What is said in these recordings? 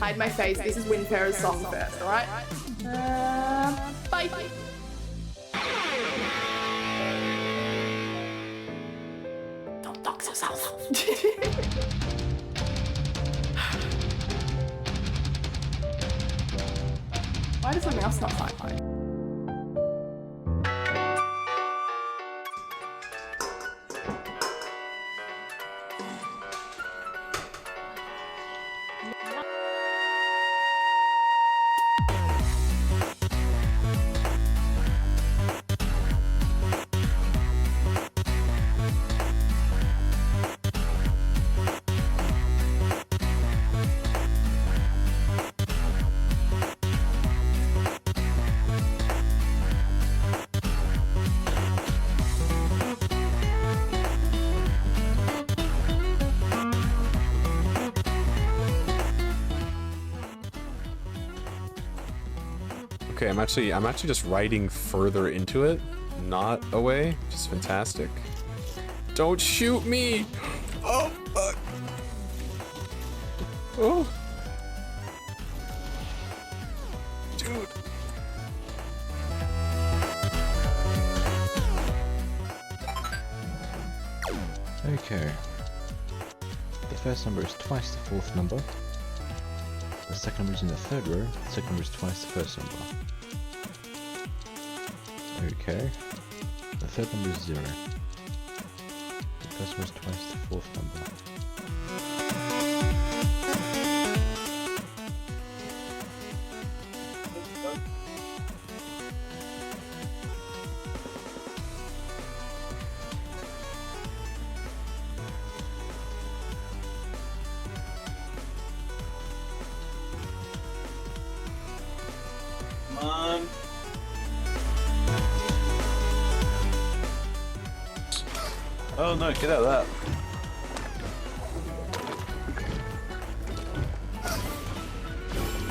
hide my face. This is Windfarer's song first, alright? Bye. Don't dox yourself. Why does the mouse not fight? Okay, I'm actually just writing further into it, not away, which is fantastic. Don't shoot me! Oh, fuck. Oh. Dude. Okay. The first number is twice the fourth number. The second number is in the third row. The second number is twice the first number. Okay. The third number is 0. The first number is twice the fourth number. Oh no, get out of that.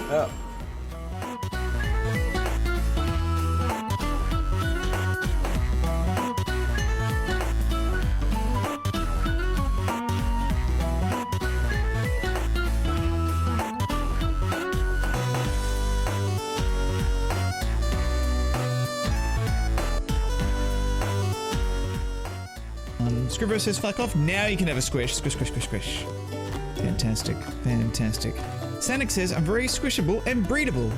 Yeah. Scribber says fuck off, now you can have a squish. Squish, squish, squish, squish. Fantastic, fantastic. Sanic says I'm very squishable and breedable.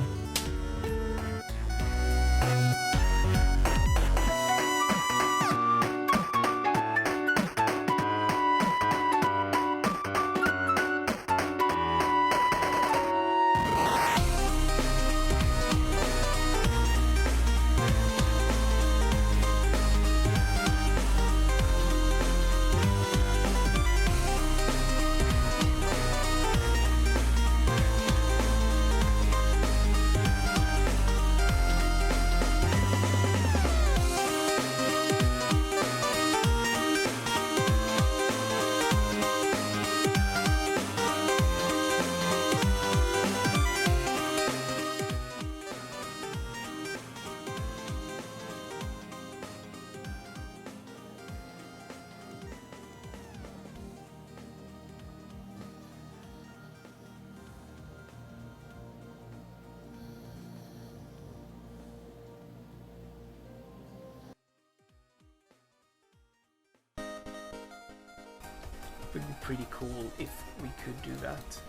Would be pretty cool if we could do that.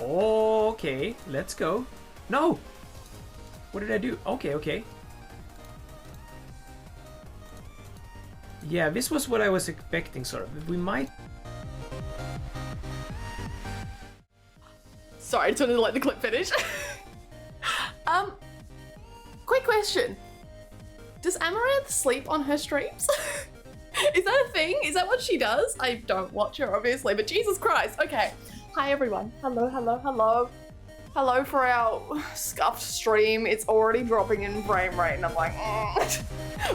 Okay, let's go. No! What did I do? Okay, okay. Yeah, this was what I was expecting, sort of. We might... Sorry, I just wanted to let the clip finish. Quick question. Does Amaranth sleep on her streams? Is that a thing? Is that what she does? I don't watch her, obviously, but Jesus Christ. Okay. Hi, everyone. Hello, hello, hello. Hello for our scuffed stream. It's already dropping in frame rate, and I'm like,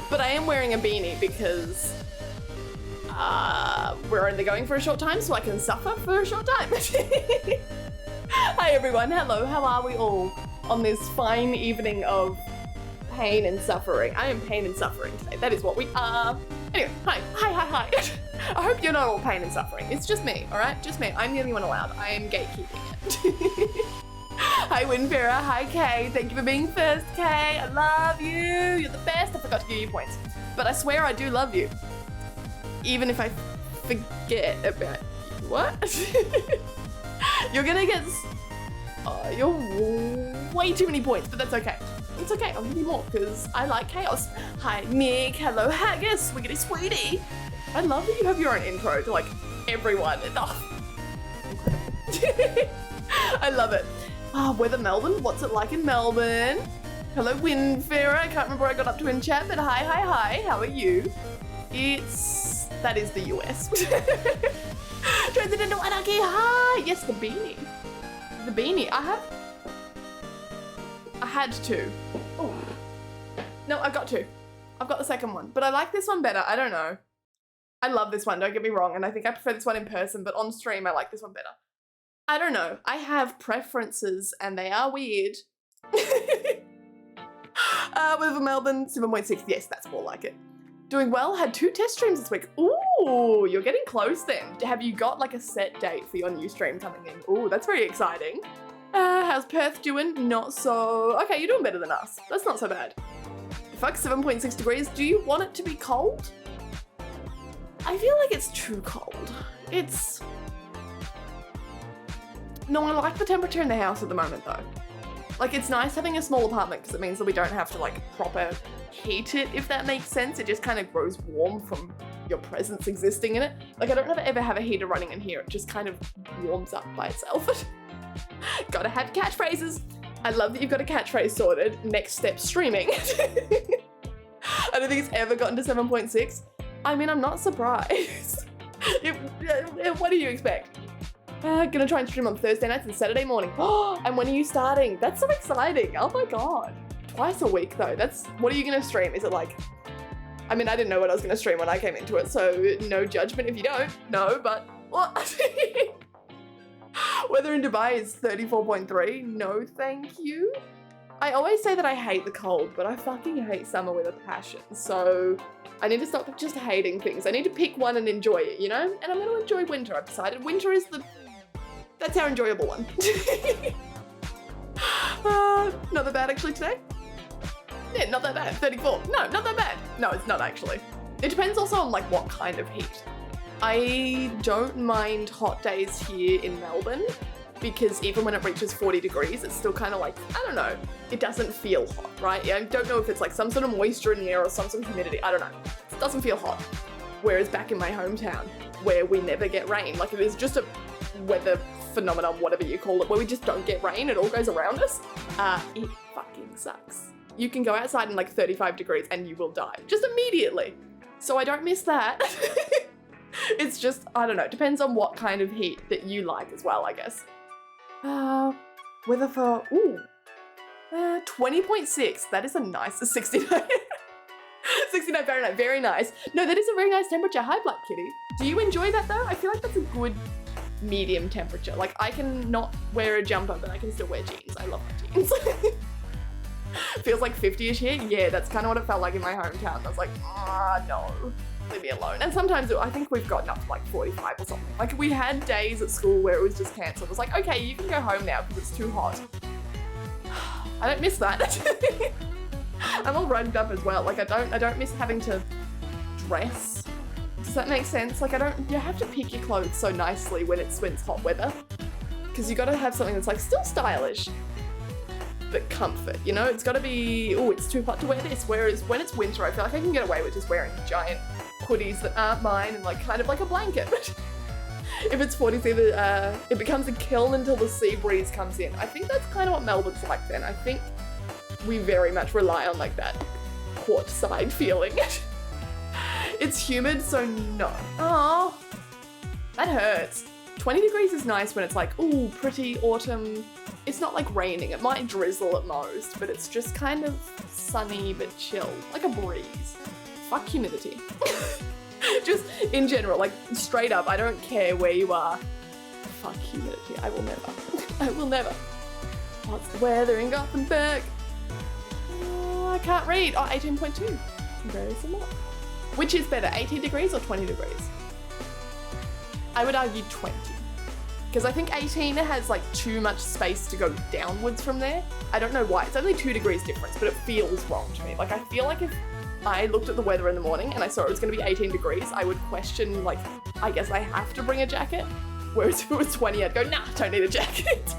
But I am wearing a beanie because we're only going for a short time, so I can suffer for a short time. Hi, everyone. Hello. How are we all on this fine evening of pain and suffering? I am pain and suffering today. That is what we are. Anyway, hi. I hope you're not all pain and suffering. It's just me, all right? Just me. I'm the only one allowed. I am gatekeeping it. Hi, Winfera. Hi, Kay. Thank you for being first, Kay. I love you. You're the best. I forgot to give you points. But I swear I do love you. Even if I forget about you. What? You're gonna get... Oh, you're way too many points, but that's okay. It's okay, I'll give you more, because I like chaos. Hi, Nick. Hello, Haggis. Wiggity sweetie. I love that you have your own intro to, like, everyone. Oh. I love it. Weather Melbourne. What's it like in Melbourne? Hello, Winfera. I can't remember what I got up to in chat, but hi. How are you? That is the US. Transit into Anarchy. Hi. Yes, the beanie. The beanie. I had two. Oh. No, I've got two. I've got the second one, but I like this one better. I don't know. I love this one, don't get me wrong, and I think I prefer this one in person, but on stream I like this one better. I don't know. I have preferences and they are weird. With Melbourne, 7.6. Yes, that's more like it. Doing well, had 2 test streams this week. Ooh, you're getting close then. Have you got like a set date for your new stream coming in? Ooh, that's very exciting. How's Perth doing? Not so... Okay, you're doing better than us. That's not so bad. Fuck, 7.6 degrees. Do you want it to be cold? I feel like it's too cold. It's... No, I like the temperature in the house at the moment though. Like, it's nice having a small apartment because it means that we don't have to like proper heat it, if that makes sense. It just kind of grows warm from your presence existing in it. Like, I don't ever have a heater running in here. It just kind of warms up by itself. Gotta have catchphrases. I love that you've got a catchphrase sorted. Next step, streaming. I don't think it's ever gotten to 7.6. I mean, I'm not surprised. What do you expect? Gonna try and stream on Thursday nights and Saturday morning. Oh, and when are you starting? That's so exciting. Oh my God. Twice a week though. What are you gonna stream? Is it like, I mean, I didn't know what I was gonna stream when I came into it, so no judgment if you don't. No, but what? Weather in Dubai is 34.3. No, thank you. I always say that I hate the cold, but I fucking hate summer with a passion. So I need to stop just hating things. I need to pick one and enjoy it, you know? And I'm gonna enjoy winter, I've decided. Winter is that's our enjoyable one. Not that bad actually today. Yeah, not that bad. 34. No, not that bad. No, it's not actually. It depends also on like what kind of heat. I don't mind hot days here in Melbourne because even when it reaches 40 degrees, it's still kind of like, I don't know, it doesn't feel hot, right? I don't know if it's like some sort of moisture in the air or some sort of humidity, I don't know. It doesn't feel hot. Whereas back in my hometown, where we never get rain, like it is just a weather phenomenon, whatever you call it, where we just don't get rain, it all goes around us, it fucking sucks. You can go outside in like 35 degrees and you will die, just immediately. So I don't miss that. It's just, I don't know, it depends on what kind of heat that you like as well, I guess. Weather for, 20.6, that is a nice, 69. 69 Fahrenheit, very nice. No, that is a very nice temperature. Hi, Black Kitty. Do you enjoy that though? I feel like that's a good medium temperature. Like, I can not wear a jumper, but I can still wear jeans. I love my jeans. Feels like 50-ish here. Yeah, that's kind of what it felt like in my hometown. I was like, no, leave me alone. And sometimes I think we've gotten up to like 45 or something. Like, we had days at school where it was just cancelled. It was like, okay, you can go home now because it's too hot. I don't miss that. I'm all rugged up as well. Like, I don't miss having to dress. Does that make sense? Like, you have to pick your clothes so nicely when it's hot weather. Because you got to have something that's like still stylish, but comfort, you know? It's got to be, it's too hot to wear this. Whereas when it's winter, I feel like I can get away with just wearing giant hoodies that aren't mine and like kind of like a blanket. If it's 47, it becomes a kiln until the sea breeze comes in. I think that's kind of what Melbourne's like then. I think we very much rely on like that port side feeling. It's humid, so no. Oh, that hurts. 20 degrees is nice when it's like, ooh, pretty autumn. It's not like raining. It might drizzle at most, but it's just kind of sunny but chill, like a breeze. Fuck humidity. Just in general, like straight up, I don't care where you are. Fuck humidity. I will never. I will never. What's the weather in Gothenburg? Oh, I can't read. Oh, 18.2. Very similar. Which is better, 18 degrees or 20 degrees? I would argue 20. Because I think 18 has like too much space to go downwards from there. I don't know why. It's only 2 degrees difference, but it feels wrong to me. Like I feel like if I looked at the weather in the morning and I saw it was going to be 18 degrees, I would question like, I guess I have to bring a jacket. Whereas if it was 20, I'd go, nah, don't need a jacket.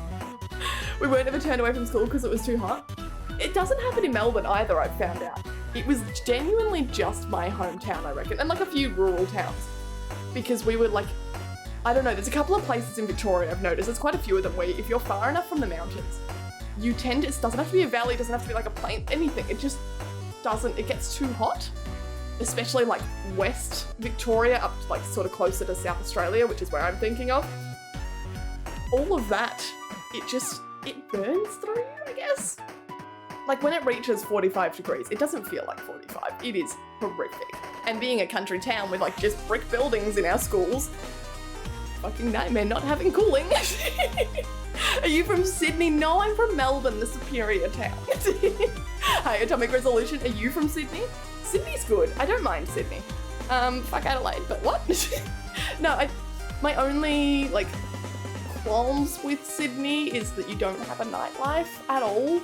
We weren't ever turned away from school because it was too hot. It doesn't happen in Melbourne either, I've found out. It was genuinely just my hometown, I reckon, and like a few rural towns. Because we were like, I don't know, there's a couple of places in Victoria I've noticed, there's quite a few of them where if you're far enough from the mountains, you tend to, it doesn't have to be a valley, it doesn't have to be like a plain, anything, it just doesn't, it gets too hot. Especially like West Victoria up to like sort of closer to South Australia, which is where I'm thinking of. All of that, it burns through you, I guess. Like when it reaches 45 degrees, it doesn't feel like 45. It is horrific. And being a country town with like just brick buildings in our schools, fucking nightmare not having cooling. Are you from Sydney? No, I'm from Melbourne, the superior town. Hi, Atomic Resolution. Are you from Sydney? Sydney's good. I don't mind Sydney. Fuck Adelaide, but what? No, my only like qualms with Sydney is that you don't have a nightlife at all.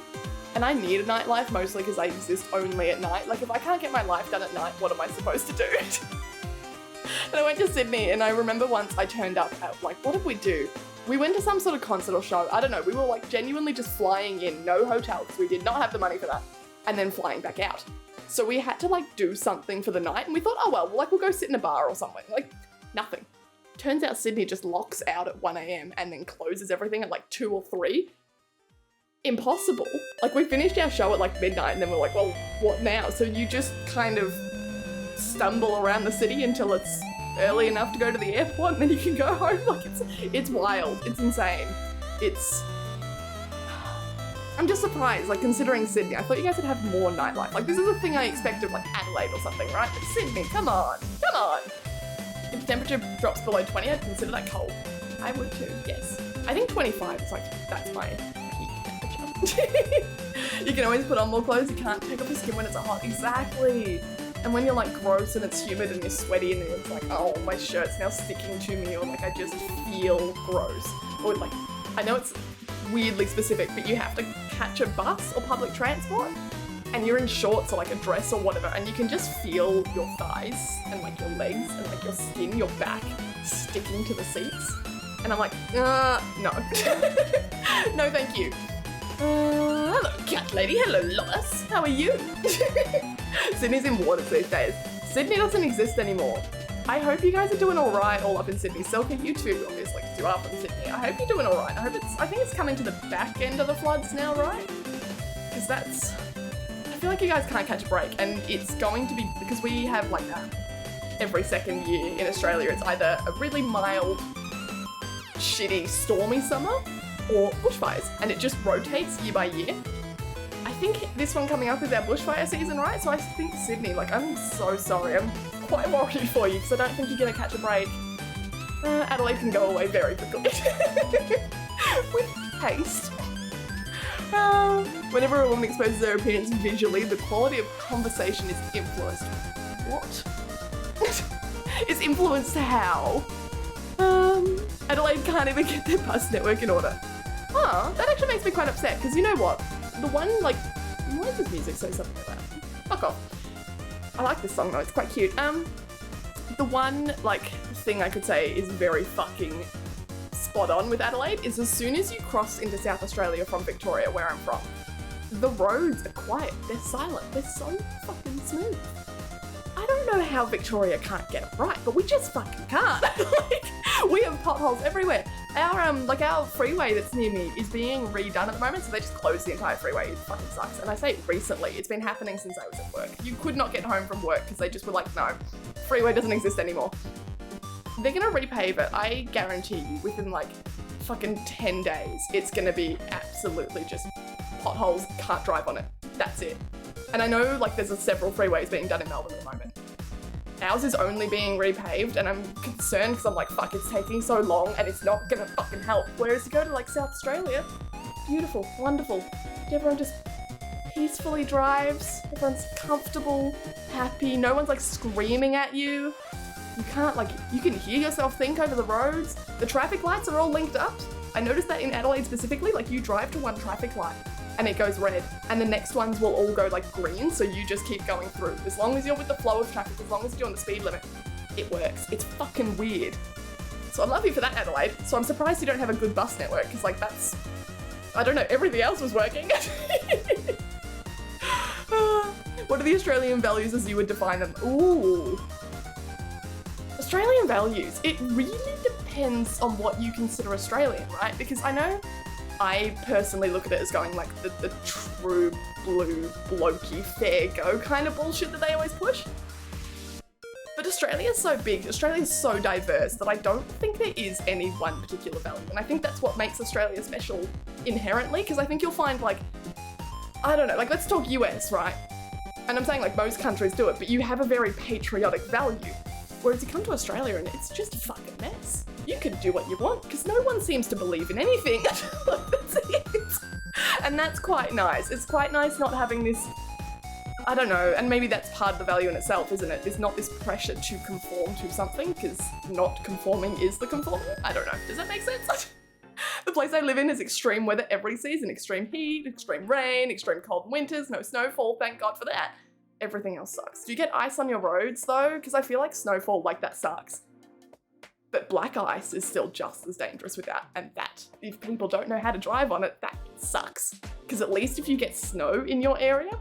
And I need a nightlife mostly because I exist only at night. Like if I can't get my life done at night, what am I supposed to do? And I went to Sydney and I remember once I turned up at like, what did we do? We went to some sort of concert or show. I don't know. We were like genuinely just flying in, no hotel because we did not have the money for that. And then flying back out. So we had to like do something for the night and we thought, oh well, like we'll go sit in a bar or something. Like nothing. Turns out Sydney just locks out at 1 a.m. and then closes everything at like 2 or 3. Impossible. Like we finished our show at like midnight and then we're like, well, what now? So you just kind of stumble around the city until it's early enough to go to the airport and then you can go home. Like it's wild. It's insane. I'm just surprised, like considering Sydney, I thought you guys would have more nightlife. Like this is a thing I expect of like Adelaide or something, right? But Sydney, come on. If the temperature drops below 20, I'd consider that cold. I would too, yes. I think 25 is like, that's my peak temperature. You can always put on more clothes, you can't take off your skin when it's hot. Exactly. And when you're like gross and it's humid and you're sweaty and it's like, oh, my shirt's now sticking to me, or like I just feel gross. Or like, I know it's weirdly specific, but you have to catch a bus or public transport and you're in shorts or like a dress or whatever and you can just feel your thighs and like your legs and like your skin, your back sticking to the seats. And I'm like, no. No, thank you. Hello, cat lady. Hello, Lois. How are you? Sydney's in waters these days. Sydney doesn't exist anymore. I hope you guys are doing all right all up in Sydney. Selka, you too, obviously, because you are from Sydney. I hope you're doing all right. I think it's coming to the back end of the floods now, right? Because I feel like you guys can't catch a break, and it's going to be, because we have like every second year in Australia, it's either a really mild, shitty, stormy summer, or bushfires, and it just rotates year by year. I think this one coming up is our bushfire season, right? So I think Sydney, like, I'm so sorry. I'm quite worried for you because I don't think you're going to catch a break. Adelaide can go away very quickly. With haste. Whenever a woman exposes her appearance visually, the quality of conversation is influenced. What? Is influenced how? Adelaide can't even get their bus network in order. Huh, that actually makes me quite upset because you know what? The one, like, why does this music say something like that? Fuck off. I like this song though, it's quite cute. The one, like, thing I could say is very fucking spot on with Adelaide is as soon as you cross into South Australia from Victoria, where I'm from, the roads are quiet, they're silent, they're so fucking smooth. I don't know how Victoria can't get it right, but we just fucking can't. Like, we have potholes everywhere. Our freeway that's near me is being redone at the moment, so they just closed the entire freeway. It fucking sucks. And I say recently, it's been happening since I was at work. You could not get home from work because they just were like, no, freeway doesn't exist anymore. They're gonna repave it. I guarantee you, within like fucking 10 days, it's gonna be absolutely just potholes, can't drive on it. That's it. And I know like there's several freeways being done in Melbourne at the moment. Ours is only being repaved and I'm concerned because I'm like, fuck, it's taking so long and it's not gonna fucking help. Whereas you go to like South Australia, beautiful, wonderful. Everyone just peacefully drives. Everyone's comfortable, happy. No one's like screaming at you. You can't like, you can hear yourself think over the roads. The traffic lights are all linked up. I noticed that in Adelaide specifically, like you drive to one traffic light and it goes red, and the next ones will all go like green, so you just keep going through. As long as you're with the flow of traffic, as long as you're doing the speed limit, it works. It's fucking weird. So I love you for that, Adelaide. So I'm surprised you don't have a good bus network, because like that's, I don't know, everything else was working. What are the Australian values as you would define them? Ooh. Australian values, it really depends on what you consider Australian, right? Because I know I personally look at it as going like the true blue blokey fair go kind of bullshit that they always push. But Australia's so big, Australia's so diverse that I don't think there is any one particular value. And I think that's what makes Australia special inherently, because I think you'll find like, I don't know, like let's talk US, right? And I'm saying like most countries do it, but you have a very patriotic value. Whereas you come to Australia and it's just a fucking mess. You can do what you want because no one seems to believe in anything. That's it. And that's quite nice. It's quite nice not having this, I don't know, and maybe that's part of the value in itself, isn't it? There's not this pressure to conform to something because not conforming is the conforming. I don't know. Does that make sense? The place I live in is extreme weather every season. Extreme heat, extreme rain, extreme cold winters, no snowfall, thank God for that. Everything else sucks. Do you get ice on your roads though? Because I feel like snowfall, like that sucks. But black ice is still just as dangerous without, and that, if people don't know how to drive on it, that sucks. Because at least if you get snow in your area,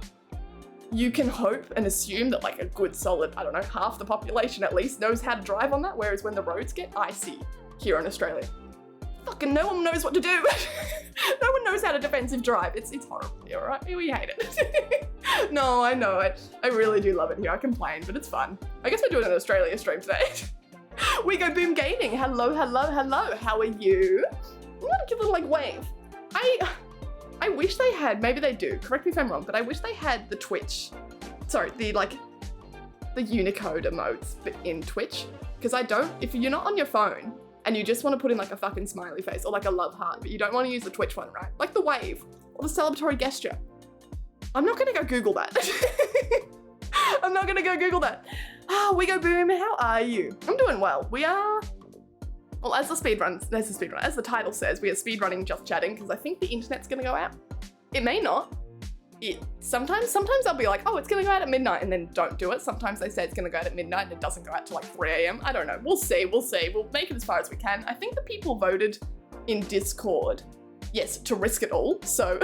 you can hope and assume that like a good solid, I don't know, half the population at least knows how to drive on that, whereas when the roads get icy here in Australia, fucking no one knows what to do. No one knows how to defensive drive. It's horrible here, alright? We hate it. No, I know it. I really do love it here. I complain, but it's fun. I guess we're doing an Australia stream today. We go boom gaming. Hello, hello, hello. How are you? I'm gonna give a little like wave. I wish they had, maybe they do, correct me if I'm wrong, but I wish they had the Twitch, sorry, the Unicode emotes but in Twitch. Because I don't, if you're not on your phone and you just want to put in like a fucking smiley face or like a love heart, but you don't want to use the Twitch one, right? Like the wave or the celebratory gesture. I'm not gonna go Google that. I'm not gonna go Google that. We go boom, how are you? I'm doing well. We are, well, as the speedrun, as the title says, we are speedrunning just chatting because I think the internet's gonna go out. It may not. Sometimes I'll be like, oh, it's gonna go out at midnight and then don't do it. Sometimes they say it's gonna go out at midnight and it doesn't go out till like 3 a.m. I don't know, we'll see. We'll make it as far as we can. I think the people voted in Discord, yes, to risk it all, so.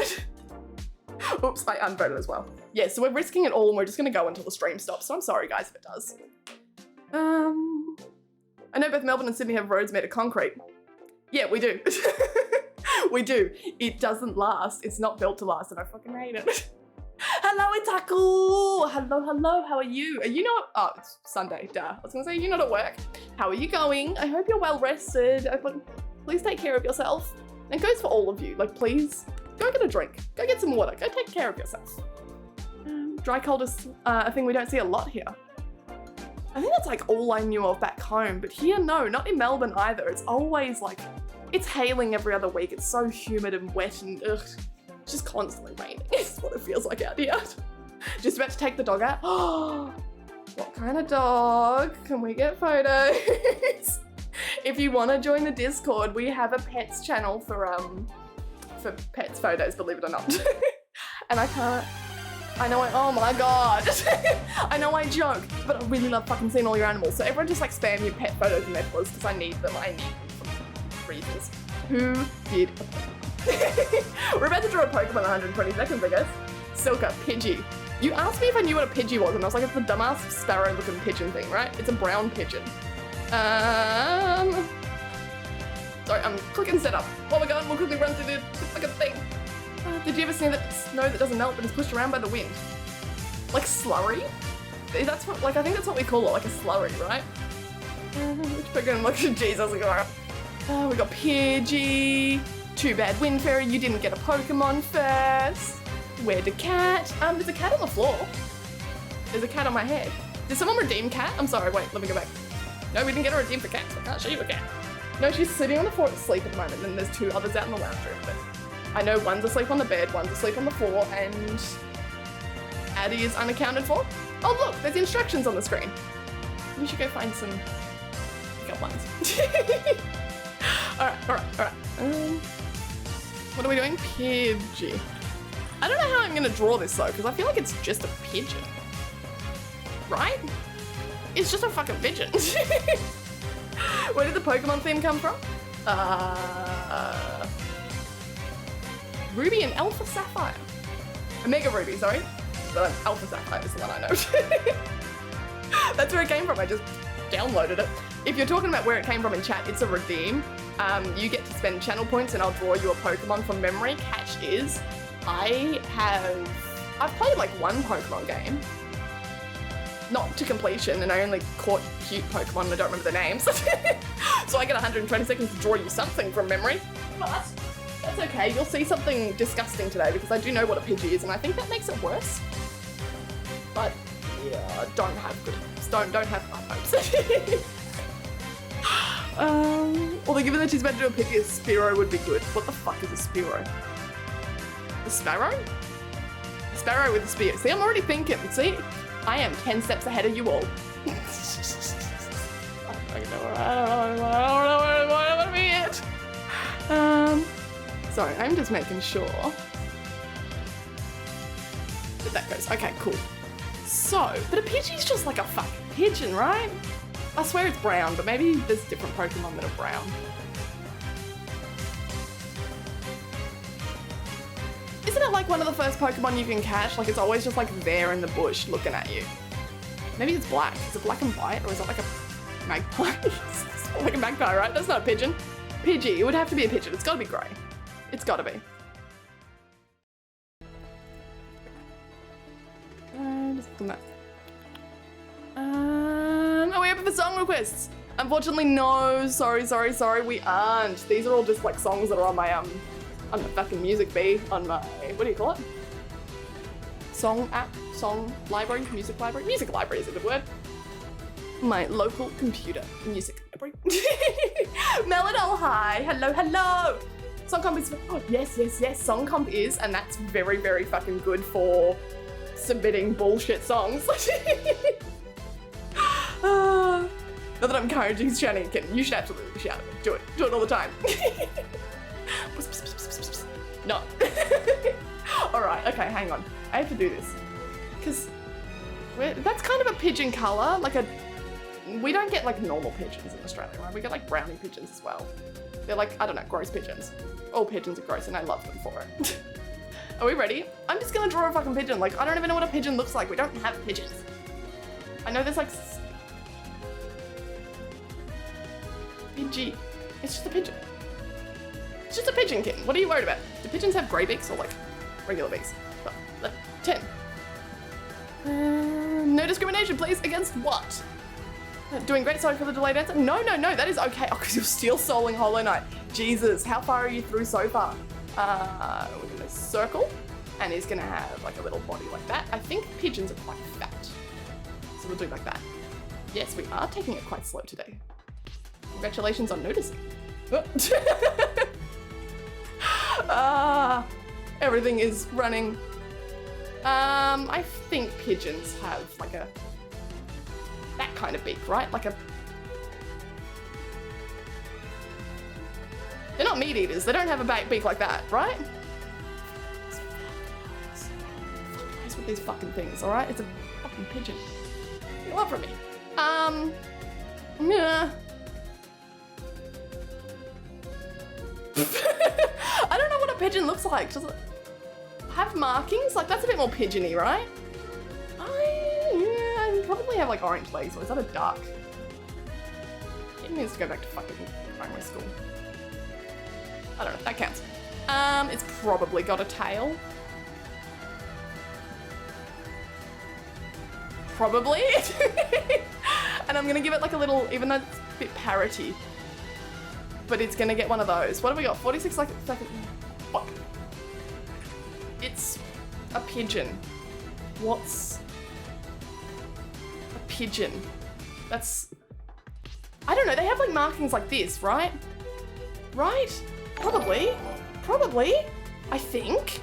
Oops, I unvoted as well. Yeah, so we're risking it all and we're just gonna go until the stream stops, so I'm sorry guys if it does. I know both Melbourne and Sydney have roads made of concrete. Yeah, we do. We do. It doesn't last. It's not built to last and I fucking hate it. Hello, Itaku! Hello, how are you? Are you not, oh, it's Sunday, duh. I was gonna say, you're not at work. How are you going? I hope you're well rested. Please take care of yourself. And it goes for all of you. Like, please, go get a drink. Go get some water. Go take care of yourself. Dry cold is a thing we don't see a lot here. I think that's like all I knew of back home, but here, no, not in Melbourne either. It's always like, it's hailing every other week. It's so humid and wet and ugh, it's just constantly raining. It's what it feels like out here. Just about to take the dog out. Oh, what kind of dog? Can we get photos? If you want to join the Discord, we have a pets channel for pets photos, believe it or not. And I know oh my god. I know I joke, but I really love fucking seeing all your animals. So everyone just like spam your pet photos in their posts because I need them for reasons. Who did a Pokemon? We're about to draw a Pokemon in 120 seconds, I guess. Silka, Pidgey. You asked me if I knew what a Pidgey was, and I was like, it's the dumbass sparrow looking pigeon thing, right? It's a brown pigeon. Sorry, I'm clicking setup. While we're going, we'll quickly run through the fucking thing. Did you ever see that snow that doesn't melt but is pushed around by the wind? Like slurry? That's what, like, I think that's what we call it, like a slurry, right? Which Pokemon, look at Jesus, we got Pidgey. Too bad, Wind Fairy, you didn't get a Pokemon first. Where'd the cat? There's a cat on the floor. There's a cat on my head. Did someone redeem cat? I'm sorry, wait, let me go back. No, we didn't get her redeemed for cat, so I can't show you a cat. No, she's sitting on the floor asleep at the moment, and there's two others out in the lounge room, but I know one's asleep on the bed, one's asleep on the floor, and baddie is unaccounted for. Oh look, there's instructions on the screen. We should go find some pickup ones. Alright. What are we doing? Pidgey. I don't know how I'm gonna draw this though, because I feel like it's just a pigeon. Right? It's just a fucking pigeon. Where did the Pokemon theme come from? Ruby and Alpha Sapphire. Mega Ruby, sorry. But Alpha Sapphire is the one I know. That's where it came from. I just downloaded it. If you're talking about where it came from in chat, it's a redeem. You get to spend channel points and I'll draw you a Pokemon from memory. Catch is, I've played like one Pokemon game. Not to completion, and I only caught cute Pokemon and I don't remember the names. So I get 120 seconds to draw you something from memory. But that's okay, you'll see something disgusting today because I do know what a Pidgey is and I think that makes it worse. But yeah, don't have good hopes. Don't have high hopes. Although given that she's about to do a Pidgey, a Spearow would be good. What the fuck is a Spearow? A Sparrow? A Sparrow with a spear. See, I'm already thinking. See? I am 10 steps ahead of you all. I don't know where I want to be yet. Sorry, I'm just making sure that goes. Okay, cool. So, but a Pidgey's just like a fucking pigeon, right? I swear it's brown, but maybe there's different Pokemon that are brown. Isn't it like one of the first Pokemon you can catch? Like it's always just like there in the bush looking at you. Maybe it's black. Is it black and white or is it like a magpie? It's not like a magpie, right? That's not a pigeon. Pidgey, it would have to be a pigeon. It's gotta be grey. It's gotta be. Just looking at that. Are we open for song requests? Unfortunately, no. Sorry, we aren't. These are all just like songs that are on my on the fucking music bee, on my, what do you call it? Song app, song library, music library. Music library is a good word. My local computer music library. Melodol, hi, hello. Song comp is, oh yes, song comp is, and that's very, very fucking good for submitting bullshit songs. Not that I'm encouraging shouting, you should absolutely shout it. Do it all the time. No. Alright, okay, hang on. I have to do this. Because that's kind of a pigeon colour. We don't get like normal pigeons in Australia, right? We get like brownie pigeons as well. They're like, I don't know, gross pigeons. All pigeons are gross and I love them for it. Are we ready? I'm just gonna draw a fucking pigeon. Like, I don't even know what a pigeon looks like. We don't have pigeons. I know there's like... Pidgey. It's just a pigeon. It's just a pigeon kitten. What are you worried about? Do pigeons have grey beaks or like regular beaks? Well, 10. No discrimination, please. Against what? Doing great. Sorry for the delayed answer. No. That is okay. Oh, because you're still souling Hollow Knight. Jesus, how far are you through so far? We're gonna circle, and he's gonna have like a little body like that. I think pigeons are quite fat, so we'll do like that. Yes, we are taking it quite slow today. Congratulations on noticing. Everything is running. I think pigeons have like that kind of beak, right? Like they're not meat eaters. They don't have a beak like that, right? What's with these fucking things, all right? It's a fucking pigeon. Get away from me. Yeah. I don't know what a pigeon looks like. Does it have markings? Like, that's a bit more pigeony, right? I probably have like orange legs, or is that a duck? It needs to go back to fucking primary school. I don't know, that counts. It's probably got a tail. Probably. And I'm gonna give it like a little, even though it's a bit parroty, but it's gonna get one of those. What have we got? 46 seconds. Fuck. It's a pigeon. What's a pigeon? That's, I don't know, they have like markings like this, right? Right? Probably, I think.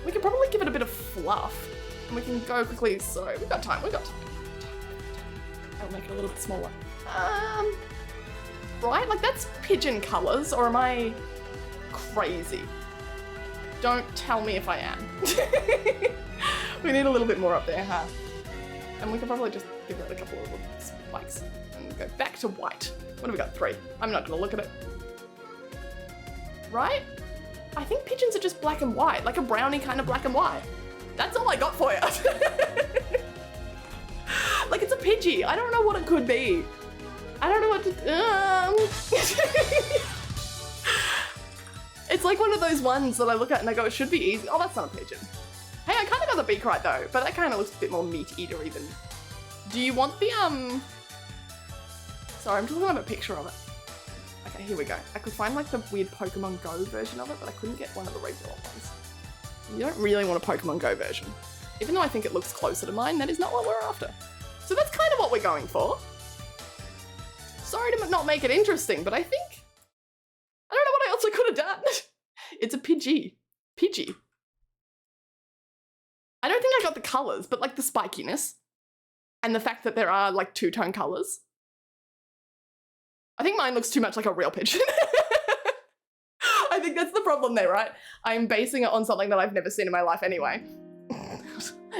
We could probably give it a bit of fluff. And we can go quickly, so we've got time, we've got time. I'll make it a little bit smaller. Right, like that's pigeon colors, or am I crazy? Don't tell me if I am. We need a little bit more up there, huh? And we can probably just give it a couple of little spikes and go back to white. What have we got? 3. I'm not gonna look at it. Right? I think pigeons are just black and white, like a brownie kind of black and white. That's all I got for you. Like it's a Pidgey. I don't know what it could be. I don't know what to, It's like one of those ones that I look at and I go, it should be easy. Oh, that's not a pigeon. Hey, I kind of got the beak right though, but that kind of looks a bit more meat-eatery than... Do you want the, Sorry, I'm just looking at a picture of it. Okay, here we go. I could find like the weird Pokemon Go version of it, but I couldn't get one of the regular ones. You don't really want a Pokemon Go version. Even though I think it looks closer to mine, that is not what we're after. So that's kind of what we're going for. Sorry to not make it interesting, but I think... I don't know what else I could have done. It's a Pidgey. Pidgey. I don't think I got the colours, but like the spikiness and the fact that there are like two-tone colours. I think mine looks too much like a real pigeon. I think that's the problem there, right? I'm basing it on something that I've never seen in my life anyway.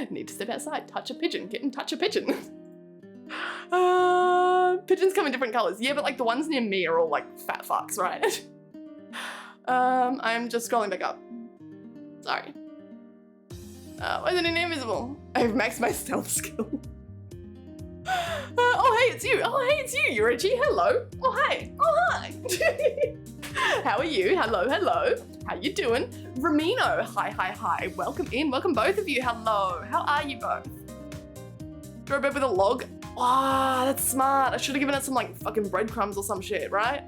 Need to step outside, touch a pigeon, get in touch a pigeon. Pigeons come in different colours. Yeah, but like the ones near me are all like fat fucks, right? I'm just scrolling back up. Sorry. Why isn't it invisible? I've maxed my stealth skill. Oh, hey, it's you. Oh, hey, it's you, Yurichi. Hello. Oh, hi. Oh, hi. How are you? Hello, hello. How you doing? Ramino. Hi, hi, hi. Welcome in. Welcome both of you. Hello. How are you both? Draw a bed with a log. Ah, that's smart. I should have given it some like fucking breadcrumbs or some shit, right?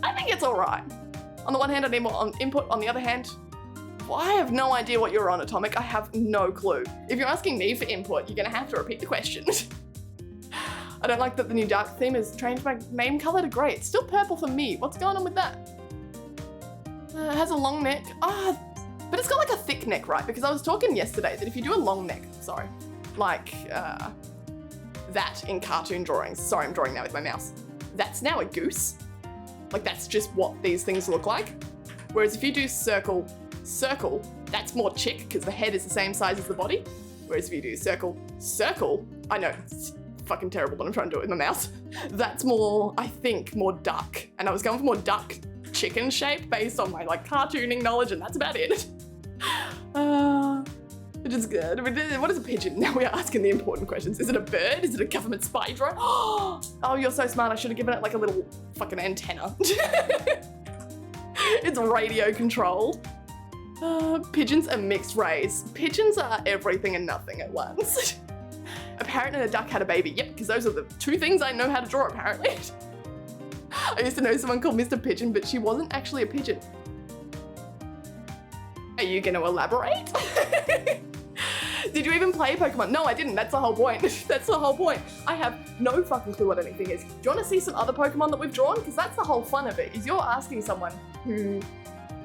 I think it's all right. On the one hand, I need more input. On the other hand, well, I have no idea what you're on, Atomic. I have no clue. If you're asking me for input, you're gonna have to repeat the question. I don't like that the new dark theme has changed my name color to grey. It's still purple for me. What's going on with that? It has a long neck. Ah, but it's got like a thick neck, right? Because I was talking yesterday that if you do a long neck, sorry, like that in cartoon drawings. Sorry, I'm drawing that with my mouse. That's now a goose. Like that's just what these things look like. Whereas if you do circle, circle, that's more chick because the head is the same size as the body. Whereas if you do circle, circle, I know, it's fucking terrible when I'm trying to do it with my mouse. That's more, I think, more duck. And I was going for more duck chicken shape based on my like cartooning knowledge and that's about it. Which is good. What is a pigeon? Now we are asking the important questions. Is it a bird? Is it a government spy drone? Oh, you're so smart. I should have given it like a little fucking antenna. It's radio controlled. Pigeons are mixed race. Pigeons are everything and nothing at once. A parrot and a duck had a baby. Yep, because those are the two things I know how to draw apparently. I used to know someone called Mr. Pigeon, but she wasn't actually a pigeon. Are you gonna elaborate? Did you even play Pokemon? No, I didn't. That's the whole point. That's the whole point. I have no fucking clue what anything is. Do you want to see some other Pokemon that we've drawn? Because that's the whole fun of it, is you're asking someone who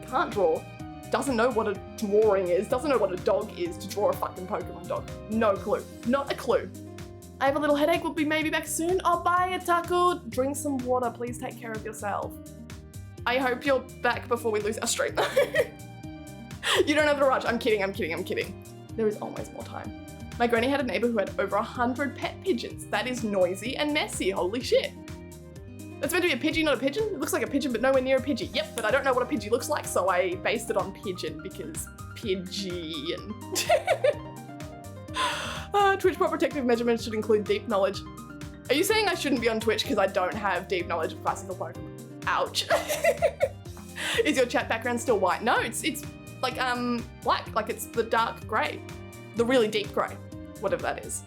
can't draw, doesn't know what a drawing is, doesn't know what a dog is to draw a fucking Pokemon dog. No clue. Not a clue. I have a little headache. We'll be maybe back soon. Oh, bye, Taco. Drink some water. Please take care of yourself. I hope you're back before we lose our stream though. You don't have to rush. I'm kidding, I'm kidding, I'm kidding. There is always more time. My granny had a neighbor who had over 100 pet pigeons. That is noisy and messy, holy shit. That's meant to be a Pidgey, not a pigeon? It looks like a pigeon, but nowhere near a Pidgey. Yep, but I don't know what a Pidgey looks like, so I based it on pigeon because Pidgey and... Twitch Pro Protective measurements should include deep knowledge. Are you saying I shouldn't be on Twitch because I don't have deep knowledge of classical Pokemon? Ouch. Is your chat background still white? No, it's like black, like it's the dark grey. The really deep grey, whatever that is.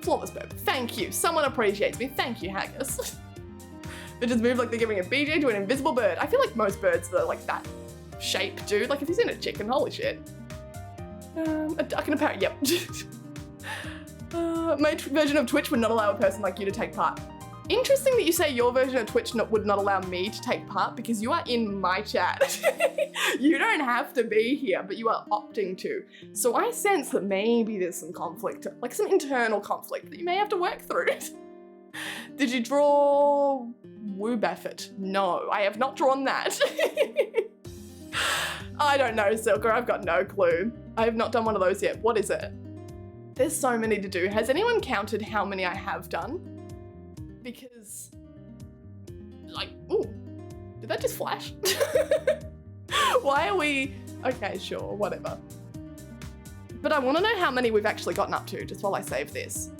Flawless burp. Thank you. Someone appreciates me. Thank you, Haggis. They just move like they're giving a BJ to an invisible bird. I feel like most birds that are like that shape do. Like if you've seen a chicken, holy shit. A duck and a parrot, yep. My version of Twitch would not allow a person like you to take part. Interesting that you say your version of Twitch would not allow me to take part because you are in my chat. You don't have to be here, but you are opting to. So I sense that maybe there's some conflict, like some internal conflict that you may have to work through. Did you draw Woo Buffett? No, I have not drawn that. I don't know, Silker, I've got no clue. I have not done one of those yet. What is it? There's so many to do. Has anyone counted how many I have done? Because, like, ooh, did that just flash? Why are we, okay, sure, whatever. But I want to know how many we've actually gotten up to, just while I save this.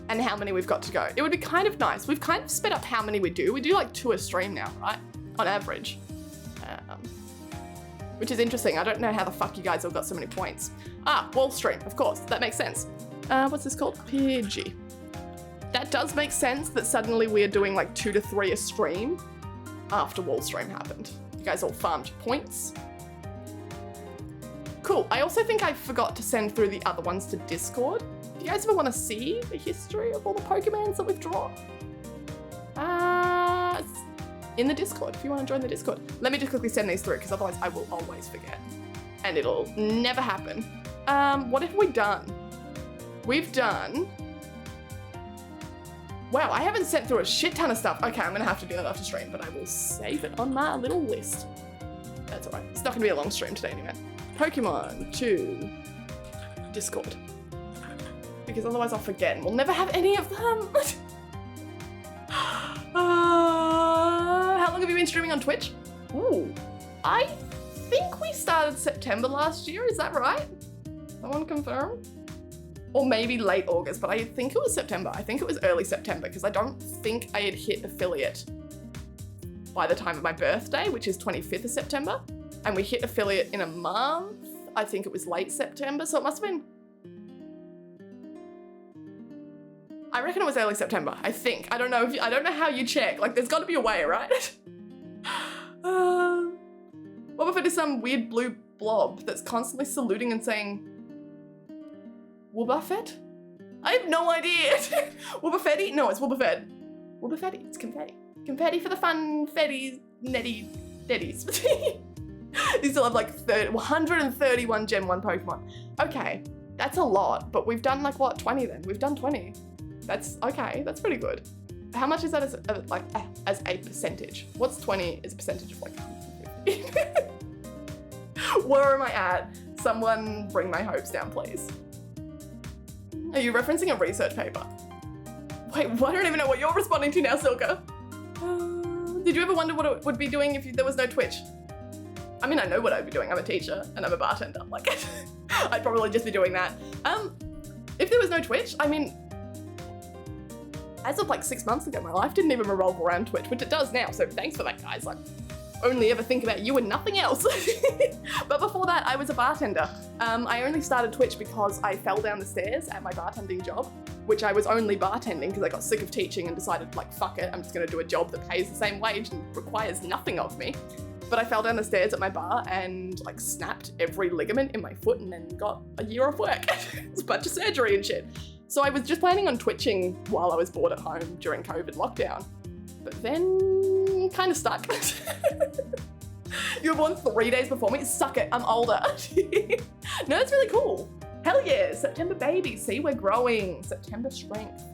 And how many we've got to go. It would be kind of nice. We've kind of sped up how many we do. We do like 2 a stream now, right? On average. Which is interesting. I don't know how the fuck you guys all got so many points. Ah, wall stream, of course, that makes sense. What's this called? PG. That does make sense that suddenly we are doing like 2 to 3 a stream after wall stream happened. You guys all farmed points. Cool, I also think I forgot to send through the other ones to Discord. Do you guys ever want to see the history of all the Pokemons that we've drawn? It's in the Discord, if you want to join the Discord. Let me just quickly send these through, because otherwise I will always forget. And it'll never happen. What have we done? We've done... Wow, I haven't sent through a shit ton of stuff. Okay, I'm gonna have to do that after stream, but I will save it on my little list. That's all right. It's not gonna be a long stream today anyway. Pokemon to Discord. Because otherwise I'll forget and we'll never have any of them. How long have you been streaming on Twitch? Ooh, I think we started September last year, is that right? Someone confirm? Or maybe late August, but I think it was September. I think it was early September because I don't think I had hit affiliate by the time of my birthday, which is 25th of September. And we hit affiliate in a month. I think it was late September, so it must have been... I reckon it was early September, I think. I don't know I don't know how you check. Like, there's gotta be a way, right? What if it is some weird blue blob that's constantly saluting and saying, Woobuffet? I have no idea. Woobafetti? No, it's Woobafed. Woobafetti, it's confetti. Confetti for the fun fetties, netty, deddies. You still have like 131 Gen 1 Pokemon. Okay, that's a lot, but we've done like what, 20 then? We've done 20. That's okay, that's pretty good. How much is that as a percentage? What's 20 as a percentage of like 150? Where am I at? Someone bring my hopes down, please. Are you referencing a research paper? Wait, I don't even know what you're responding to now, Silka. Did you ever wonder what it would be doing if there was no Twitch? I mean, I know what I'd be doing. I'm a teacher and I'm a bartender. Like, I'd probably just be doing that. If there was no Twitch, I mean, as of like 6 months ago, my life didn't even revolve around Twitch, which it does now. So thanks for that, guys. Like, only ever think about you and nothing else. But before that, I was a bartender. I only started Twitch because I fell down the stairs at my bartending job, which I was only bartending because I got sick of teaching and decided, like, fuck it, I'm just gonna do a job that pays the same wage and requires nothing of me. But I fell down the stairs at my bar and like snapped every ligament in my foot and then got a year off work. It's a bunch of surgery and shit. So I was just planning on twitching while I was bored at home during COVID lockdown. But then kind of stuck. You were born 3 days before me? Suck it, I'm older. No, it's really cool. Hell yeah, September baby. See, we're growing. September strength.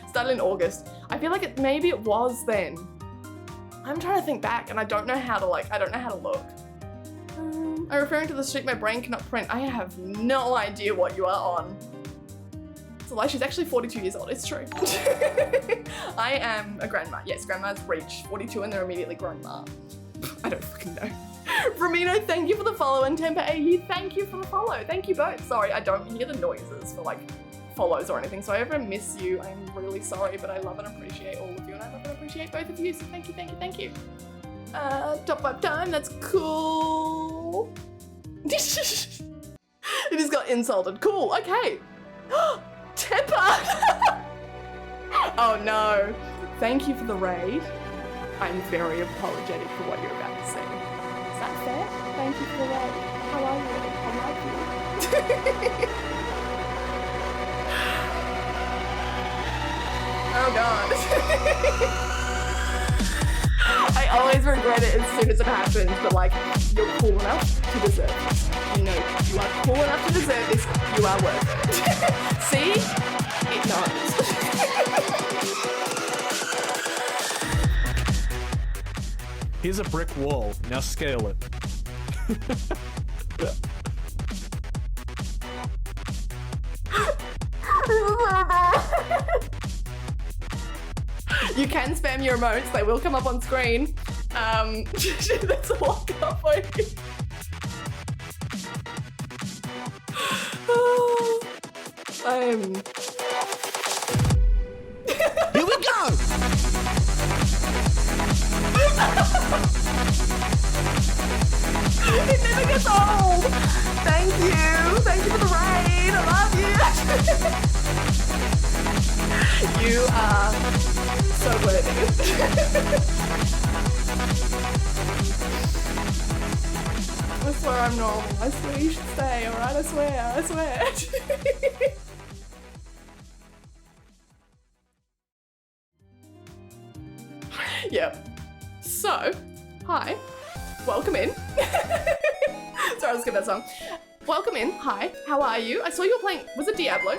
Started in August. I feel like maybe it was then. I'm trying to think back and I don't know how to look. I'm referring to the streak my brain cannot print. I have no idea what you are on. It's a lie, she's actually 42 years old, it's true. I am a grandma. Yes, grandmas reach 42 and they're immediately grandma. I don't fucking know. Ramino, thank you for the follow, and Temper AU, thank you for the follow. Thank you both. Sorry, I don't hear the noises for like follows or anything, so if I miss you, I'm really sorry, but I love and appreciate all of you, and I love and appreciate both of you, so thank you, thank you, thank you. Top 5 time, that's cool. It just got insulted. Cool, okay. Temper! Oh no. Thank you for the raid. I'm very apologetic for what you're about to say. Is that fair? Thank you for the raid. How are you? I like you. Oh god. I always regret it as soon as it happens, but like, you're cool enough to deserve this. You know, you are cool enough to deserve this. You are worth it. See? It knows. Here's a brick wall. Now scale it. You can spam your emotes, they will come up on screen. That's a walk up for you. Here we go! It never gets old! Thank you! Thank you for the raid! I love you! You are so worthy. I swear I'm normal. I swear you should stay, alright? I swear, I swear. Yep. So, hi. Welcome in. Sorry, let's skip that song. Welcome in. Hi. How are you? I saw you were playing. Was it Diablo?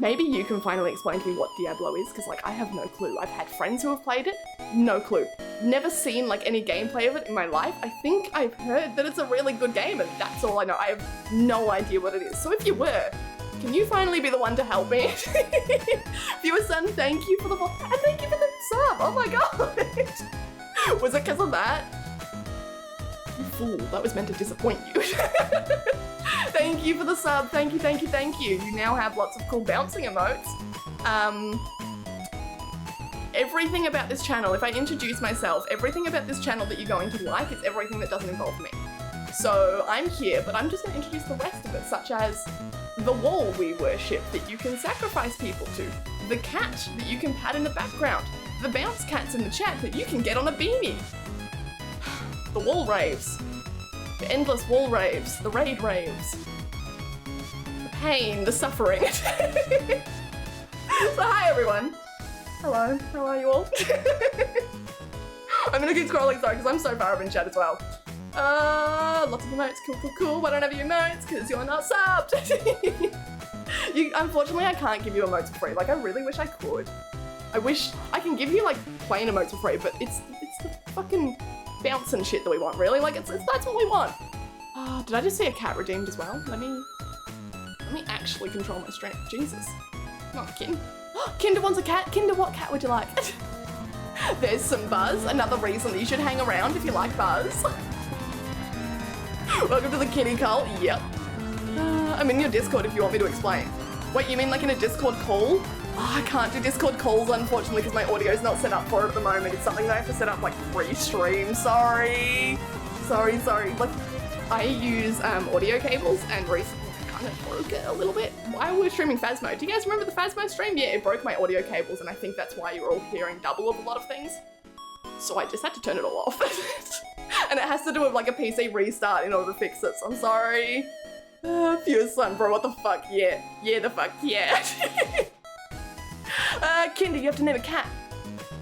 Maybe you can finally explain to me what Diablo is, because like I have no clue. I've had friends who have played it. No clue. Never seen like any gameplay of it in my life. I think I've heard that it's a really good game, and that's all I know. I have no idea what it is. So if you were, can you finally be the one to help me? Viewer son, thank you for the and thank you for the sub. Oh my god. Was it because of that? You fool, that was meant to disappoint you. Thank you for the sub. Thank you, thank you, thank you. You now have lots of cool bouncing emotes. Everything about this channel, if I introduce myself, everything about this channel that you're going to like is everything that doesn't involve me. So I'm here, but I'm just going to introduce the rest of it, such as the wall we worship that you can sacrifice people to, the cat that you can pat in the background, the bounce cats in the chat that you can get on a beanie, the wall raves, the endless wall raves, the raid raves, the pain, the suffering. So hi everyone. Hello, how are you all? I'm gonna keep scrolling, sorry, because I'm so far up in chat as well. Lots of emotes, cool, cool, cool. Why don't I have your emotes? Because you're not subbed. Unfortunately, I can't give you emotes for free. Like, I really wish I could. I wish I can give you like plain emotes for free, but it's the fucking bounce and shit that we want, really. Like, that's what we want. Did I just see a cat redeemed as well? Let me actually control my strength. Jesus. Come on, Kin. Kinder wants a cat. Kinder, what cat would you like? There's some Buzz. Another reason that you should hang around if you like Buzz. Welcome to the kitty cult. Yep. I'm in your Discord if you want me to explain. Wait, you mean like in a Discord call? Oh, I can't do Discord calls, unfortunately, because my audio's not set up for it at the moment. It's something that I have to set up like pre-stream. Sorry. Like, I use audio cables, and recently I kind of broke it a little bit while we were streaming Phasmo. Do you guys remember the Phasmo stream? Yeah, it broke my audio cables, and I think that's why you're all hearing double of a lot of things. So I just had to turn it all off. And it has to do with like a PC restart in order to fix it, so I'm sorry. Fierce son, bro, what the fuck? Yeah, the fuck, yeah. Kinder, you have to name a cat.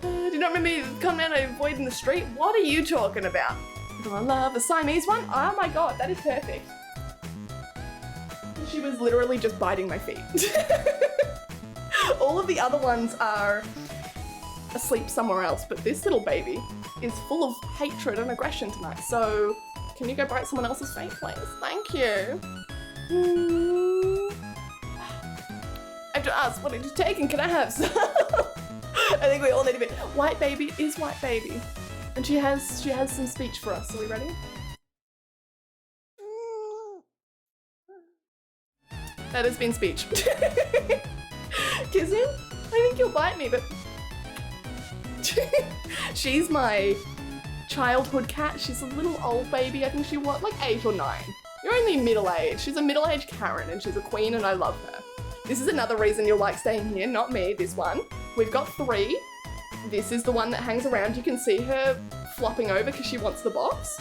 Do you not remember the comment I avoid in the street? What are you talking about? Do I love the Siamese one? Oh my god, that is perfect. She was literally just biting my feet. All of the other ones are asleep somewhere else, but this little baby is full of hatred and aggression tonight. So, can you go bite someone else's feet, please? Thank you. I have to ask, what did you take and can I have some? I think we all need a bit. White baby is white baby. And she has some speech for us. Are we ready? That has been speech. Kiss him? I think you'll bite me, but she's my childhood cat. She's a little old baby. I think she was like 8 or 9. You're only middle-aged. She's a middle-aged Karen and she's a queen and I love her. This is another reason you'll like staying here, not me, this one. We've got 3. This is the one that hangs around. You can see her flopping over because she wants the box.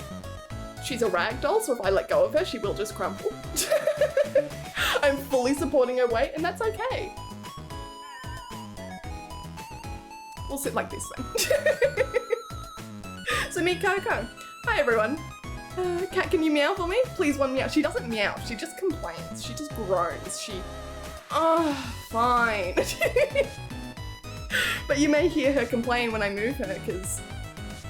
She's a ragdoll, so if I let go of her, she will just crumple. I'm fully supporting her weight and that's okay. we'll sit like this then. So meet Coco. Hi everyone. Cat, can you meow for me? Please, one meow. She doesn't meow, she just complains. She just groans. Fine. But you may hear her complain when I move her, because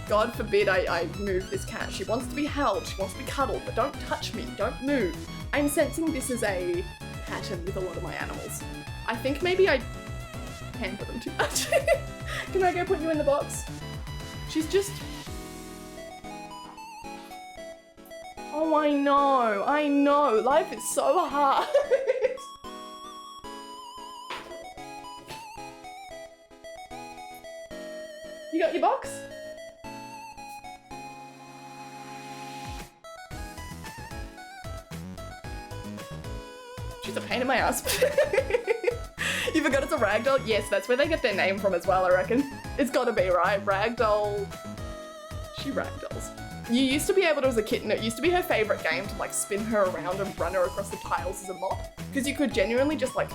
God forbid I move this cat. She wants to be held, she wants to be cuddled, but don't touch me, don't move. I'm sensing this is a pattern with a lot of my animals. I think maybe I pamper them too much. Can I go put you in the box? She's just... Oh, I know. Life is so hard. You got your box? She's a pain in my ass. You forgot it's a ragdoll? Yes, that's where they get their name from as well, I reckon. It's gotta be, right? Ragdoll. She ragdolls. You used to be able to, as a kitten, it used to be her favourite game to like spin her around and run her across the tiles as a mop. Because you could genuinely just like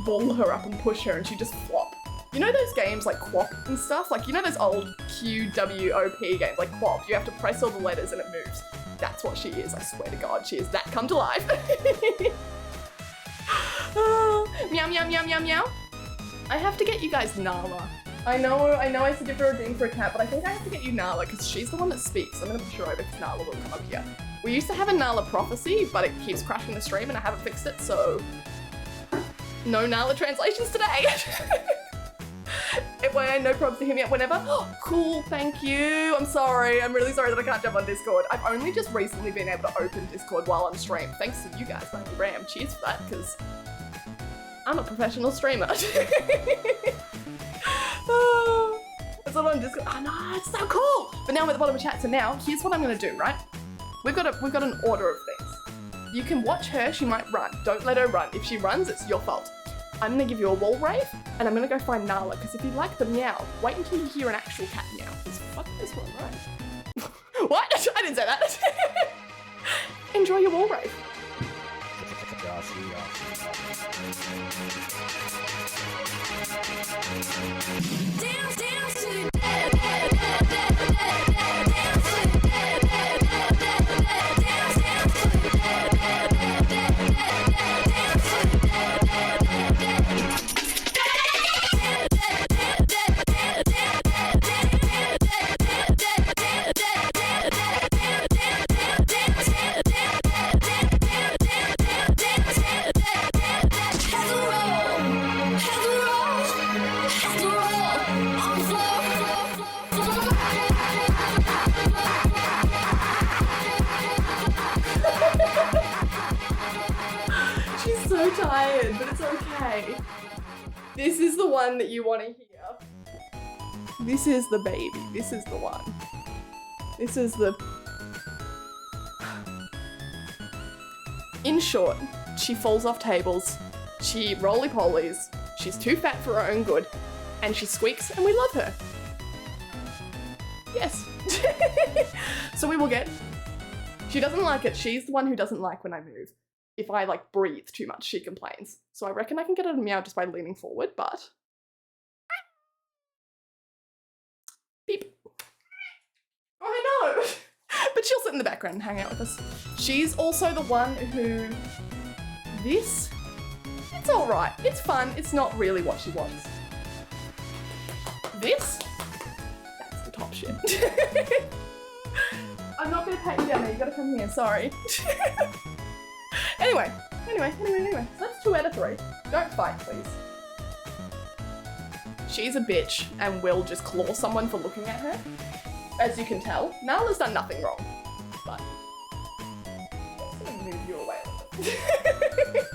ball her up and push her and she'd just flop. You know those games like QWOP and stuff? Like, you know those old QWOP games like QWOP? You have to press all the letters and it moves. That's what she is, I swear to God, she is that come to life. Meow, meow, meow, meow, meow. I have to get you guys Nala. I know I said for a dream for a cat, but I think I have to get you Nala because she's the one that speaks. I'm gonna push her over because Nala will come up here. We used to have a Nala prophecy, but it keeps crashing the stream and I haven't fixed it, so no Nala translations today. No problems to hit me up whenever. Oh, cool, thank you. I'm sorry. I'm really sorry that I can't jump on Discord. I've only just recently been able to open Discord while on stream. Thanks to you guys, thank you, Ram. Cheers for that, because I'm a professional streamer. Oh, it's all on Discord. Oh no, it's so cool. But now I'm at the bottom of chat, so now here's what I'm gonna do, right? We've got an order of things. You can watch her, she might run. Don't let her run. If she runs, it's your fault. I'm gonna give you a wall rave, and I'm gonna go find Nala, because if you like the meow, wait until you hear an actual cat meow, because fuck this one, right? What? I didn't say that. Enjoy your wall rave. Tired, but it's okay. This is the one that you want to hear. This is the baby. This is the one. This is the... In short, she falls off tables, she roly-polies, she's too fat for her own good, and she squeaks and we love her. Yes. So we will get... She doesn't like it. She's the one who doesn't like when I move. If I like breathe too much, she complains. So I reckon I can get her to meow just by leaning forward, but... Beep. Oh, I know! But she'll sit in the background and hang out with us. She's also the one who... This? It's alright. It's fun. It's not really what she wants. This? That's the top shit. I'm not gonna pat you down there. You gotta come here. Sorry. Anyway. So that's 2 out of 3. Don't fight, please. She's a bitch and will just claw someone for looking at her. As you can tell, Nala's done nothing wrong. But I'm just gonna move you away a little bit.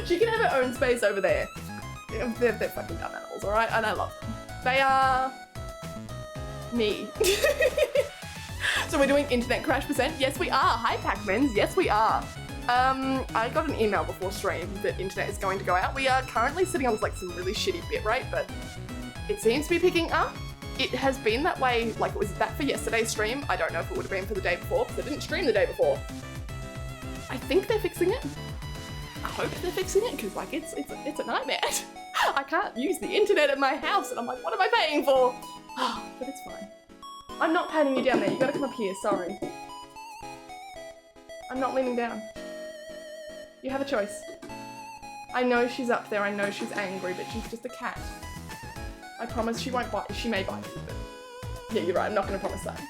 She can have her own space over there. They're fucking dumb animals, alright? And I love them. They are... me. So we're doing internet crash %? Yes, we are. Hi, Pac-Mans. Yes, we are. I got an email before stream that internet is going to go out. We are currently sitting on like some really shitty bitrate, but it seems to be picking up. It has been that way, like it was that for yesterday's stream. I don't know if it would have been for the day before, because I didn't stream the day before. I think they're fixing it. I hope they're fixing it, because like it's a nightmare. I can't use the internet at my house, and I'm like, what am I paying for? But it's fine. I'm not patting you down there. You gotta come up here. Sorry. I'm not leaning down. You have a choice. I know she's up there. I know she's angry, but she's just a cat. I promise she won't bite. She may bite you, but yeah, you're right. I'm not gonna promise that.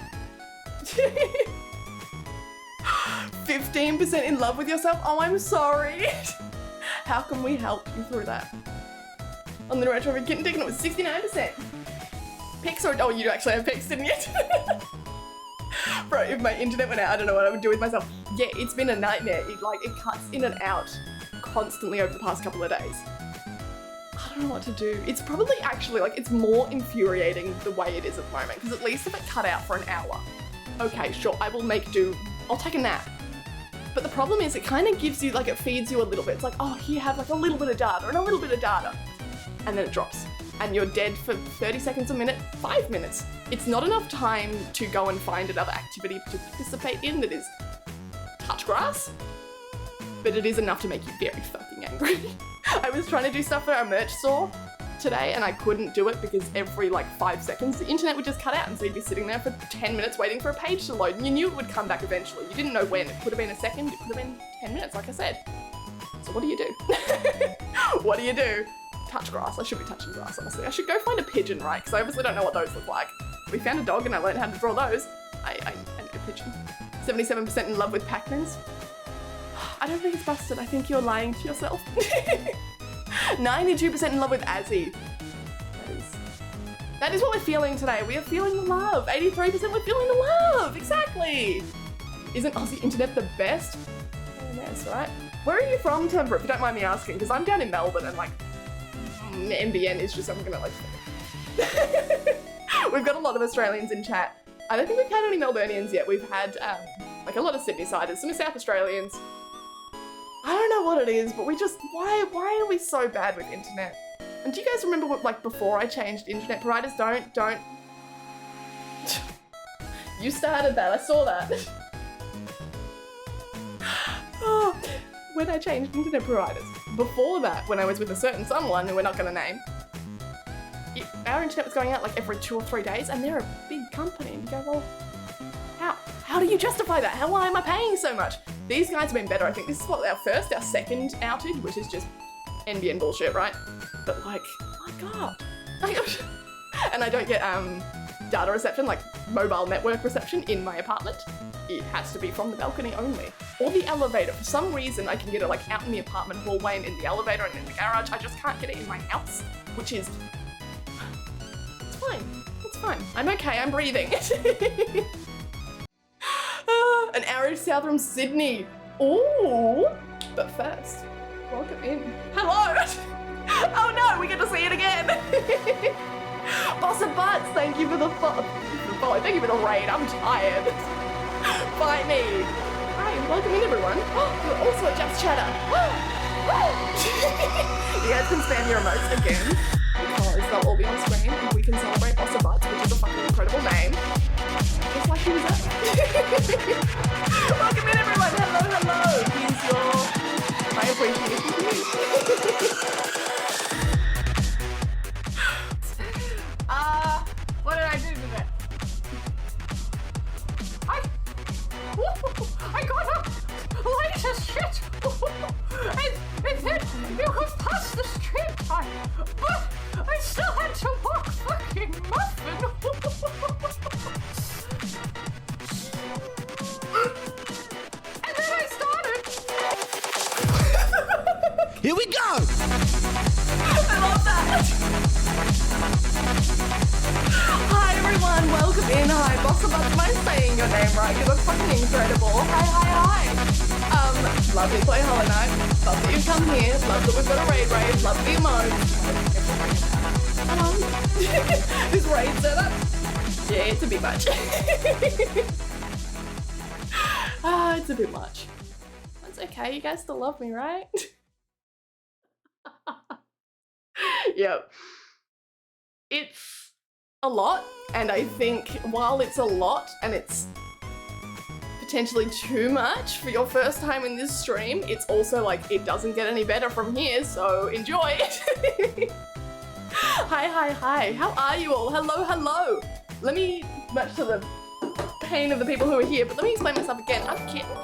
15% in love with yourself? Oh, I'm sorry. How can we help you through that? On the retro kitten ticket, it was 69%. Pics or, oh, you actually have pics, didn't you? Bro, if my internet went out, I don't know what I would do with myself. Yeah, it's been a nightmare. It cuts in and out constantly over the past couple of days. I don't know what to do. It's probably actually, like, it's more infuriating the way it is at the moment, because at least if it cut out for an hour, okay, sure, I will make do. I'll take a nap. But the problem is it kind of gives you, like, it feeds you a little bit. It's like, oh, here, have like a little bit of data and a little bit of data. And then it drops. And you're dead for 30 seconds a minute, 5 minutes. It's not enough time to go and find another activity to participate in that is touch grass, but it is enough to make you very fucking angry. I was trying to do stuff for our merch store today and I couldn't do it because every like 5 seconds the internet would just cut out, and so you'd be sitting there for 10 minutes waiting for a page to load, and you knew it would come back eventually. You didn't know when. It could have been a second, it could have been 10 minutes, like I said. So what do you do? What do you do? Touch grass. I should be touching grass, honestly. I should go find a pigeon, right? Because I obviously don't know what those look like. We found a dog and I learned how to draw those. I need a pigeon. 77% in love with Pac-Mans. I don't think it's busted. I think you're lying to yourself. 92% in love with Azzy. That is what we're feeling today. We are feeling the love. 83% we're feeling the love. Exactly. Isn't Aussie internet the best? Yes, right? Where are you from, Timber, if you don't mind me asking? Because I'm down in Melbourne and like, NBN is just, I'm gonna like, we've got a lot of Australians in chat. I don't think we've had any Melburnians yet. We've had like a lot of Sydney-siders, some South Australians. I don't know what it is, but we just, why are we so bad with internet? And do you guys remember what, like, before I changed internet providers? Don't. You started that, I saw that. Oh, when I changed internet providers. Before that, when I was with a certain someone who we're not gonna name, our internet was going out like every 2 or 3 days, and they're a big company. And you go, well, how do you justify that? Why am I paying so much? These guys have been better. I think this is what our second outage, which is just NBN bullshit, right? But like, my God. And I don't get data reception, like mobile network reception in my apartment. It has to be from the balcony only. Or the elevator. For some reason, I can get it like out in the apartment hallway and in the elevator and in the garage. I just can't get it in my house, which is, it's fine. It's fine. I'm okay, I'm breathing. An hour south from Sydney. Ooh. But first, welcome in. Hello. Oh no, we get to see it again. Boss of Butts, thank you for the follow. Thank you for the raid. I'm tired. Fight me. Hi, welcome in everyone. You're also at Just Chatter. You guys can spam your emotes again because they'll all be on screen and we can celebrate Boss of Butts, which is a fucking incredible name. Just like he was at. Welcome in everyone. Hello, hello. Here's your my appreciation to you. What did I do today? I got up late as shit. And then it was past the stream time, but I still had to walk fucking muffin. And then I started. Here we go! I love that. Hi everyone, welcome in. Hi, Boss of Butts. Am I saying your name right? Because that's fucking incredible. Hi. Love that you play Hollow Knight. Love that you've come here. Love that we've got a raid. Love the emotes. This raid setup. Yeah, it's a bit much. It's a bit much. That's okay. You guys still love me, right? Yep. It's a lot, and I think while it's a lot and it's potentially too much for your first time in this stream. It's also like, it doesn't get any better from here, so enjoy it. Hi. How are you all? Hello. Let me, much to the pain of the people who are here, but let me explain myself again. I'm Kitten.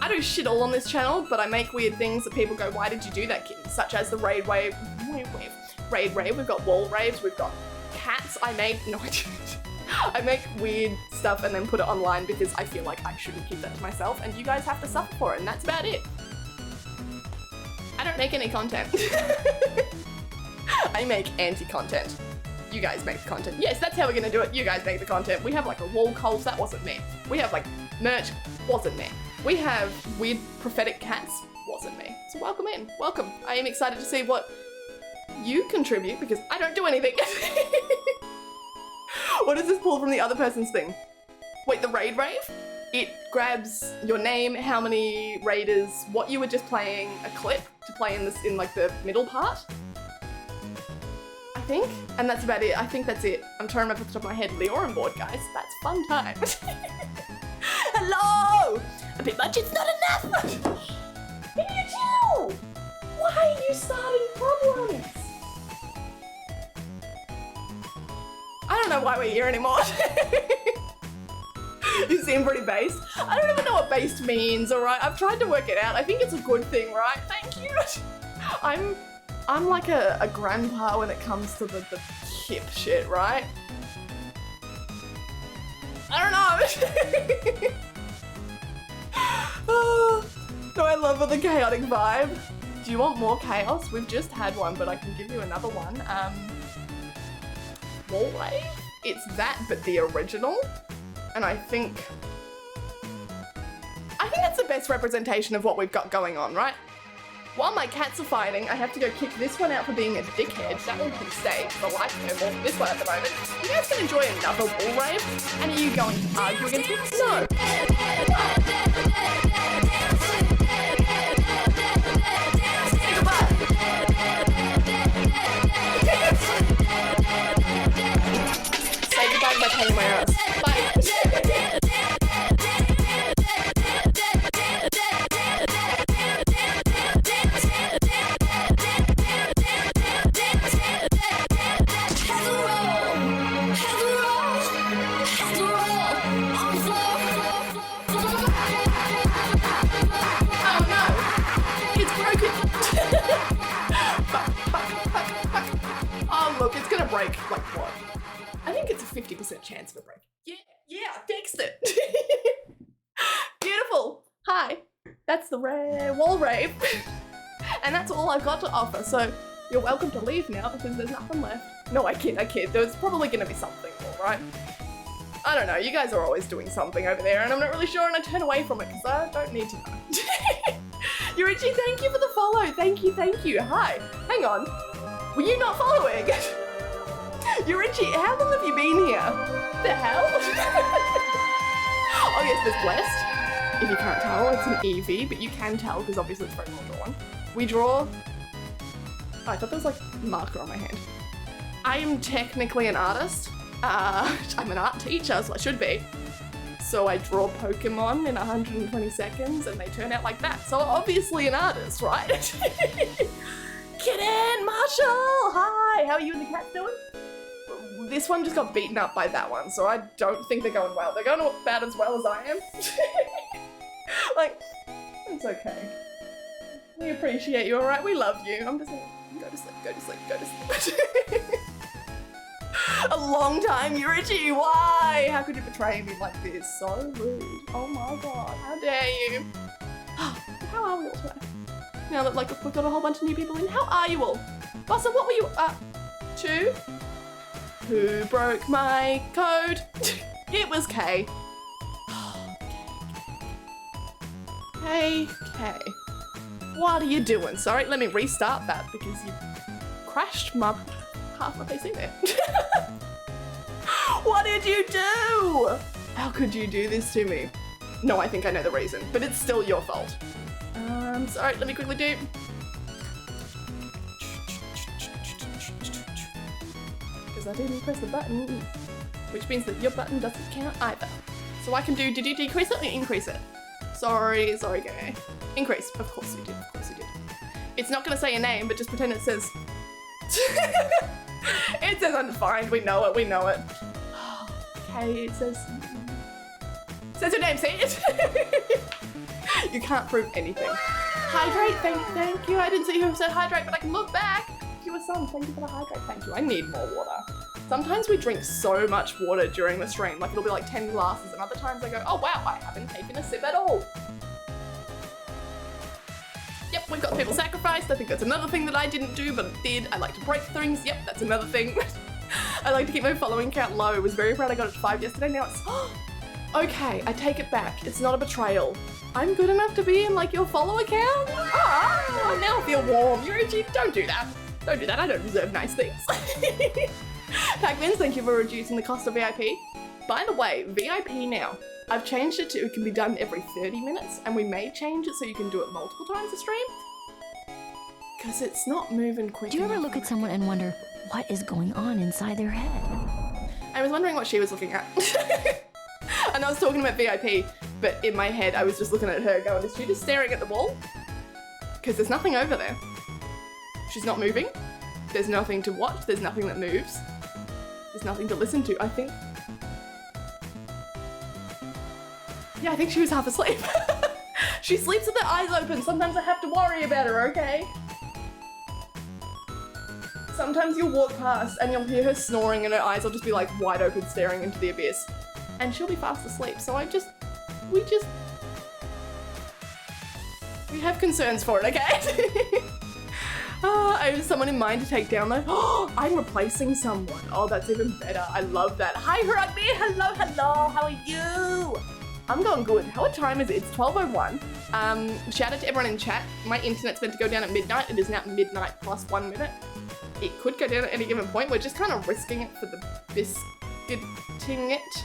I do shit all on this channel, but I make weird things that people go, why did you do that, Kitten? Such as the raid rave. We've got wall raves, we've got cats. I make weird stuff and then put it online because I feel like I shouldn't keep that to myself and you guys have to suffer for it, and that's about it. I don't make any content. I make anti-content. You guys make the content. Yes, that's how we're gonna do it. You guys make the content. We have like a wall cult, that wasn't me. We have like merch, wasn't me. We have weird prophetic cats, wasn't me. So welcome in, welcome. I am excited to see what you contribute because I don't do anything. What does this pull from the other person's thing? Wait, the raid rave? It grabs your name, how many raiders, what you were just playing, a clip to play in like the middle part. I think, and that's about it. I think that's it. I'm trying to remember off the top of my head. Leor on board, guys. That's fun times. Hello! A bit much, it's not enough! Pikachu! Why are you starting problems? I don't know why we're here anymore. You seem pretty based. I don't even know what based means, alright? I've tried to work it out. I think it's a good thing, right? Thank you. I'm like a grandpa when it comes to the hip shit, right? I don't know. No, I love the chaotic vibe. Do you want more chaos? We've just had one, but I can give you another one. Wall Wave? It's that, but the original. And I think that's the best representation of what we've got going on, right? While my cats are fighting, I have to go kick this one out for being a dickhead. That one can stay for life no more. This one at the moment. You guys can enjoy another wall rave? And are you going to argue against me? No. Say goodbye to my pain in my ass. Bye. Break, like what? I think it's a 50% chance of a break. Yeah, I fixed it. Beautiful. Hi, that's the wall rave. And that's all I've got to offer, so you're welcome to leave now because there's nothing left. No, I kid. There's probably gonna be something more, right? I don't know, you guys are always doing something over there and I'm not really sure and I turn away from it because I don't need to know. Yurichi, thank you for the follow. Thank you. Hi, hang on. Were you not following? Yurichi, how long have you been here? The hell? Oh yes, there's Blessed. If you can't tell, it's an EV, but you can tell because obviously it's very well drawn. We draw... Oh, I thought there was like a marker on my hand. I am technically an artist. I'm an art teacher, so I should be. So I draw Pokemon in 120 seconds and they turn out like that. So obviously an artist, right? Get in, Marshall! Hi! How are you and the cat doing? This one just got beaten up by that one, so I don't think they're going well. They're going about as well as I am. Like, it's okay. We appreciate you, alright? We love you. I'm just gonna go to sleep. A long time, Yurichi, why? How could you betray me like this? So rude. Oh my god, how dare you? How are we all today? Now that like we've got a whole bunch of new people in, how are you all? Bossa, what were you up to? Who broke my code? It was Kay. Hey, Kay. What are you doing? Sorry, let me restart that because you crashed half my PC there. What did you do? How could you do this to me? No, I think I know the reason, but it's still your fault. Sorry, let me quickly do. Because I didn't press the button, which means that your button doesn't count either. So I can do, did you decrease it or increase it? Sorry, okay. Increase, of course you did, of course you did. It's not gonna say your name, but just pretend it says, it says undefined, we know it. Okay, it says your name, see it? You can't prove anything. Hydrate, thank you. I didn't see who said hydrate, but I can look back. You were son, thank you for the hydrate, thank you. I need more water. Sometimes we drink so much water during the stream, like it'll be like 10 glasses, and other times I go, oh wow, I haven't taken a sip at all. Yep, we've got people sacrificed. I think that's another thing that I didn't do, but did. I like to break things. Yep, that's another thing. I like to keep my following count low. I was very proud I got it to 5 yesterday, now it's, okay, I take it back. It's not a betrayal. I'm good enough to be in like your follower count? Ah, now I feel warm. Yuruji, don't do that. Don't do that, I don't deserve nice things. Pac-Mans, thank you for reducing the cost of VIP. By the way, VIP now, I've changed it to it can be done every 30 minutes, and we may change it so you can do it multiple times a stream. Because it's not moving quick. Do you ever look at someone and wonder what is going on inside their head? I was wondering what she was looking at. And I was talking about VIP, but in my head I was just looking at her going, is she just staring at the wall? Because there's nothing over there. She's not moving. There's nothing to watch. There's nothing that moves. There's nothing to listen to. I think... Yeah, I think she was half asleep. She sleeps with her eyes open. Sometimes I have to worry about her, okay? Sometimes you'll walk past and you'll hear her snoring and her eyes will just be like wide open staring into the abyss. And she'll be fast asleep, so we have concerns for it, okay? I have someone in mind to take down though. Oh, I'm replacing someone. Oh, that's even better. I love that. Hi, Rugby. Hello. How are you? I'm going good. What time is it? It's 12:01. Shout out to everyone in chat. My internet's meant to go down at midnight. It is now midnight plus 1 minute. It could go down at any given point. We're just kind of risking it for the biscuiting it.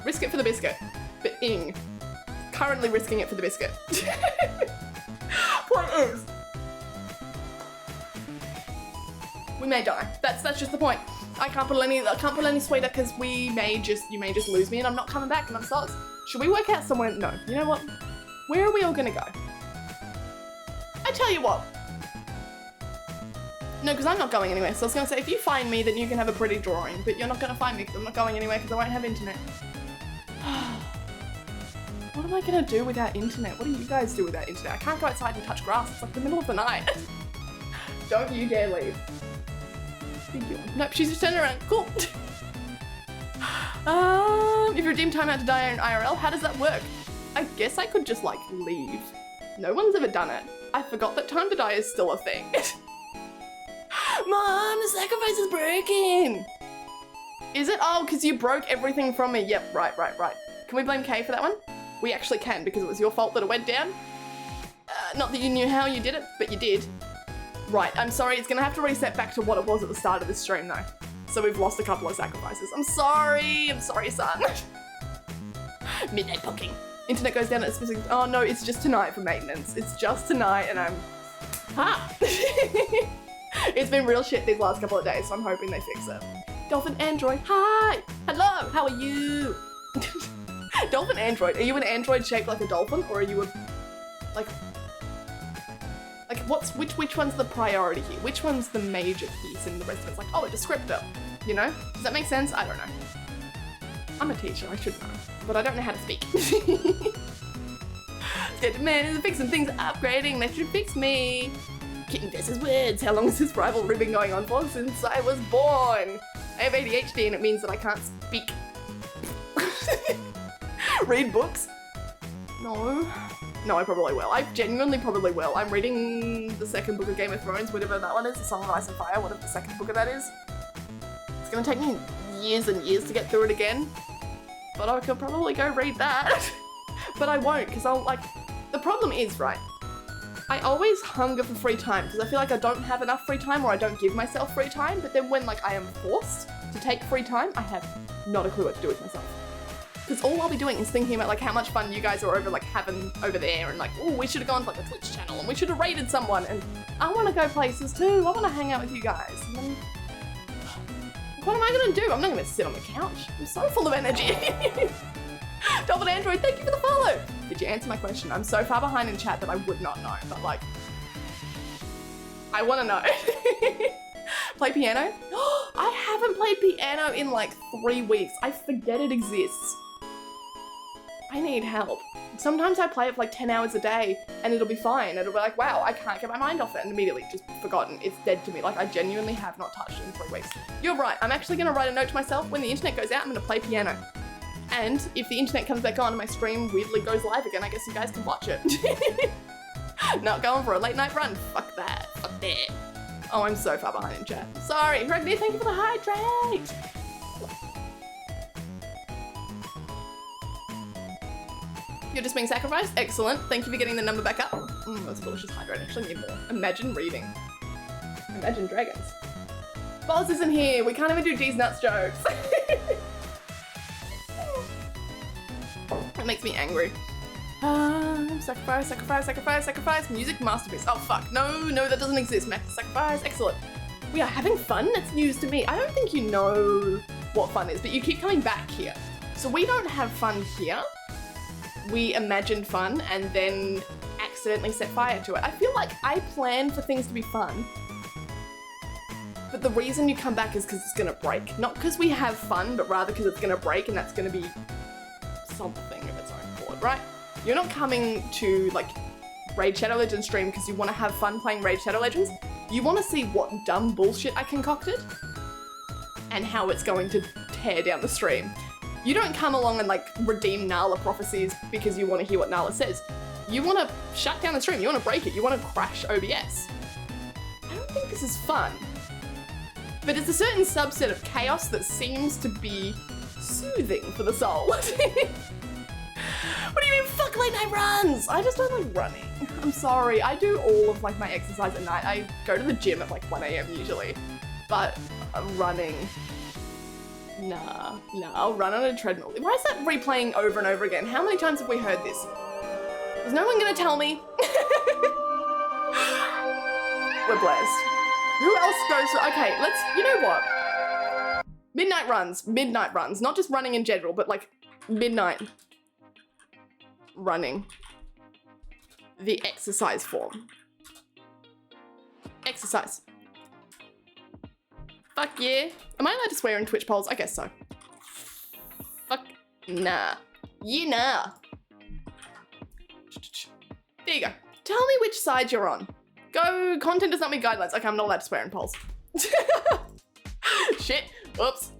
Risk it for the biscuit. But currently risking it for the biscuit. Point is, we may die. That's just the point. I can't put any sweeter because you may just lose me and I'm not coming back and I'm sorry. Should we work out somewhere? No. You know what? Where are we all gonna go? I tell you what. No, because I'm not going anywhere. So I was gonna say, if you find me, then you can have a pretty drawing, but you're not gonna find me because I'm not going anywhere because I won't have internet. What am I gonna do without internet? What do you guys do without internet? I can't go outside and touch grass. It's like the middle of the night. Don't you dare leave. Nope, she's just turned around. Cool. If you redeem timeout to die in IRL, how does that work? I guess I could just like leave. No one's ever done it. I forgot that time to die is still a thing. Mom, the sacrifice is breaking. Is it? Oh, because you broke everything from me. Yep, right. Can we blame Kay for that one? We actually can, because it was your fault that it went down. Not that you knew how you did it, but you did. Right, I'm sorry, it's gonna have to reset back to what it was at the start of this stream though. So we've lost a couple of sacrifices. I'm sorry, son. Midnight booking. Internet goes down at a specific, oh no, it's just tonight for maintenance. It's just tonight and I'm, It's been real shit these last couple of days, so I'm hoping they fix it. Dolphin Android, hi! Hello, how are you? Dolphin Android, are you an android shaped like a dolphin, or are you a, like which one's the priority here? Which one's the major piece and the rest of it's like, oh, a descriptor, you know? Does that make sense? I don't know. I'm a teacher, I should know, but I don't know how to speak. Man, fixing things, upgrading, they should fix me. Kitten versus words, how long has this rivalry been going on for? Since I was born. I have ADHD and it means that I can't speak. Read books? No, I probably will. I genuinely probably will. I'm reading the second book of Game of Thrones, whatever that one is, The Song of Ice and Fire, whatever the second book of that is. It's gonna take me years and years to get through it again, but I could probably go read that. But I won't, because I'll, like, the problem is, right, I always hunger for free time, because I feel like I don't have enough free time, or I don't give myself free time, but then when, like, I am forced to take free time, I have not a clue what to do with myself. Because all I'll be doing is thinking about like how much fun you guys are over like having over there and like, oh, we should have gone to like the Twitch channel and we should have raided someone and I want to go places too. I want to hang out with you guys. And then, what am I going to do? I'm not going to sit on the couch. I'm so full of energy. Double Android, thank you for the follow. Did you answer my question? I'm so far behind in chat that I would not know, but like, I want to know. Play piano? I haven't played piano in like 3 weeks. I forget it exists. I need help. Sometimes I play it for like 10 hours a day and it'll be fine. It'll be like, wow, I can't get my mind off it, and immediately just forgotten. It's dead to me. Like, I genuinely have not touched it in 3 weeks. You're right. I'm actually going to write a note to myself. When the internet goes out, I'm going to play piano. And if the internet comes back on and my stream weirdly goes live again, I guess you guys can watch it. Not going for a late night run. Fuck that. Fuck that. Oh, I'm so far behind in chat. Sorry. Rugby, thank you for the hydrate. You're just being sacrificed? Excellent. Thank you for getting the number back up. That's a delicious hydrate. Actually need more. Imagine reading. Imagine dragons. Boz isn't here. We can't even do D's nuts jokes. That makes me angry. Sacrifice, sacrifice, sacrifice, sacrifice. Music masterpiece. Oh fuck. No, that doesn't exist. Max sacrifice. Excellent. We are having fun? That's news to me. I don't think you know what fun is, but you keep coming back here. So we don't have fun here. We imagined fun and then accidentally set fire to it. I feel like I plan for things to be fun, but the reason you come back is because it's gonna break. Not because we have fun, but rather because it's gonna break, and that's gonna be something of its own accord, right? You're not coming to like Raid Shadow Legends stream because you want to have fun playing Raid Shadow Legends. You want to see what dumb bullshit I concocted and how it's going to tear down the stream. You don't come along and like redeem Nala prophecies because you want to hear what Nala says. You want to shut down the stream. You want to break it. You want to crash OBS. I don't think this is fun. But it's a certain subset of chaos that seems to be soothing for the soul. What do you mean fuck late night runs? I just don't like running. I'm sorry. I do all of like my exercise at night. I go to the gym at like 1 AM usually. But running... Nah, I'll run on a treadmill. Why is that replaying over and over again? How many times have we heard this? Is no one gonna tell me? We're blessed. Who else goes to, okay, let's, you know what? Midnight runs, not just running in general, but like midnight running. The exercise form. Exercise. Fuck yeah. Am I allowed to swear in Twitch polls? I guess so. Fuck nah. Yeah, nah. There you go. Tell me which side you're on. Go, content does not meet guidelines. Okay, I'm not allowed to swear in polls. Shit. Oops.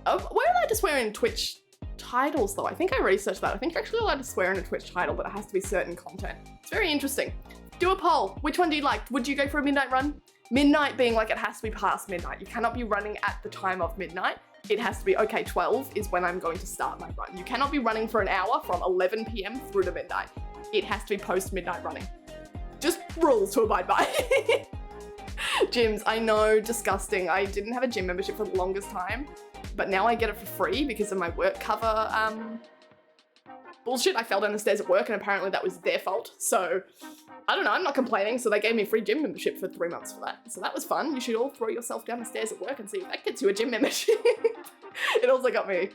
We're allowed to swear in Twitch titles though. I think I researched that. I think you're actually allowed to swear in a Twitch title, but it has to be certain content. It's very interesting. Do a poll. Which one do you like? Would you go for a midnight run? Midnight being like it has to be past midnight. You cannot be running at the time of midnight. It has to be, okay, 12 is when I'm going to start my run. You cannot be running for an hour from 11 PM through to midnight. It has to be post midnight running. Just rules to abide by. Gyms, I know, disgusting. I didn't have a gym membership for the longest time, but now I get it for free because of my work cover bullshit. I fell down the stairs at work and apparently that was their fault. So I don't know, I'm not complaining. So they gave me a free gym membership for 3 months for that. So that was fun. You should all throw yourself down the stairs at work and see if that gets you a gym membership. It also got me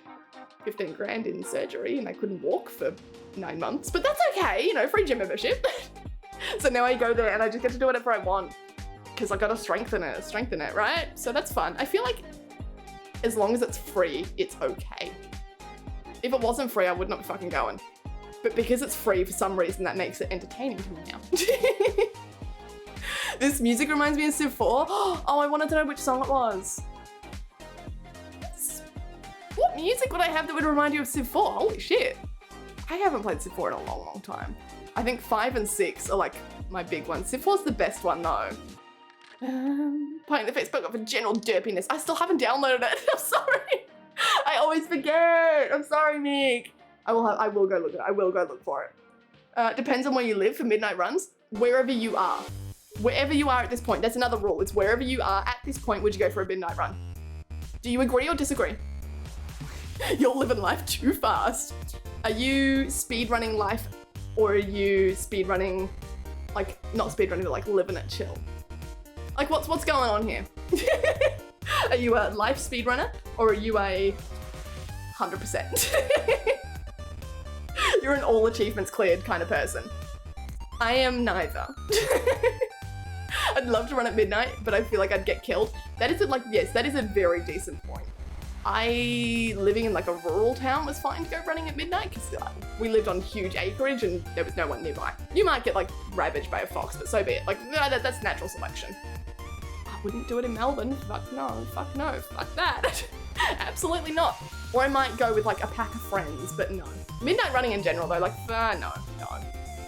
15 grand in surgery and I couldn't walk for 9 months, but that's okay, you know, free gym membership. So now I go there and I just get to do whatever I want because I gotta strengthen it, right? So that's fun. I feel like as long as it's free, it's okay. If it wasn't free, I would not be fucking going. But because it's free, for some reason, that makes it entertaining to me now. This music reminds me of Civ 4. Oh, I wanted to know which song it was. What music would I have that would remind you of Civ 4? Holy shit. I haven't played Civ 4 in a long, long time. I think 5 and 6 are like my big ones. Civ 4's the best one though. Playing the Facebook for general derpiness. I still haven't downloaded it. I'm sorry. I always forget. I'm sorry, Nick. I will go look at it. I will go look for it. Depends on where you live for midnight runs. Wherever you are. Wherever you are at this point. That's another rule. It's wherever you are at this point would you go for a midnight run. Do you agree or disagree? You're living life too fast. Are you speedrunning life or are you speedrunning, like, not speedrunning, but like living it chill? Like what's going on here? Are you a life speedrunner or are you a 100%? You're an all achievements cleared kind of person. I am neither. I'd love to run at midnight, but I feel like I'd get killed. That is yes, that is a very decent point. Living in like a rural town was fine to go running at midnight because we lived on huge acreage and there was no one nearby. You might get like ravaged by a fox, but so be it. Like that's natural selection. I wouldn't do it in Melbourne. Fuck no, fuck that. Absolutely not. Or I might go with like a pack of friends, but no. Midnight running in general though, like no.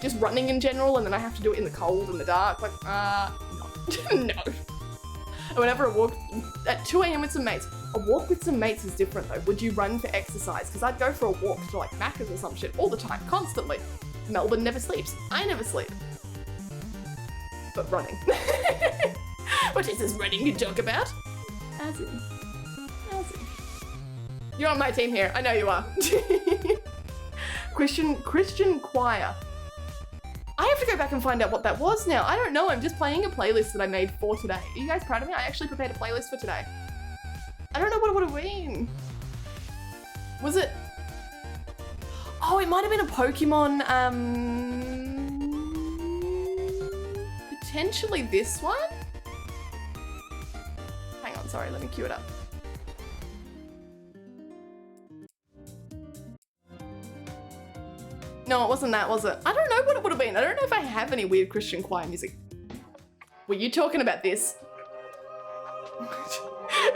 Just running in general and then I have to do it in the cold and the dark, like no. No. Whenever I walk at 2 a.m. with some mates, a walk with some mates is different though. Would you run for exercise? Because I'd go for a walk to like Macca's or some shit all the time, constantly. Melbourne never sleeps. I never sleep. But running. What is this running you talk about? As in. You're on my team here. I know you are. Christian choir. I have to go back and find out what that was now. I don't know. I'm just playing a playlist that I made for today. Are you guys proud of me? I actually prepared a playlist for today. I don't know what it would have been. Was it? Oh, it might have been a Pokemon, potentially this one? Hang on, sorry, let me cue it up. No, it wasn't that, was it? I don't know what it would have been. I don't know if I have any weird Christian choir music. Were you talking about this?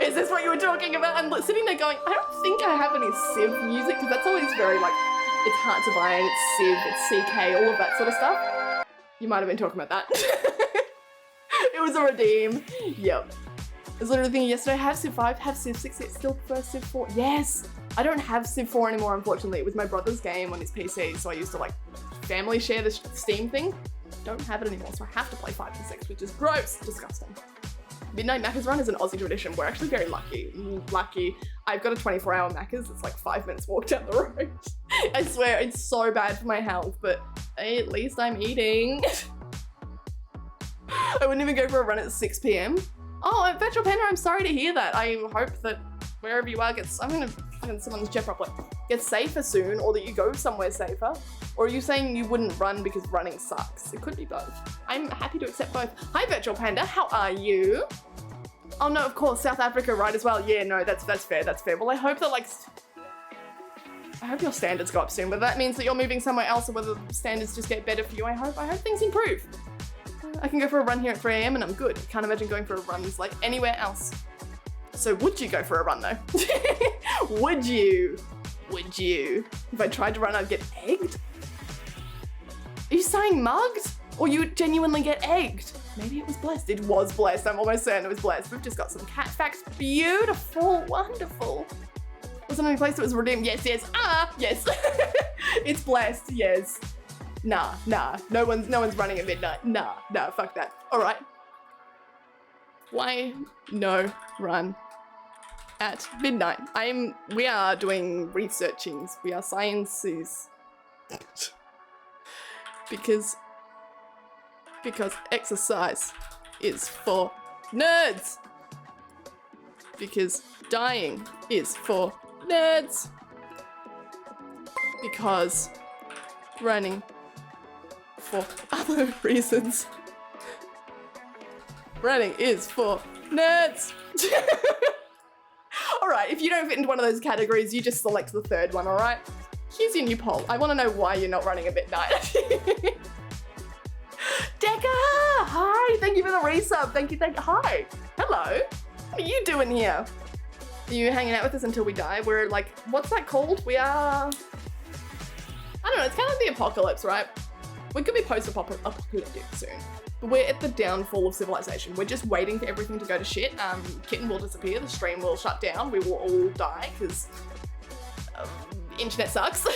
Is this what you were talking about? I'm sitting there going, I don't think I have any Civ music, because that's always very like, it's Hearts of Iron, it's Civ, it's CK, all of that sort of stuff. You might have been talking about that. It was a redeem. Yep. I was literally thinking yesterday, have Civ 5, have Civ 6, it still prefers Civ 4. Yes! I don't have Civ 4 anymore, unfortunately. It was my brother's game on his PC, so I used to like family share the Steam thing. Don't have it anymore, so I have to play 5 and 6, which is gross, disgusting. Midnight Macca's Run is an Aussie tradition. We're actually very lucky. I've got a 24-hour Macca's. It's like 5 minutes walk down the road. I swear, it's so bad for my health, but hey, at least I'm eating. I wouldn't even go for a run at 6 p.m. Oh, Virtual Panda, I'm sorry to hear that. I hope that wherever you are I'm gonna fucking someone's jet properly. Get safer soon, or that you go somewhere safer. Or are you saying you wouldn't run because running sucks? It could be both. I'm happy to accept both. Hi, Virtual Panda, how are you? Oh no, of course, South Africa, right as well. Yeah, no, that's fair, that's fair. Well, I hope that like, I hope your standards go up soon, whether that means that you're moving somewhere else or whether the standards just get better for you. I hope things improve. I can go for a run here at 3 a.m. and I'm good. Can't imagine going for a run like anywhere else. So would you go for a run though? Would you? If I tried to run, I'd get egged? Are you saying mugged? Or you would genuinely get egged? Maybe it was blessed. It was blessed. I'm almost certain it was blessed. We've just got some cat facts. Beautiful, wonderful. Wasn't any place that was redeemed? Yes. Yes. It's blessed, yes. Nah. No one's running at midnight. Nah, fuck that. All right. Why no run at midnight? We are doing researchings. We are sciences. because exercise is for nerds. Because dying is for nerds. Because running for other reasons. Running is for nerds. Alright, if you don't fit into one of those categories, you just select the third one, alright? Here's your new poll. I want to know why you're not running at midnight. Decca! Hi! Thank you for the resub. Thank you. Hi! Hello! What are you doing here? Are you hanging out with us until we die? We're like, what's that called? We are... I don't know, it's kind of like the apocalypse, right? We could be post-apocalyptic soon. But we're at the downfall of civilization. We're just waiting for everything to go to shit. Kitten will disappear, the stream will shut down, we will all die, because internet sucks.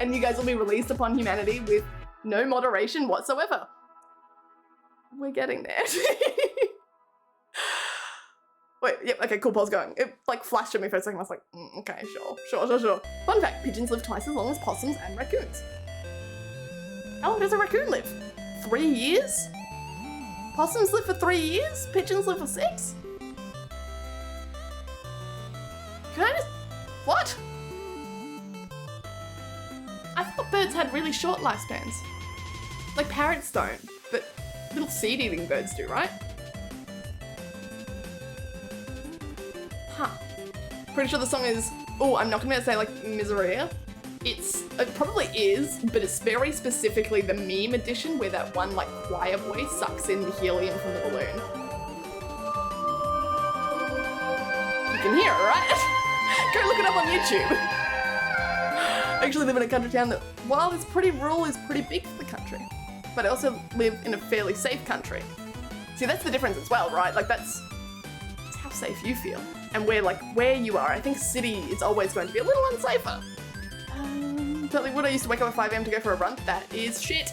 And you guys will be released upon humanity with no moderation whatsoever. We're getting there. Wait, yep, okay, cool, pause going. It like flashed at me for a second, I was like, okay, sure. Fun fact, pigeons live twice as long as possums and raccoons. How long does a raccoon live? 3 years? Possums live for 3 years? Pigeons live for 6? Can I just... What? thought birds had really short lifespans. Like parrots don't, but little seed-eating birds do, right? Huh. Pretty sure the song is, oh, I'm not gonna say like Miseria. It probably is, but it's very specifically the meme edition where that one like choir voice sucks in the helium from the balloon. You can hear it, right? Go look it up on YouTube. I actually live in a country town that, while it's pretty rural, is pretty big for the country. But I also live in a fairly safe country. See, that's the difference as well, right? Like that's how safe you feel. And where you are, I think city is always going to be a little unsafer. Totally would. I used to wake up at 5 AM to go for a run. That is shit.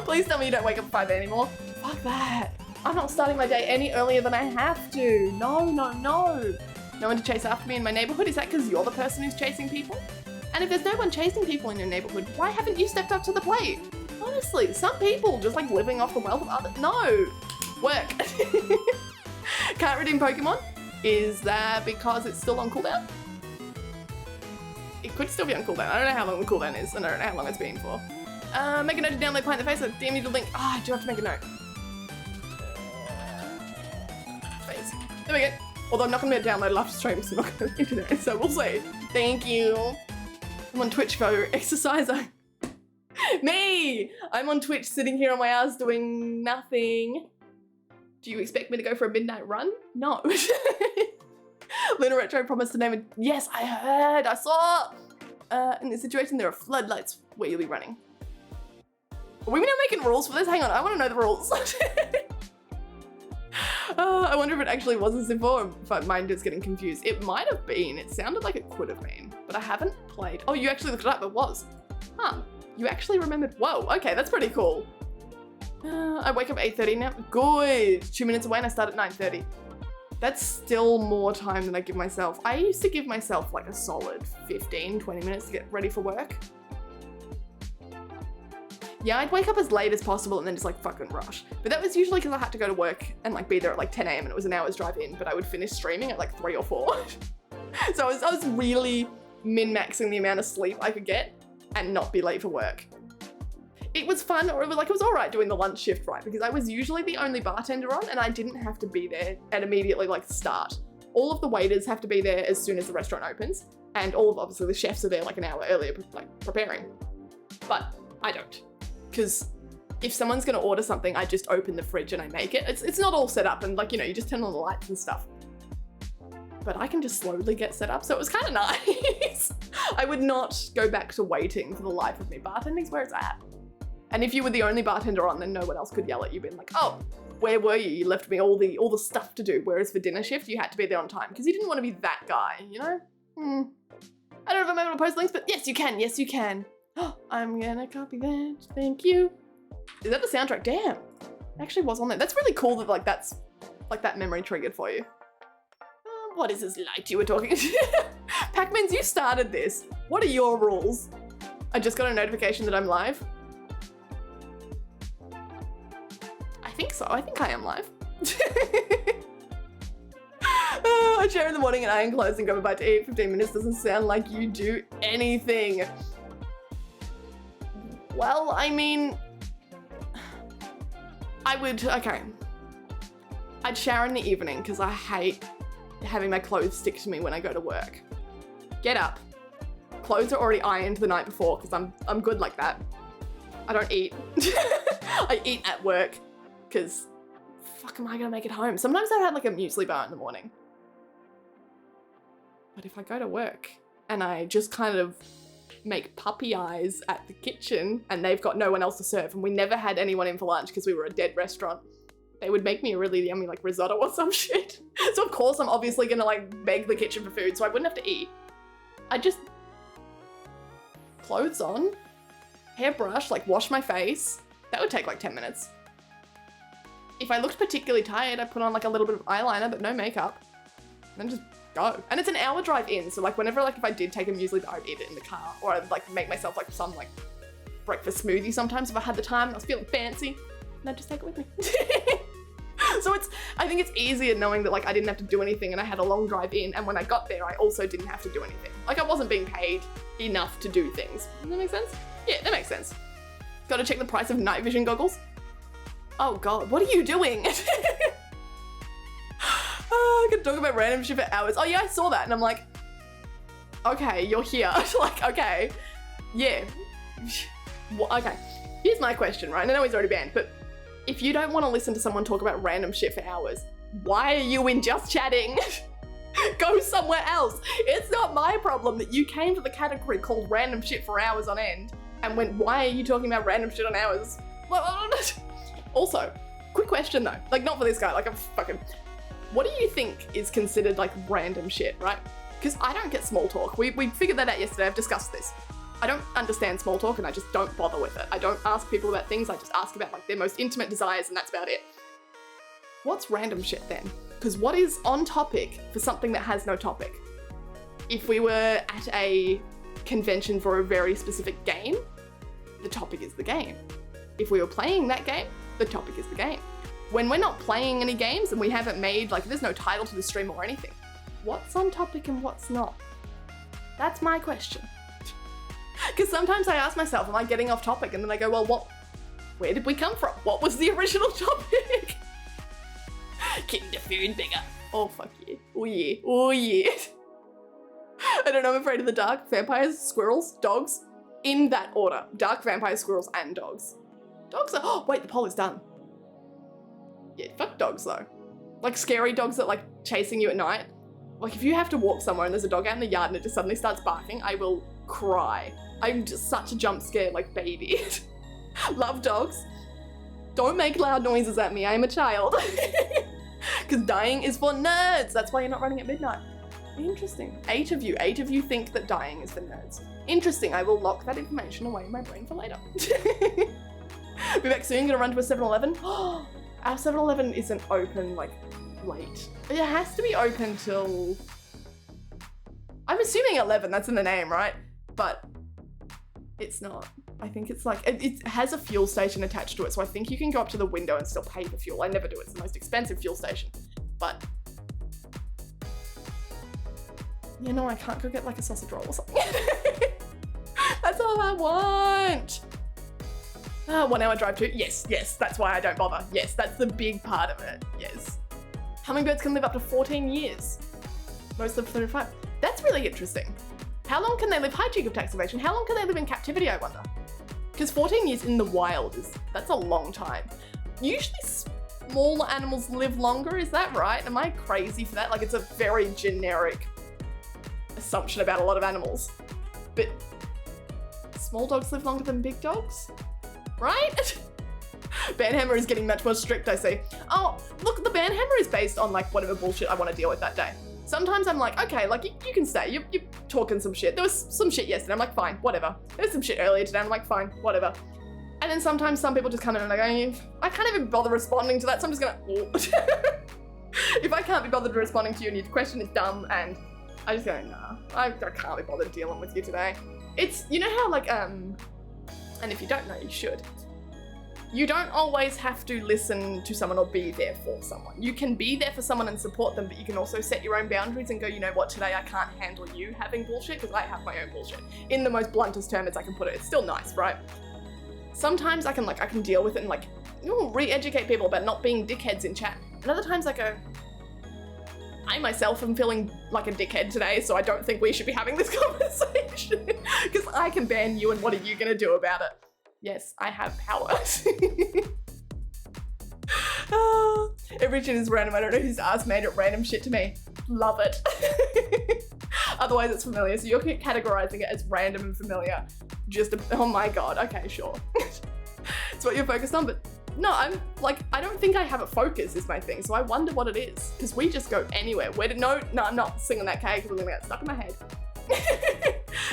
Please tell me you don't wake up at 5 AM anymore. Fuck that. I'm not starting my day any earlier than I have to. No. No one to chase after me in my neighborhood. Is that because you're the person who's chasing people? And if there's no one chasing people in your neighborhood, why haven't you stepped up to the plate? Honestly, some people just like living off the wealth of others. No. Work. Can't redeem Pokemon? Is that because it's still on cooldown? It could still be on cooldown. I don't know how long the cooldown is, and I don't know how long it's been for. Make a note to download Plant the Face. DM you the link. Ah, I do have to make a note. Face. There we go. Although I'm not going to be able to download it after stream, so I'm not going to the internet, so we'll see. Thank you. I'm on Twitch for exerciser. Me! I'm on Twitch sitting here on my ass doing nothing. Do you expect me to go for a midnight run? No. Luna Retro promised to name it. Yes, I heard, I saw. In this situation, there are floodlights where you'll be running. Are we now making rules for this? Hang on, I want to know the rules. I wonder if it actually was a simple or if mine is getting confused. It might have been. It sounded like it could have been, but I haven't played. Oh, you actually looked it up. It was. Huh. You actually remembered. Whoa, okay, that's pretty cool. I wake up at 8:30 now. Good. 2 minutes away and I start at 9:30. That's still more time than I give myself. I used to give myself like a solid 15, 20 minutes to get ready for work. Yeah, I'd wake up as late as possible and then just like fucking rush. But that was usually because I had to go to work and like be there at like 10 AM and it was an hour's drive in, but I would finish streaming at like 3 or 4. So I was really min-maxing the amount of sleep I could get and not be late for work. It was fun, or it was all right doing the lunch shift, right? Because I was usually the only bartender on and I didn't have to be there and immediately like start. All of the waiters have to be there as soon as the restaurant opens, and all of obviously the chefs are there like an hour earlier, like preparing. But I don't, because if someone's gonna order something, I just open the fridge and I make it. It's not all set up and like, you know, you just turn on the lights and stuff. But I can just slowly get set up, so it was kind of nice. I would not go back to waiting for the life of me. Bartending's where it's at. And if you were the only bartender on, then no one else could yell at you, being like, oh, where were you? You left me all the stuff to do. Whereas for dinner shift, you had to be there on time because you didn't want to be that guy, you know? I don't know if I'm able to post links, but yes, you can. Yes, you can. Oh, I'm gonna copy that. Thank you. Is that the soundtrack? Damn. It actually was on there. That's really cool that like that's like that memory triggered for you. What is this light you were talking to? Pac-Mans, you started this. What are your rules? I just got a notification that I'm live. I think so. I think I am live. I shower in the morning and iron clothes and go about to eat. 15 minutes doesn't sound like you do anything. Well, I mean, okay. I'd shower in the evening because I hate having my clothes stick to me when I go to work. Get up. Clothes are already ironed the night before because I'm good like that. I don't eat. I eat at work because fuck am I gonna make it home? Sometimes I've had like a muesli bar in the morning. But if I go to work and I just kind of make puppy eyes at the kitchen and they've got no one else to serve and we never had anyone in for lunch because we were a dead restaurant, they would make me a really yummy like risotto or some shit. So of course I'm obviously gonna like beg the kitchen for food so I wouldn't have to eat. I'd just clothes on, hairbrush, like wash my face. That would take like 10 minutes. If I looked particularly tired, I'd put on like a little bit of eyeliner but no makeup. And then just go. And it's an hour drive in, so like whenever like if I did take a muesli bar, I'd eat it in the car, or I'd like make myself like some like breakfast smoothie sometimes if I had the time and I was feeling fancy, and I'd just take it with me. So I think it's easier knowing that like I didn't have to do anything and I had a long drive in, and when I got there I also didn't have to do anything. Like I wasn't being paid enough to do things. Does that make sense? Yeah, that makes sense. Gotta check the price of night vision goggles. Oh god, what are you doing? I could talk about random shit for hours. Oh yeah, I saw that and I'm like, okay, you're here. Like, okay, yeah. Well, okay, here's my question, right? I know he's already banned, but if you don't want to listen to someone talk about random shit for hours, why are you in just chatting? Go somewhere else. It's not my problem that you came to the category called random shit for hours on end and went, why are you talking about random shit on hours? Also, quick question though, like not for this guy, like I'm fucking, what do you think is considered like random shit, right? Because I don't get small talk. We figured that out yesterday, I've discussed this. I don't understand small talk and I just don't bother with it. I don't ask people about things, I just ask about like their most intimate desires and that's about it. What's random shit then? Because what is on topic for something that has no topic? If we were at a convention for a very specific game, the topic is the game. If we were playing that game, the topic is the game. When we're not playing any games and we haven't made, like there's no title to the stream or anything, what's on topic and what's not? That's my question. Because sometimes I ask myself, am I getting off topic? And then I go, well, where did we come from? What was the original topic? Getting the food bigger. Oh, fuck yeah. Oh, yeah. Oh, yeah. I don't know, I'm afraid of the dark. Vampires, squirrels, dogs. In that order. Dark vampires, squirrels, and dogs. Dogs are... Oh, wait, the poll is done. Yeah, fuck dogs, though. Like, scary dogs that, like, chasing you at night. Like, if you have to walk somewhere and there's a dog out in the yard and it just suddenly starts barking, I will cry. I'm just such a jump scare, like, baby. Love dogs. Don't make loud noises at me, I am a child. Because dying is for nerds. That's why you're not running at midnight. Interesting. 8 of you think that dying is for nerds. Interesting, I will lock that information away in my brain for later. Be back soon, gonna run to a 7-Eleven. Our 7-Eleven isn't open, like, late. It has to be open till... I'm assuming 11, that's in the name, right? But it's not. I think it's like, it has a fuel station attached to it, so I think you can go up to the window and still pay for fuel. I never do, it's the most expensive fuel station. But, you know, I can't go get like a sausage roll or something. That's all I want. 1 hour drive too? Yes, that's why I don't bother. Yes, that's the big part of it, yes. Hummingbirds can live up to 14 years. Most live 35. That's really interesting. How long can they live? Hi, Cheek of Tax Evasion. How long can they live in captivity, I wonder? Because 14 years in the wild that's a long time. Usually smaller animals live longer, is that right? Am I crazy for that? Like, it's a very generic assumption about a lot of animals. But small dogs live longer than big dogs? Right? Banhammer is getting much more strict, I see. Oh, look, the banhammer is based on like whatever bullshit I want to deal with that day. Sometimes I'm like, okay, like you can stay, you're talking some shit. There was some shit yesterday, I'm like, fine, whatever. There was some shit earlier today, I'm like, fine, whatever. And then sometimes some people just come in and like, I can't even bother responding to that, so I'm just gonna, if I can't be bothered responding to you and your question is dumb, and I just go, nah, I can't be bothered dealing with you today. It's, you know how like, and if you don't know, you should. You don't always have to listen to someone or be there for someone. You can be there for someone and support them, but you can also set your own boundaries and go, you know what, today I can't handle you having bullshit because I have my own bullshit. In the most bluntest term as I can put it, it's still nice, right? Sometimes I can deal with it and like, re-educate people about not being dickheads in chat. And other times I go, I myself am feeling like a dickhead today, so I don't think we should be having this conversation because I can ban you and what are you gonna do about it? Yes, I have power. Every shit is random. I don't know whose ass made it random shit to me. Love it. Otherwise it's familiar. So you're categorizing it as random and familiar. Oh my god, okay, sure. It's what you're focused on, but no, I'm like, I don't think I have a focus is my thing. So I wonder what it is. Because we just go anywhere. No, I'm not singing that K because I'm gonna get stuck in my head.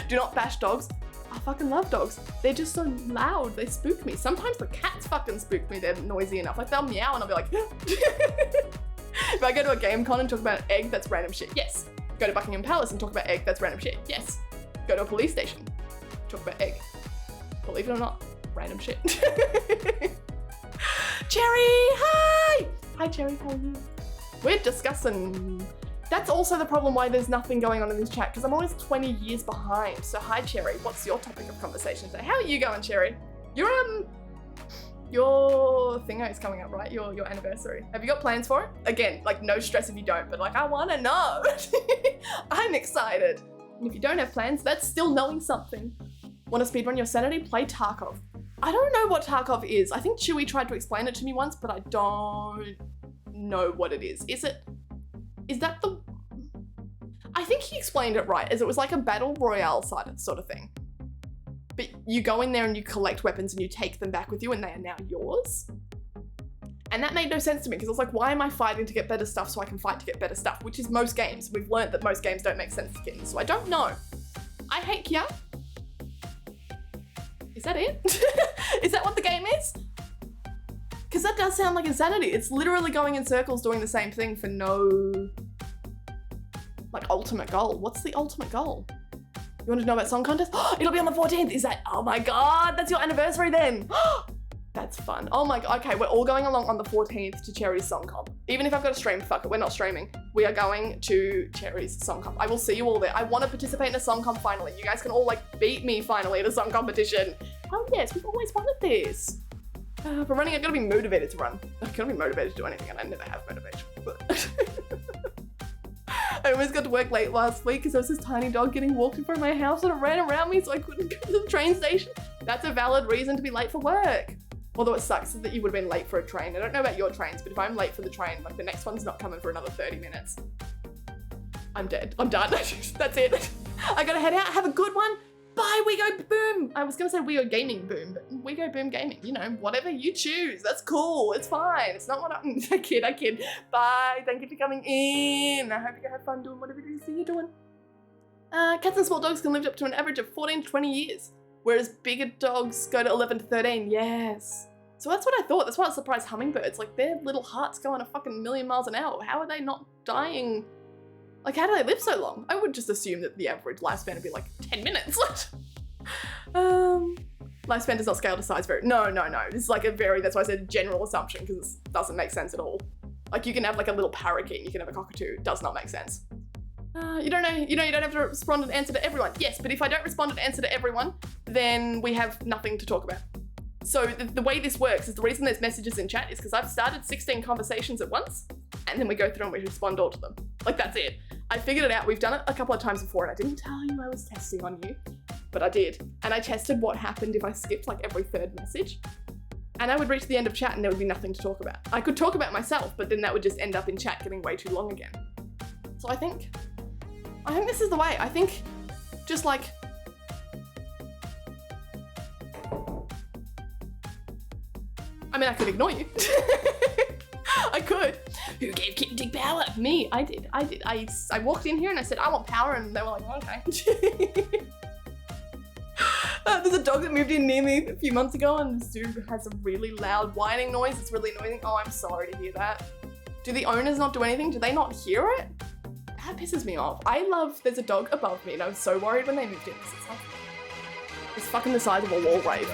Do not bash dogs. I fucking love dogs. They're just so loud. They spook me. Sometimes the cats fucking spook me. They're noisy enough. Like they'll meow and I'll be like, if I go to a game con and talk about egg, that's random shit. Yes. Go to Buckingham Palace and talk about egg, that's random shit. Yes. Go to a police station, talk about egg. Believe it or not, random shit. Cherry, hi! Hi, Cherry, how are you? We're discussing... That's also the problem why there's nothing going on in this chat, because I'm always 20 years behind. So hi, Cherry, what's your topic of conversation today? How are you going, Cherry? Your thingo is coming up, right? Your anniversary. Have you got plans for it? Again, like no stress if you don't, but like I want to know. I'm excited. And if you don't have plans, that's still knowing something. Want to speedrun your sanity? Play Tarkov. I don't know what Tarkov is. I think Chewy tried to explain it to me once, but I don't know what it is. Is that the... I think he explained it right, as it was like a battle royale sort of thing. But you go in there and you collect weapons and you take them back with you and they are now yours. And that made no sense to me because I was like, why am I fighting to get better stuff so I can fight to get better stuff? Which is most games. We've learned that most games don't make sense to kittens, so I don't know. I hate Kia. Is that it? Is that what the game is? Because that does sound like insanity. It's literally going in circles doing the same thing for no, like, ultimate goal. What's the ultimate goal? You want to know about song contest? It'll be on the 14th. Is that, oh my God, that's your anniversary then. That's fun. Oh my God, okay, we're all going along on the 14th to Cherry's song comp. Even if I've got to stream, fuck it, we're not streaming. We are going to Cherry's song comp. I will see you all there. I want to participate in a song comp finally. You guys can all like beat me finally at a song competition. Oh yes, we've always wanted this. For running, I've got to be motivated to run. I've got to be motivated to do anything and I never have motivation. But I almost got to work late last week because there was this tiny dog getting walked in front of my house and it ran around me so I couldn't go to the train station. That's a valid reason to be late for work. Although it sucks that you would have been late for a train. I don't know about your trains, but if I'm late for the train, like the next one's not coming for another 30 minutes. I'm dead. I'm done. That's it. I gotta head out. Have a good one. Bye, We Go Boom. I was gonna say We Go Gaming Boom, but We Go Boom Gaming. You know, whatever you choose. That's cool. It's fine. It's not what I'm... I kid. Bye. Thank you for coming in. I hope you have fun doing whatever it is that you're doing. Cats and small dogs can live up to an average of 14 to 20 years. Whereas bigger dogs go to 11 to 13, yes. So that's what I thought. That's why I was surprised hummingbirds, like their little hearts go on a fucking million miles an hour. How are they not dying? Like how do they live so long? I would just assume that the average lifespan would be like 10 minutes. Lifespan does not scale to size very, no. This is like a very, that's why I said a general assumption because it doesn't make sense at all. Like you can have like a little parakeet and you can have a cockatoo. It does not make sense. You don't know, you don't have to respond and answer to everyone. Yes, but if I don't respond and answer to everyone, then we have nothing to talk about. So the way this works is the reason there's messages in chat is because I've started 16 conversations at once and then we go through and we respond all to them. Like that's it. I figured it out. We've done it a couple of times before and I didn't tell you I was testing on you, but I did. And I tested what happened if I skipped like every third message. And I would reach the end of chat and there would be nothing to talk about. I could talk about myself, but then that would just end up in chat getting way too long again. So I think this is the way. I think just like, I mean, I could ignore you. I could. Who gave Kitten Dig power? Me. I did. I walked in here and I said, I want power, and they were like, okay. There's a dog that moved in near me a few months ago and this dude has a really loud whining noise. It's really annoying. Oh, I'm sorry to hear that. Do the owners not do anything? Do they not hear it? That pisses me off. There's a dog above me and I was so worried when they moved in because it's like, it's fucking the size of a wall raid.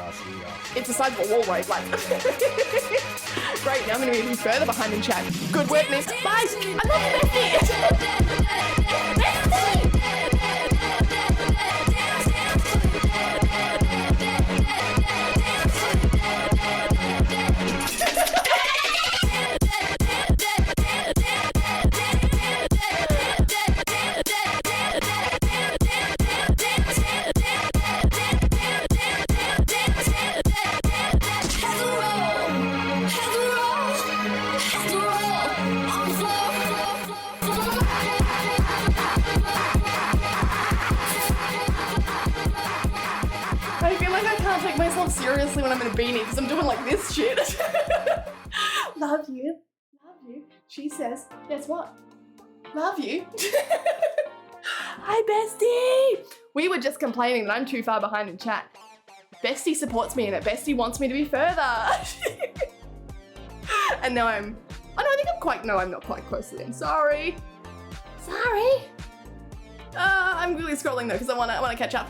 It's the size of a wall raid, like. Great, now I'm gonna be even further behind in chat. Good work, Miss. Bye! I love Bestie! Bestie! Seriously when I'm in a beanie because I'm doing like this shit. Love you. She says, guess what? Love you. Hi, Bestie. We were just complaining that I'm too far behind in chat. Bestie supports me in it. Bestie wants me to be further. And now I'm not quite close to them. Sorry. I'm really scrolling though because I want to catch up.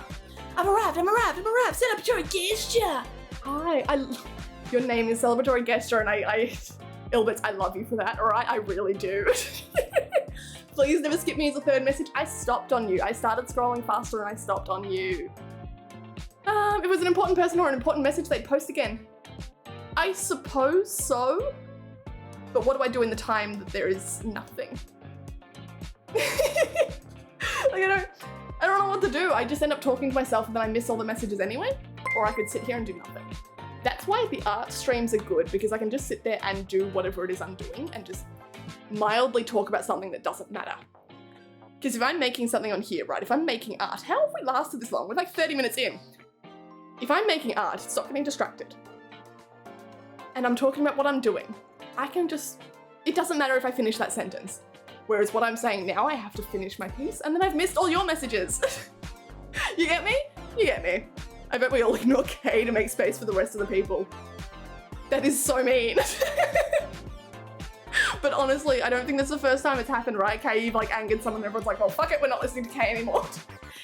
I've arrived. Celebratory gesture. Hi. Your name is Celebratory Gesture and Ilbits, I love you for that, all right? I really do. Please never skip me as a third message. I stopped on you. I started scrolling faster and I stopped on you. If it was an important person or an important message, they'd post again. I suppose so. But what do I do in the time that there is nothing? Like, I don't know what to do. I just end up talking to myself and then I miss all the messages anyway. Or I could sit here and do nothing. That's why the art streams are good, because I can just sit there and do whatever it is I'm doing and just mildly talk about something that doesn't matter. Because if I'm making something on here, right, if I'm making art, how have we lasted this long? We're like 30 minutes in. If I'm making art, stop getting distracted. And I'm talking about what I'm doing. I can just, it doesn't matter if I finish that sentence. Whereas what I'm saying now, I have to finish my piece and then I've missed all your messages. You get me? You get me. I bet we all ignore K to make space for the rest of the people. That is so mean. But honestly, I don't think that's the first time it's happened, right? K, you've like angered someone and everyone's like, well, fuck it, we're not listening to K anymore.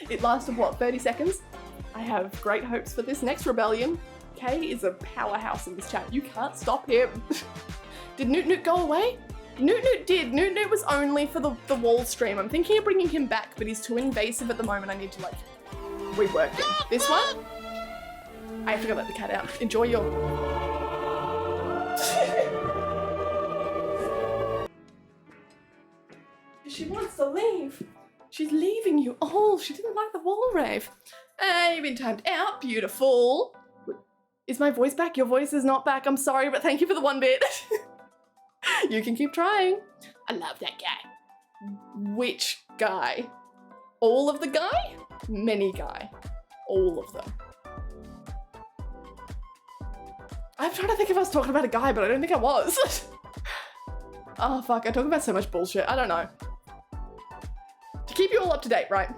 It lasted, what, 30 seconds? I have great hopes for this next rebellion. K is a powerhouse in this chat. You can't stop him. Did Newt Newt go away? Newt Newt did. Newt Newt was only for the wall stream. I'm thinking of bringing him back, but he's too invasive at the moment. I need to like rework him. This one? I have to go let the cat out. Enjoy your... She wants to leave. She's leaving you. Oh, she didn't like the wall rave. You've been timed out. Beautiful. Is my voice back? Your voice is not back. I'm sorry, but thank you for the 1 bit. You can keep trying. I love that guy. Which guy? All of the guy? Many guy. All of them. I'm trying to think if I was talking about a guy, but I don't think I was. Oh, fuck. I talk about so much bullshit. I don't know. To keep you all up to date, right?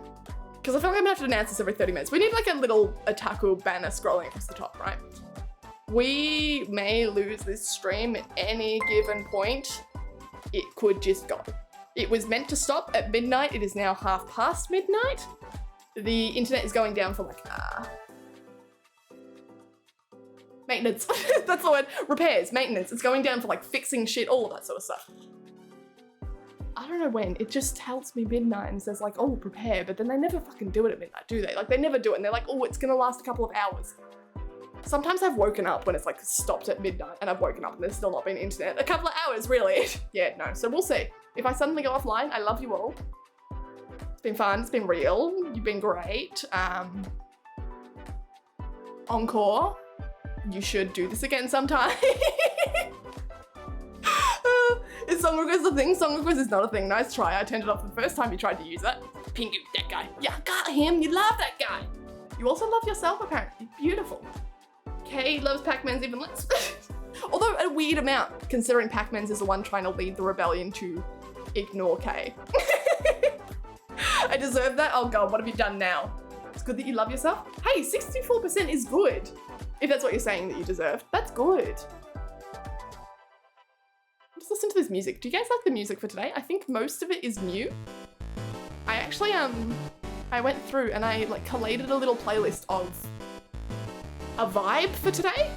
Because I feel like I'm gonna have to announce this every 30 minutes. We need like a little otaku banner scrolling across the top, right? We may lose this stream at any given point. It could just go. It was meant to stop at midnight. It is now past midnight. The internet is going down for like, maintenance. That's the word. Repairs, maintenance. It's going down for like fixing shit, all of that sort of stuff. I don't know when. It just tells me midnight and says like, oh, prepare, but then they never fucking do it at midnight, do they? Like they never do it and they're like, oh, it's gonna last a couple of hours. Sometimes I've woken up when it's like stopped at midnight and I've woken up and there's still not been internet. A couple of hours, really. Yeah, no, so we'll see. If I suddenly go offline, I love you all. It's been fun, it's been real. You've been great. Encore. You should do this again sometime. Is song request a thing? Song request is not a thing. Nice try. I turned it off the first time you tried to use it. Pingu, that guy. Yeah, got him. You love that guy. You also love yourself, apparently. Beautiful. Kay loves Pac-Man's even less. Although a weird amount, considering Pac-Man's is the one trying to lead the rebellion to ignore Kay. I deserve that? Oh god, what have you done now? It's good that you love yourself. Hey, 64% is good. If that's what you're saying that you deserve. That's good. Just listen to this music. Do you guys like the music for today? I think most of it is new. I actually, I went through and I like collated a little playlist of a vibe for today.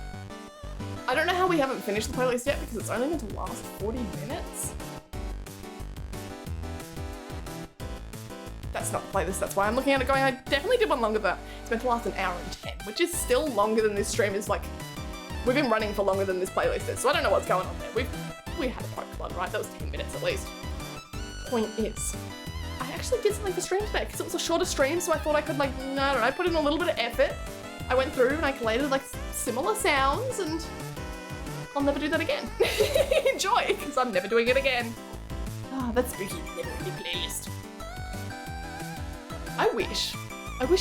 I don't know how we haven't finished the playlist yet because it's only meant to last 40 minutes. That's not the playlist, that's why I'm looking at it going, I definitely did one longer than that. It's meant to last 1 hour and 10, which is still longer than this stream is like, we've been running for longer than this playlist is, so I don't know what's going on there. We had a Pokemon, right? That was 10 minutes at least. Point is, I actually did something for stream today because it was a shorter stream, so I thought I could like, I don't know, put in a little bit of effort. I went through and I collated like similar sounds and I'll never do that again. Enjoy, because I'm never doing it again. Ah, that's spooky, never-ending playlist. I wish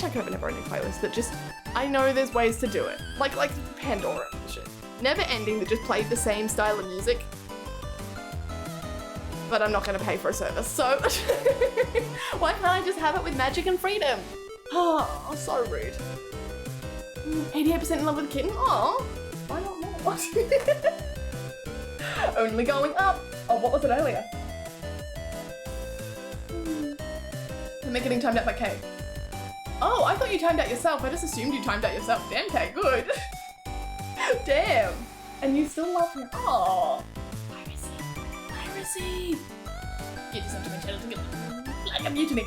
I could have a never-ending playlist that just, I know there's ways to do it. Like Pandora and shit. Never ending that just played the same style of music. But I'm not gonna pay for a service, so why can't I just have it with magic and freedom? Oh, so rude. 88% in love with a kitten? Oh, why not more? Only going up. Oh, what was it earlier? Am I getting timed out by Kay? Oh, I thought you timed out yourself. I just assumed you timed out yourself. Damn, Kay, good. Damn. And you still love me. Oh, I like a mutiny.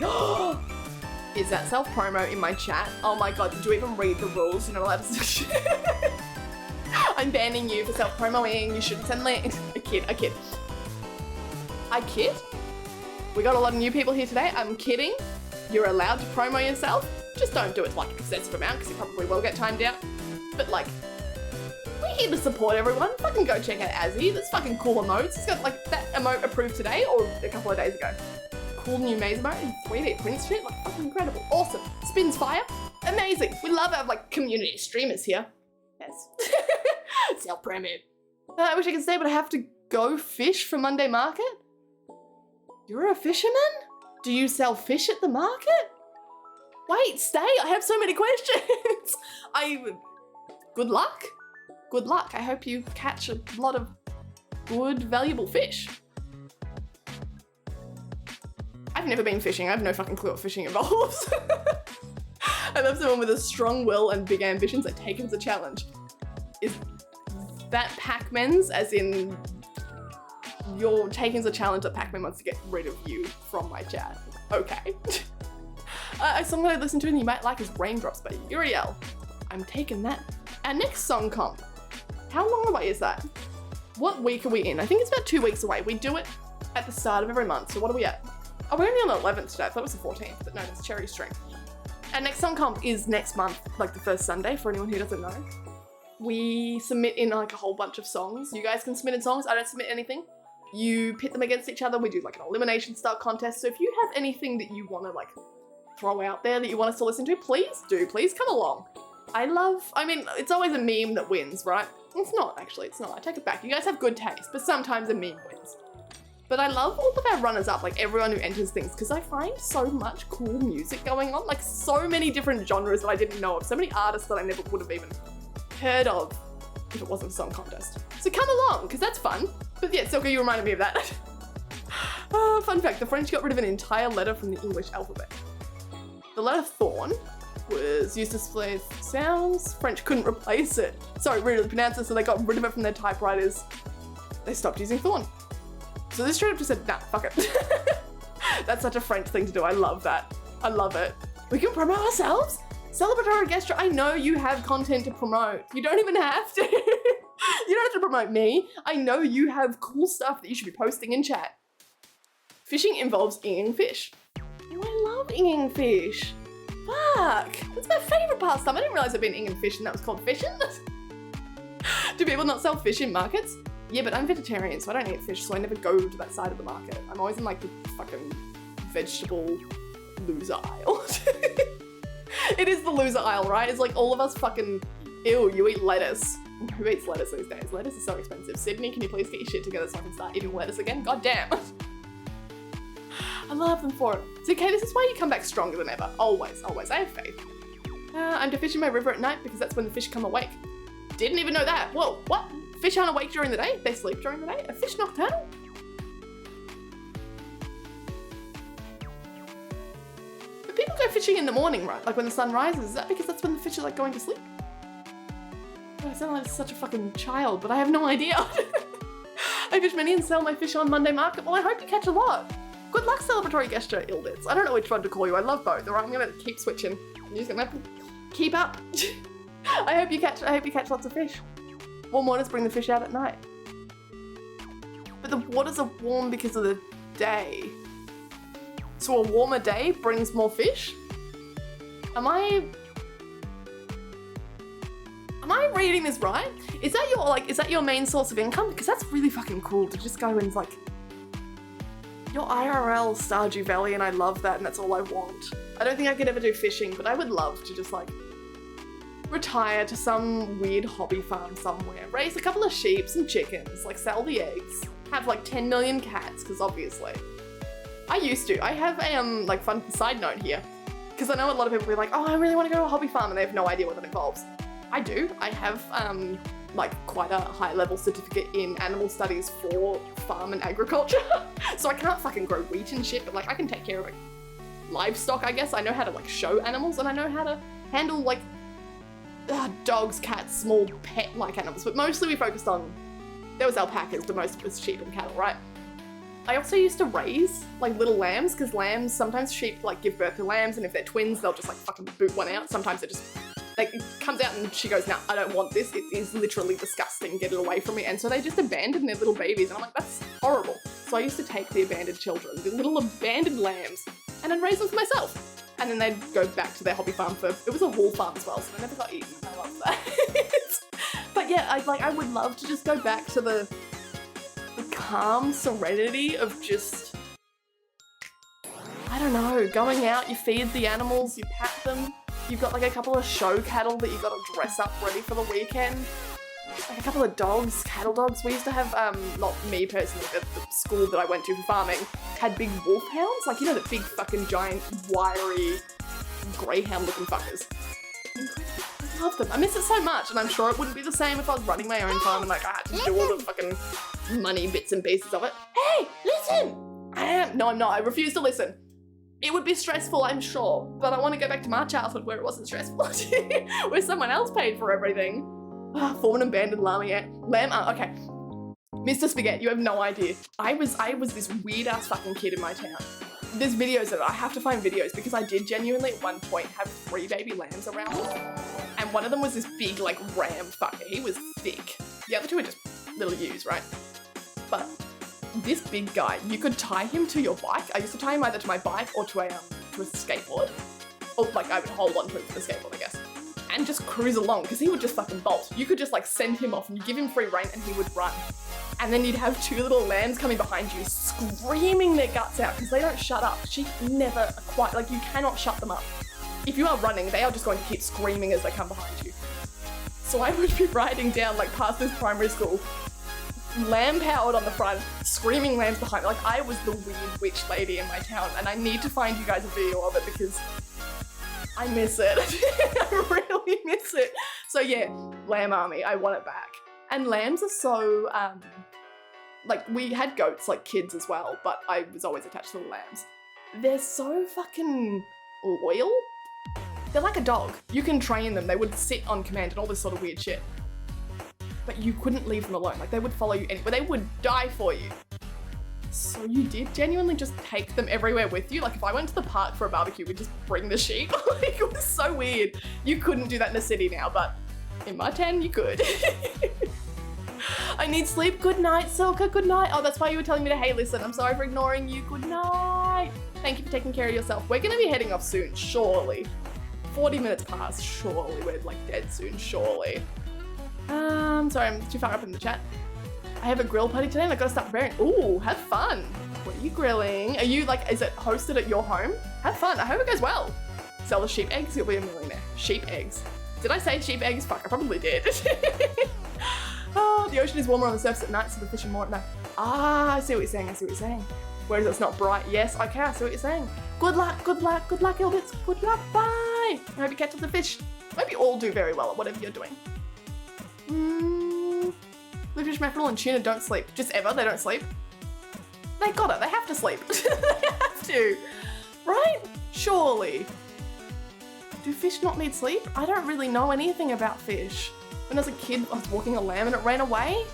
Is that self-promo in my chat? Oh my god, did you even read the rules? You're not allowed to... I'm banning you for self-promoing. You shouldn't send links. I kid. We got a lot of new people here today. I'm kidding. You're allowed to promo yourself. Just don't do it to like an excessive amount because you probably will get timed out. But like, we're here to support everyone. Fucking go check out Azzy. That's fucking cool emotes. It's got like that emote approved today or a couple of days ago. Cool new maze emote in 3D print shit. Like fucking incredible. Awesome. Spins fire. Amazing. We love our like community streamers here. Yes. Self-promo. I wish I could stay, but I have to go fish for Monday market. You're a fisherman? Do you sell fish at the market? Wait, stay. I have so many questions. Good luck. Good luck. I hope you catch a lot of good, valuable fish. I've never been fishing. I have no fucking clue what fishing involves. I love someone with a strong will and big ambitions that take as a challenge. Is that Pac-Man's, as in you're taking as a challenge that Pac-Man wants to get rid of you from my chat? Okay. A song that I listened to and you might like is Raindrops by Uriel. I'm taking that. Our next song comp. How long away is that? What week are we in? I think it's about 2 weeks away. We do it at the start of every month. So what are we at? Oh, we're only on the 11th today. I thought it was the 14th, but no, it's Cherry String. Our next song comp is next month, like the first Sunday, for anyone who doesn't know. We submit in like a whole bunch of songs. You guys can submit in songs. I don't submit anything. You pit them against each other. We do like an elimination style contest. So if you have anything that you want to like throw out there that you want us to listen to, please come along. I mean, it's always a meme that wins, right? It's not, actually, it's not. I take it back. You guys have good taste, but sometimes a meme wins. But I love all of our runners up, like everyone who enters things, because I find so much cool music going on, like so many different genres that I didn't know of, so many artists that I never would have even heard of if it wasn't a song contest. So come along, because that's fun. But yeah, Silka, you reminded me of that. Fun fact, the French got rid of an entire letter from the English alphabet. The letter thorn was used to display sounds. French couldn't replace it. Sorry, really pronounce it, so they got rid of it from their typewriters. They stopped using thorn. So this straight up just said, nah, fuck it. That's such a French thing to do. I love that. I love it. We can promote ourselves? Celebratory gesture. I know you have content to promote. You don't even have to. You don't have to promote me. I know you have cool stuff that you should be posting in chat. Fishing involves inging fish. Oh, I love inging fish. Fuck. That's my favorite pastime. I didn't realize I'd been inging fish and that was called fishing. Do people not sell fish in markets? Yeah, but I'm vegetarian, so I don't eat fish, so I never go to that side of the market. I'm always in like the fucking vegetable loser aisle. It is the loser aisle, right? It's like all of us fucking, ew, you eat lettuce. Who eats lettuce these days? Lettuce is so expensive. Sydney, can you please get your shit together so I can start eating lettuce again? God damn. I love them for it. So, okay, this is why you come back stronger than ever. Always, always. I have faith. I'm to fish in my river at night because that's when the fish come awake. Didn't even know that. Whoa, what? Fish aren't awake during the day? They sleep during the day? A fish nocturnal? But people go fishing in the morning, right? Like when the sun rises. Is that because that's when the fish are like going to sleep? Oh, I sound like such a fucking child, but I have no idea. I fish many and sell my fish on Monday market. Well, I hope you catch a lot. Good luck, celebratory gesture, Illbits. I don't know which one to call you. I love both. Alright, I'm gonna keep switching. You're just gonna have to keep up. I hope you catch lots of fish. Warm waters bring the fish out at night. But the waters are warm because of the day. So a warmer day brings more fish? Am I reading this right? Is that your main source of income? Because that's really fucking cool to just go and like, you're IRL Stardew Valley and I love that and that's all I want. I don't think I could ever do fishing, but I would love to just like retire to some weird hobby farm somewhere, raise a couple of sheep, some chickens, like sell the eggs, have like 10 million cats, because obviously. I used to. I have a like fun side note here, because I know a lot of people be like, oh, I really want to go to a hobby farm, and they have no idea what that involves. I do. I have like quite a high level certificate in animal studies for farm and agriculture. So I can't fucking grow wheat and shit, but like I can take care of like livestock, I guess. I know how to like show animals and I know how to handle like dogs, cats, small pet like animals, but mostly we focused on, there was alpacas, but most of it was sheep and cattle, right? I also used to raise like little lambs, because lambs, sometimes sheep like give birth to lambs, and if they're twins, they'll just like fucking boot one out. Sometimes it just like it comes out and she goes, no, I don't want this. It is literally disgusting. Get it away from me. And so they just abandon their little babies. And I'm like, that's horrible. So I used to take the abandoned children, the little abandoned lambs, and I'd raise them for myself. And then they'd go back to their hobby farm for, it was a wool farm as well, so they never got eaten. I love that. But yeah, I would love to just go back to the calm serenity of just, I don't know, going out, you feed the animals, you pat them, you've got like a couple of show cattle that you got to dress up ready for the weekend, like a couple of dogs, cattle dogs. We used to have, not me personally, but the school that I went to for farming had big wolf hounds, like, you know, the big fucking giant wiry greyhound looking fuckers. I love them. I miss it so much, and I'm sure it wouldn't be the same if I was running my own farm and like I had to do all the fucking money bits and pieces of it. Hey, listen! No, I'm not. I refuse to listen. It would be stressful, I'm sure, but I want to go back to my childhood where it wasn't stressful, where someone else paid for everything. Form an abandoned llama, yeah. Lamb, okay. Mr. Spaghetti, you have no idea. I was this weird ass fucking kid in my town. There's videos of it. I have to find videos because I did genuinely at one point have 3 baby lambs around me. And one of them was this big, like, ram fucker. He was thick. The other two were just little ewes, right? But this big guy, you could tie him to your bike. I used to tie him either to my bike or to a skateboard. Or, like, I would hold on to him for the skateboard, I guess. And just cruise along, because he would just fucking bolt. You could just, like, send him off and you give him free rein and he would run. And then you'd have 2 little lambs coming behind you, screaming their guts out, because they don't shut up. Sheep never quite, like, you cannot shut them up. If you are running, they are just going to keep screaming as they come behind you. So I would be riding down, like, past this primary school, lamb-powered on the front, screaming lambs behind me. Like, I was the weird witch lady in my town, and I need to find you guys a video of it because I miss it. I really miss it. So yeah, lamb army, I want it back. And lambs are so, like, we had goats like kids as well, but I was always attached to the lambs. They're so fucking loyal. They're like a dog. You can train them. They would sit on command and all this sort of weird shit. But you couldn't leave them alone. Like, they would follow you anywhere. They would die for you. So you did genuinely just take them everywhere with you? Like, if I went to the park for a barbecue, we'd just bring the sheep. Like, it was so weird. You couldn't do that in a city now, but in my town, you could. I need sleep. Good night, Silka. Good night. Oh, that's why you were telling me to, hey, listen, I'm sorry for ignoring you. Good night. Thank you for taking care of yourself. We're going to be heading off soon, surely. 40 minutes past, surely. We're, like, dead soon, surely. Sorry, I'm too far up in the chat. I have a grill party today and I've got to start preparing. Ooh, have fun. What are you grilling? Are you, like, is it hosted at your home? Have fun. I hope it goes well. Sell the sheep eggs, you'll be a millionaire. Sheep eggs. Did I say sheep eggs? Fuck, I probably did. Oh, the ocean is warmer on the surface at night, so the fish are more at night. Ah, I see what you're saying, I see what you're saying. Whereas it's not bright. Yes, okay, I see what you're saying. Good luck, good luck, good luck, Ilbits. Good luck, bye. I hope you catch up the fish. I hope you all do very well at whatever you're doing. Bluefish, mackerel, and tuna don't sleep. Just ever, they don't sleep. They got it, they have to sleep. They have to, right? Surely. Do fish not need sleep? I don't really know anything about fish. When I was a kid, I was walking a lamb and it ran away.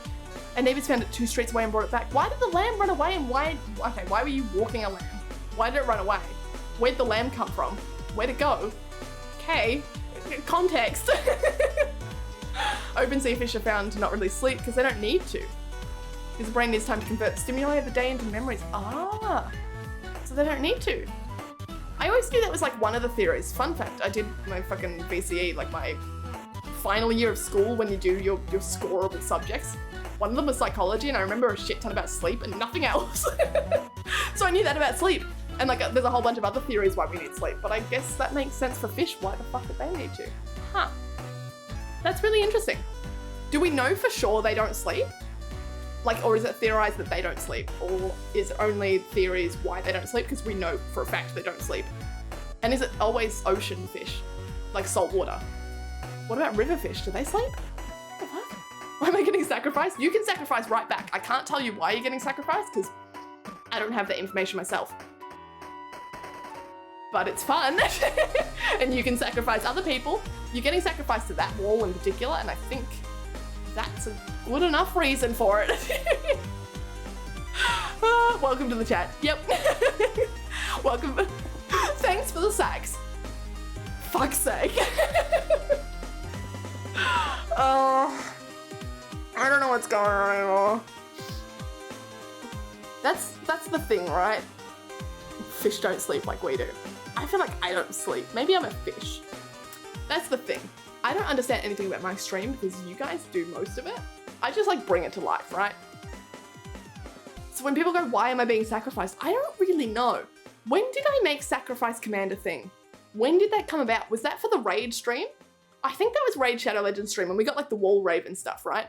And neighbors found it 2 streets away and brought it back. Why did the lamb run away and why were you walking a lamb? Why did it run away? Where'd the lamb come from? Where'd it go? Okay, context. Open sea fish are found to not really sleep because they don't need to. Because the brain needs time to convert stimuli of the day into memories. Ah, so they don't need to. I always knew that was like one of the theories. Fun fact, I did my fucking VCE, like my final year of school when you do your scoreable subjects. One of them was psychology and I remember a shit ton about sleep and nothing else. So I knew that about sleep. And like there's a whole bunch of other theories why we need sleep, but I guess that makes sense for fish. Why the fuck would they need to? Huh. That's really interesting. Do we know for sure they don't sleep? Like, or is it theorized that they don't sleep? Or is it only theories why they don't sleep? Because we know for a fact they don't sleep. And is it always ocean fish? Like salt water? What about river fish? Do they sleep? What the fuck? Why am I getting sacrificed? You can sacrifice right back. I can't tell you why you're getting sacrificed because I don't have that information myself. But it's fun. And you can sacrifice other people. You're getting sacrificed to that wall in particular, and I think that's a good enough reason for it. Well, welcome to the chat. Yep. Welcome. Thanks for the sax. Fuck's sake. Oh, I don't know what's going on anymore. That's the thing, right? Fish don't sleep like we do. I feel like I don't sleep. Maybe I'm a fish. That's the thing. I don't understand anything about my stream because you guys do most of it. I just like bring it to life, right? So when people go, why am I being sacrificed? I don't really know. When did I make Sacrifice Command a thing? When did that come about? Was that for the Raid stream? I think that was Raid Shadow Legends stream when we got like the wall raven stuff, right?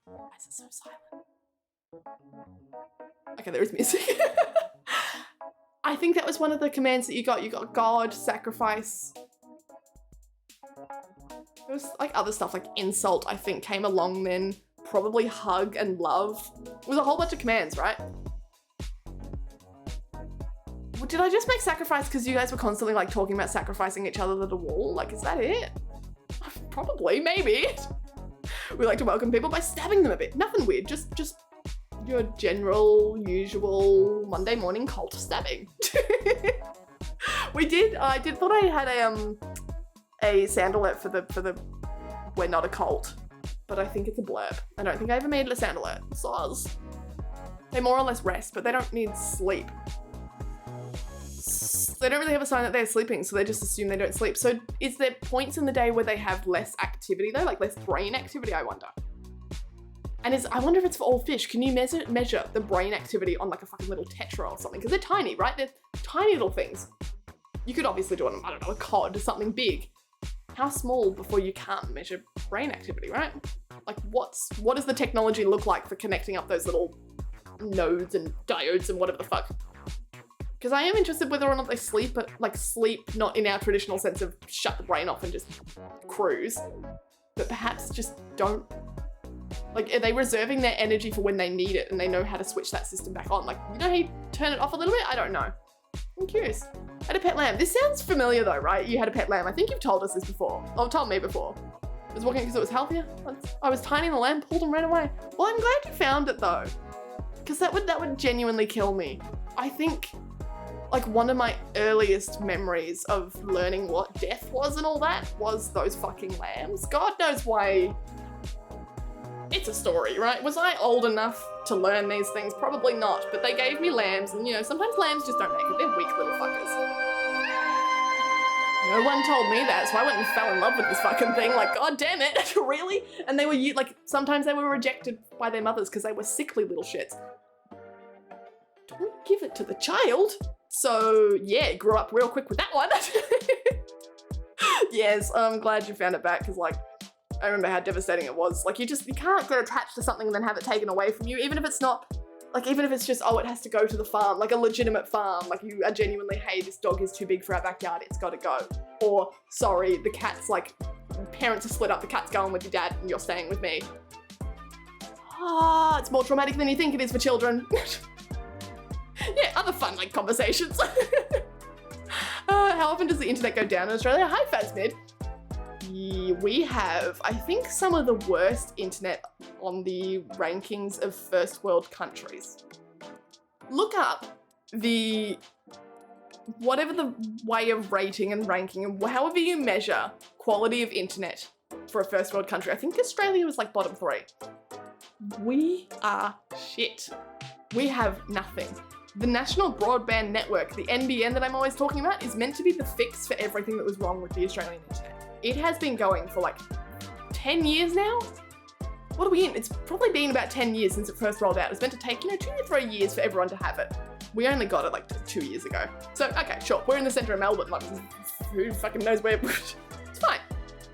Why is it so silent? Okay, there is music. I think that was one of the commands that you got. You got God, Sacrifice. There was like other stuff like Insult, I think, came along then. Probably Hug and Love. It was a whole bunch of commands, right? Did I just make Sacrifice because you guys were constantly like talking about sacrificing each other to the wall? Like, is that it? Probably, maybe. We like to welcome people by stabbing them a bit. Nothing weird, just your general, usual Monday morning cult stabbing. I thought I had a sound alert for the We're Not a Cult, but I think it's a blurb. I don't think I ever made it a sound alert. Soz. They more or less rest, but they don't need sleep. They don't really have a sign that they're sleeping, so they just assume they don't sleep. So is there points in the day where they have less activity though? Like less brain activity, I wonder. And I wonder if it's for all fish. Can you measure the brain activity on like a fucking little tetra or something? Because they're tiny, right? They're tiny little things. You could obviously do it on, I don't know, a cod or something big. How small before you can't measure brain activity, right? Like what does the technology look like for connecting up those little nodes and diodes and whatever the fuck? Because I am interested whether or not they sleep, but like sleep not in our traditional sense of shut the brain off and just cruise, but perhaps just don't. Like, are they reserving their energy for when they need it and they know how to switch that system back on? Like, you know how you turn it off a little bit? I don't know. I'm curious. I had a pet lamb. This sounds familiar though, right? You had a pet lamb. I think you've told us this before. Oh, told me before. I was walking because it was healthier. I was tiny and the lamb pulled and ran away. Well, I'm glad you found it though. Because that would genuinely kill me. I think like one of my earliest memories of learning what death was and all that was those fucking lambs. God knows why. It's a story, right? Was I old enough to learn these things? Probably not, but they gave me lambs and you know, sometimes lambs just don't make it. They're weak little fuckers. No one told me that, so I went and fell in love with this fucking thing. Like, god damn it, really? And they were like, sometimes they were rejected by their mothers because they were sickly little shits. Don't give it to the child. So yeah, grew up real quick with that one. Yes, I'm glad you found it back because like, I remember how devastating it was. Like you can't get attached to something and then have it taken away from you, even if it's not, like even if it's just, oh, it has to go to the farm, like a legitimate farm. Like you are genuinely, hey, this dog is too big for our backyard, it's gotta go. Or, sorry, the cat's like, parents are split up, the cat's going with your dad and you're staying with me. Ah, it's more traumatic than you think it is for children. Yeah, other fun like conversations. How often does the internet go down in Australia? Hi, Fazmid. We have, I think, some of the worst internet on the rankings of first world countries. Look up whatever the way of rating and ranking and however you measure quality of internet for a first world country. I think Australia was like bottom 3. We are shit. We have nothing. The National Broadband Network, the NBN that I'm always talking about, is meant to be the fix for everything that was wrong with the Australian internet. It has been going for like 10 years now. What are we in? It's probably been about 10 years since it first rolled out. It's meant to take, 2 to 3 years for everyone to have it. We only got it like 2 years ago. So, okay, sure. We're in the center of Melbourne. Like, who fucking knows where? It's fine.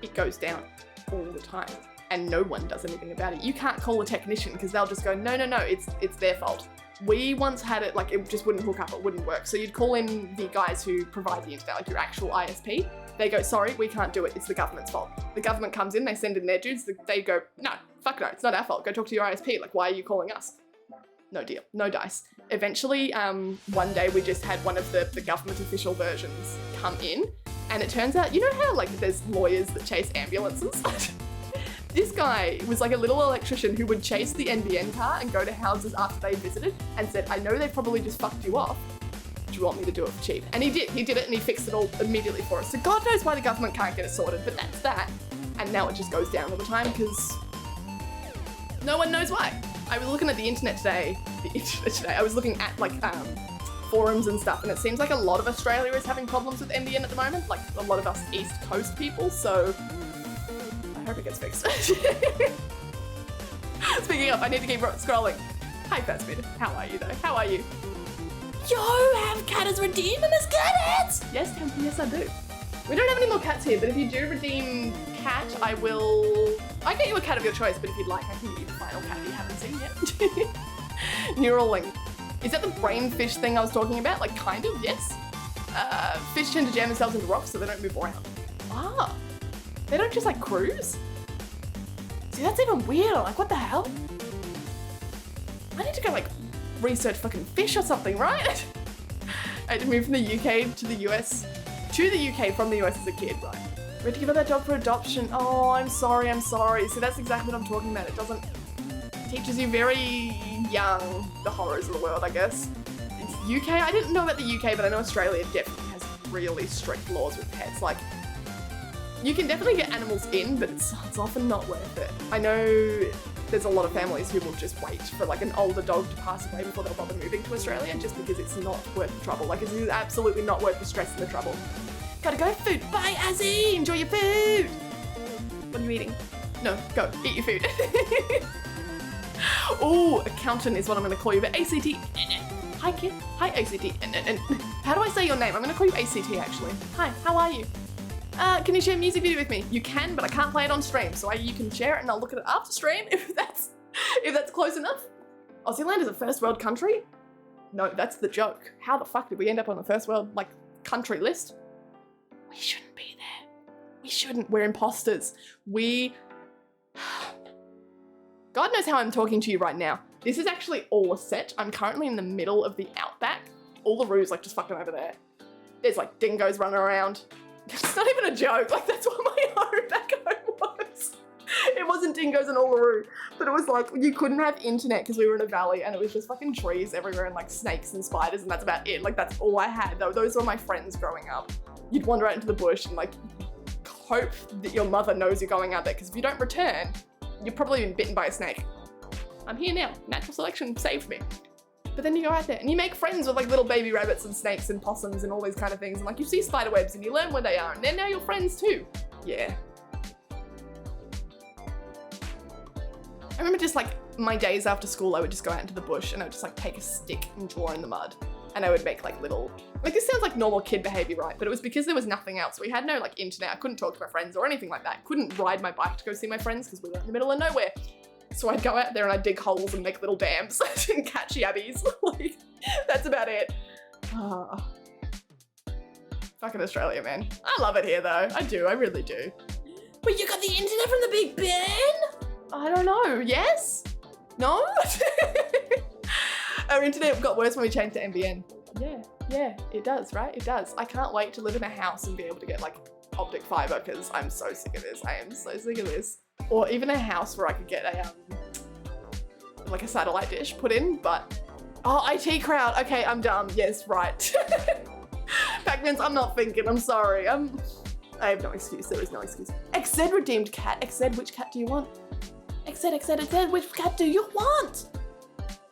It goes down all the time. And no one does anything about it. You can't call a technician because they'll just go, no, it's their fault. We once had it, like, it just wouldn't hook up, it wouldn't work. So you'd call in the guys who provide the internet, like your actual ISP. They go, sorry, we can't do it, it's the government's fault. The government comes in, they send in their dudes, they go, no, fuck no, it's not our fault, go talk to your ISP, like, why are you calling us? No deal, no dice. Eventually, one day we just had one of the government official versions come in, and it turns out, you know how, like, there's lawyers that chase ambulances? This guy was like a little electrician who would chase the NBN car and go to houses after they visited and said, I know they probably just fucked you off. Do you want me to do it for cheap? And he did it and he fixed it all immediately for us. So God knows why the government can't get it sorted, but that's that. And now it just goes down all the time because no one knows why. I was looking at the internet today. I was looking at like forums and stuff, and it seems like a lot of Australia is having problems with NBN at the moment, like a lot of us East Coast people, so I hope it gets fixed. Speaking of, I need to keep scrolling. Hi Fatsmid, how are you though? How are you? Yo, have cat as redeemed in this cat? Yes, Temple, yes I do. We don't have any more cats here, but if you do redeem cat, I get you a cat of your choice, but if you'd like, I can get you the final cat you haven't seen yet. Neural link. Is that the brain fish thing I was talking about? Like, kind of, yes. Fish tend to jam themselves into rocks so they don't move around. Ah, they don't just like cruise? See, that's even weirder. Like, what the hell? I need to go like research fucking fish or something, right? I had to move from the UK to the US, from the US as a kid, right? We had to give up that job for adoption. Oh, I'm sorry. So that's exactly what I'm talking about. It teaches you very young the horrors of the world, I guess. It's UK, I didn't know about the UK, but I know Australia definitely has really strict laws with pets. Like, you can definitely get animals in, but it's often not worth it. I know there's a lot of families who will just wait for like an older dog to pass away before they'll bother moving to Australia, just because it's not worth the trouble. Like, it's absolutely not worth the stress and the trouble. Gotta go, food. Bye, Azzy! Enjoy your food! What are you eating? No, go, eat your food. Oh, accountant is what I'm gonna call you, but ACT. Hi, kid. Hi, ACT. How do I say your name? I'm gonna call you ACT, actually. Hi, how are you? Can you share a music video with me? You can, but I can't play it on stream, so you can share it and I'll look at it after stream if that's close enough. Aussie land is a first world country? No, that's the joke. How the fuck did we end up on the first world, like, country list? We shouldn't be there. We shouldn't. We're imposters. God knows how I'm talking to you right now. This is actually all a set. I'm currently in the middle of the outback. All the roos, like, just fucking over there. There's, like, dingoes running around. It's not even a joke. Like, that's what my home back home was. It wasn't dingoes and Uluru, but it was like, you couldn't have internet because we were in a valley and it was just fucking trees everywhere and like snakes and spiders and that's about it. Like, that's all I had. Those were my friends growing up. You'd wander out into the bush and like hope that your mother knows you're going out there, because if you don't return, you've probably been bitten by a snake. I'm here now. Natural selection saved me. But then you go out there and you make friends with like little baby rabbits and snakes and possums and all these kind of things. And like, you see spider webs and you learn where they are and they're now your friends too. Yeah. I remember just like my days after school, I would just go out into the bush and I would just like take a stick and draw in the mud. And I would make like little, like, this sounds like normal kid behavior, right? But it was because there was nothing else. We had no like internet. I couldn't talk to my friends or anything like that. Couldn't ride my bike to go see my friends because we were in the middle of nowhere. So I'd go out there and I'd dig holes and make little dams and catch yabbies. Like, that's about it. Oh. Fucking Australia, man. I love it here though. I do, I really do. But you got the internet from the Big Ben? I don't know, yes? No? Our internet got worse when we changed to NBN. Yeah, it does, right? It does. I can't wait to live in a house and be able to get like optic fiber because I'm so sick of this. I am so sick of this. Or even a house where I could get a, like a satellite dish put in, but, oh, IT crowd. Okay, I'm dumb. Yes, right. Pac-Mans, I'm not thinking, I'm sorry. I have no excuse, there is no excuse. XZ redeemed cat. XZ, which cat do you want? XZ, which cat do you want?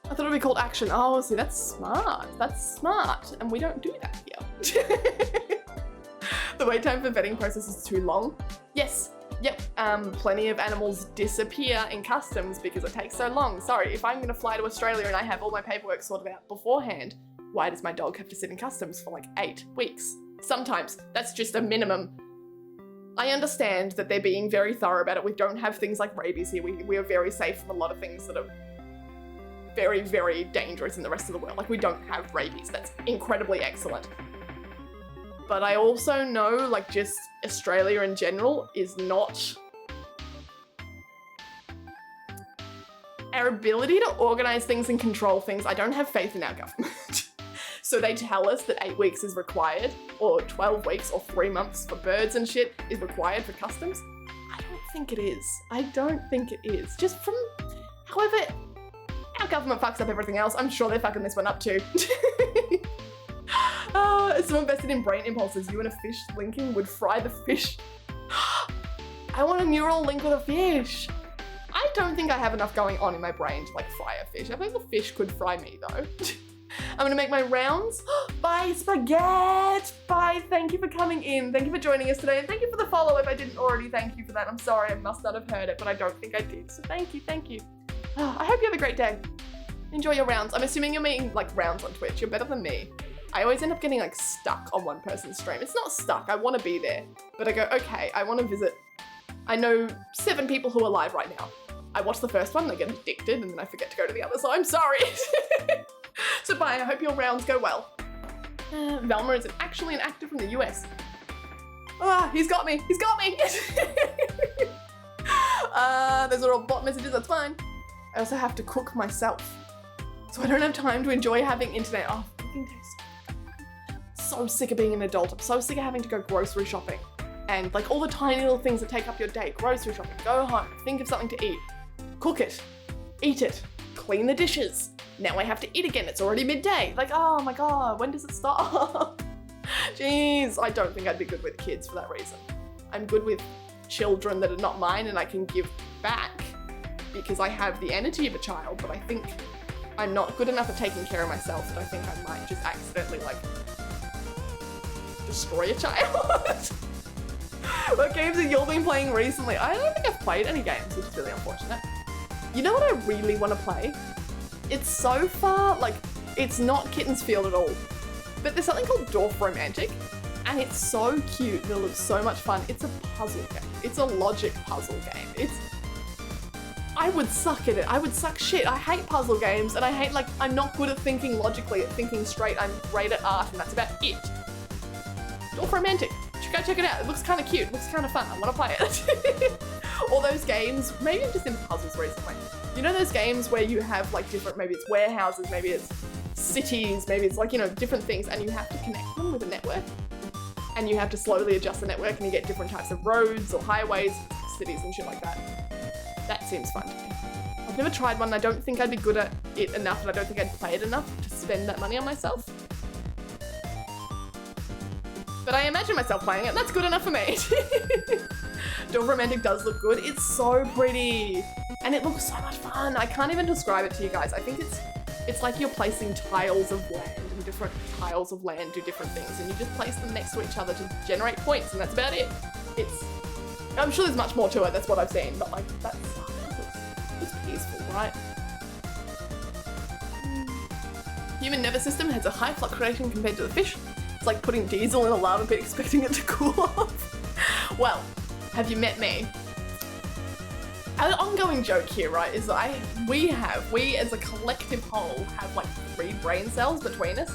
I thought it would be called Action. Oh, see, that's smart. That's smart. And we don't do that here. The wait time for vetting process is too long. Yes. Yep. Plenty of animals disappear in customs because it takes so long. Sorry, if I'm going to fly to Australia and I have all my paperwork sorted out beforehand, why does my dog have to sit in customs for like 8 weeks? Sometimes. That's just a minimum. I understand that they're being very thorough about it. We don't have things like rabies here. We are very safe from a lot of things that are very, very dangerous in the rest of the world. Like, we don't have rabies. That's incredibly excellent. But I also know, like, just Australia in general is not... Our ability to organise things and control things, I don't have faith in our government. So they tell us that 8 weeks is required, or 12 weeks, or 3 months for birds and shit is required for customs. I don't think it is. I don't think it is. Just from, however, our government fucks up everything else. I'm sure they're fucking this one up too. So invested in brain impulses. You and a fish linking would fry the fish. I want a neural link with a fish. I don't think I have enough going on in my brain to like fry a fish. I think the fish could fry me though. I'm gonna make my rounds. Bye, Spaghetti. Bye, thank you for coming in. Thank you for joining us today. And thank you for the follow if I didn't already thank you for that. I'm sorry, I must not have heard it, but I don't think I did. So thank you, thank you. I hope you have a great day. Enjoy your rounds. I'm assuming you're making like rounds on Twitch. You're better than me. I always end up getting like stuck on one person's stream. It's not stuck, I wanna be there. But I go, okay, I wanna visit. I know 7 people who are live right now. I watch the first one, I get addicted, and then I forget to go to the other, so I'm sorry. So bye, I hope your rounds go well. Velma is actually an actor from the US. Ah, he's got me, he's got me. Those are all bot messages, that's fine. I also have to cook myself. So I don't have time to enjoy having internet. Oh, fucking taste. So sick of being an adult. I'm so sick of having to go grocery shopping. And like all the tiny little things that take up your day. Grocery shopping, go home, think of something to eat. Cook it, eat it, clean the dishes. Now I have to eat again, it's already midday. Like, oh my God, when does it stop? Jeez, I don't think I'd be good with kids for that reason. I'm good with children that are not mine and I can give back because I have the energy of a child, but I think I'm not good enough at taking care of myself that I think I might just accidentally like destroy a child. What games have you been playing recently? I don't think I've played any games, which is really unfortunate. You know what I really want to play? It's so far, like, it's not Kitten's Field at all, but there's something called Dwarf Romantic, and it's so cute and it looks so much fun. It's a puzzle game. It's a logic puzzle game. I would suck at it. I would suck shit. I hate puzzle games, and I hate, like, I'm not good at thinking logically, at thinking straight. I'm great at art, and that's about it. Dwarf Romantic. Go check it out. It looks kind of cute. It looks kind of fun. I want to play it. All those games, maybe I'm just into puzzles recently. You know those games where you have like different, maybe it's warehouses, maybe it's cities, maybe it's like, you know, different things, and you have to connect them with a network. And you have to slowly adjust the network and you get different types of roads or highways, cities and shit like that. That seems fun to me. I've never tried one. I don't think I'd be good at it enough, and I don't think I'd play it enough to spend that money on myself. But I imagine myself playing it, and that's good enough for me. Dwarf Romantic does look good. It's so pretty. And it looks so much fun. I can't even describe it to you guys. I think it's like you're placing tiles of land, and different tiles of land do different things, and you just place them next to each other to generate points, and that's about it. I'm sure there's much more to it, that's what I've seen, but like, it's peaceful, right? Human nervous system has a high fluctuation compared to the fish. It's like putting diesel in a lava pit expecting it to cool off. Well, have you met me? An ongoing joke here, right, is that we as a collective whole have like 3 brain cells between us,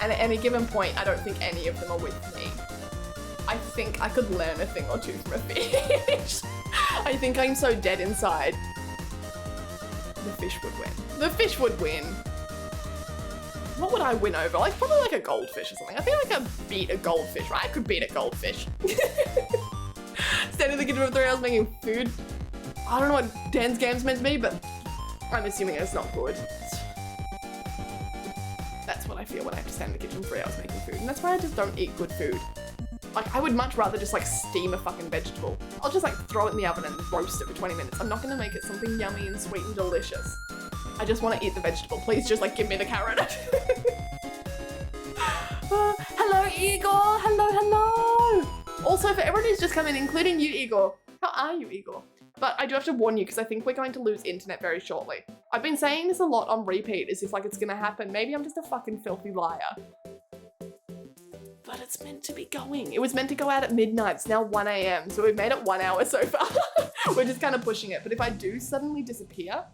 and at any given point, I don't think any of them are with me. I think I could learn a thing or two from a fish. I think I'm so dead inside. The fish would win. The fish would win. What would I win over? Like, probably like a goldfish or something. I think I could beat a goldfish, right? I could beat a goldfish. Standing in the kitchen for 3 hours making food. I don't know what Dan's game's meant to be, but I'm assuming it's not good. That's what I feel when I have to stand in the kitchen for 3 hours making food. And that's why I just don't eat good food. Like, I would much rather just like steam a fucking vegetable. I'll just like throw it in the oven and roast it for 20 minutes. I'm not gonna make it something yummy and sweet and delicious. I just want to eat the vegetable. Please just like give me the carrot. Hello, Igor. Hello, hello. Also, for everyone who's just come in, including you, Igor. How are you, Igor? But I do have to warn you because I think we're going to lose internet very shortly. I've been saying this a lot on repeat as if like it's gonna happen. Maybe I'm just a fucking filthy liar. But it's meant to be going. It was meant to go out at midnight. It's now 1 AM. So we've made it 1 hour so far. We're just kind of pushing it. But if I do suddenly disappear,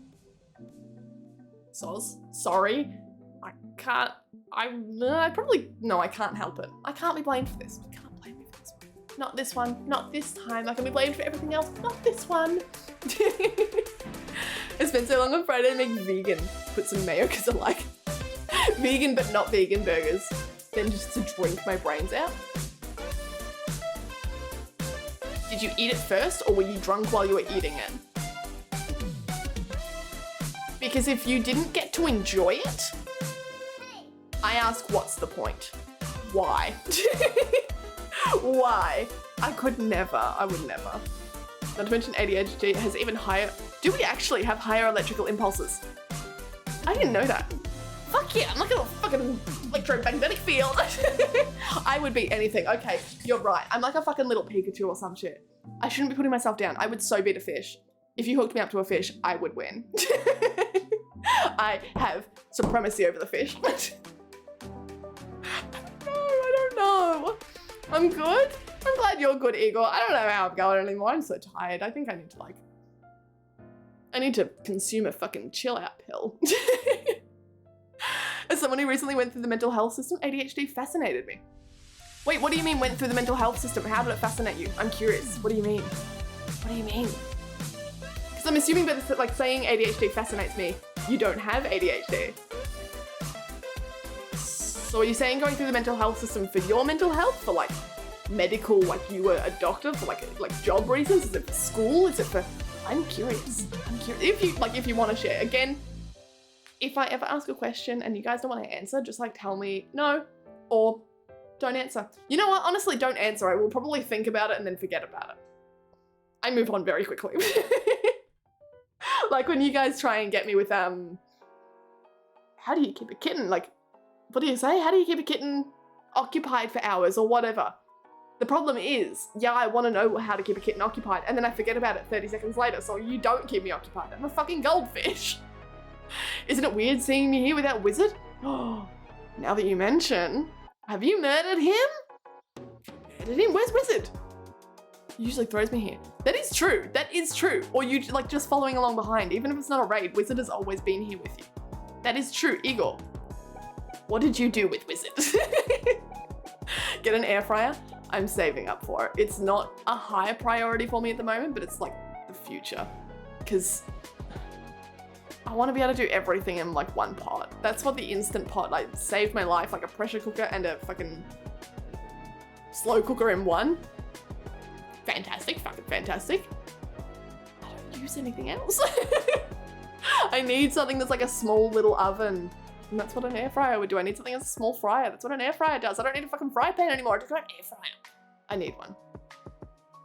sorry. I can't, I can't help it. I can't be blamed for this. You can't blame me for this one. Not this one, not this time. I can be blamed for everything else, not this one. It's been so long on Friday to make vegan. Put some mayo because I like vegan but not vegan burgers. Then just to drink my brains out. Did you eat it first or were you drunk while you were eating it? Because if you didn't get to enjoy it, I ask, what's the point? Why? Why? I would never. Not to mention ADHD has even higher, do we actually have higher electrical impulses? I didn't know that. Fuck yeah, I'm like a little fucking electromagnetic field. I would be anything. Okay, you're right. I'm like a fucking little Pikachu or some shit. I shouldn't be putting myself down. I would so beat a fish. If you hooked me up to a fish, I would win. I have supremacy over the fish. No, I don't know. I'm good. I'm glad you're good, Igor. I don't know how I'm going anymore. I'm so tired. I think I need to consume a fucking chill out pill. As someone who recently went through the mental health system, ADHD fascinated me. Wait, what do you mean went through the mental health system? How did it fascinate you? I'm curious. What do you mean? What do you mean? Because I'm assuming that like saying ADHD fascinates me, you don't have ADHD. So are you saying going through the mental health system for your mental health? For like medical, like you were a doctor for like job reasons? Is it for school? Is it for, I'm curious. If you want to share. Again, if I ever ask a question and you guys don't want to answer, just like tell me no or don't answer. You know what? Honestly, don't answer. I will probably think about it and then forget about it. I move on very quickly. Like when you guys try and get me with, how do you keep a kitten? Like, what do you say? How do you keep a kitten occupied for hours or whatever? The problem is, yeah, I want to know how to keep a kitten occupied and then I forget about it 30 seconds later, so you don't keep me occupied. I'm a fucking goldfish. Isn't it weird seeing me here without Wizard? Oh, now that you mention, have you murdered him? Murdered him? Where's Wizard? He usually throws me here. That is true. That is true. Or you like just following along behind. Even if it's not a raid, Wizard has always been here with you. That is true. Igor, what did you do with Wizard? Get an air fryer? I'm saving up for it. It's not a high priority for me at the moment, but it's like the future. Because I want to be able to do everything in like one pot. That's what the Instant Pot like saved my life, like a pressure cooker and a fucking slow cooker in one. Fantastic, fucking fantastic. I don't use anything else. I need something that's like a small little oven. And that's what an air fryer would do. I need something that's a small fryer. That's what an air fryer does. I don't need a fucking fry pan anymore. I just got an air fryer. I need one.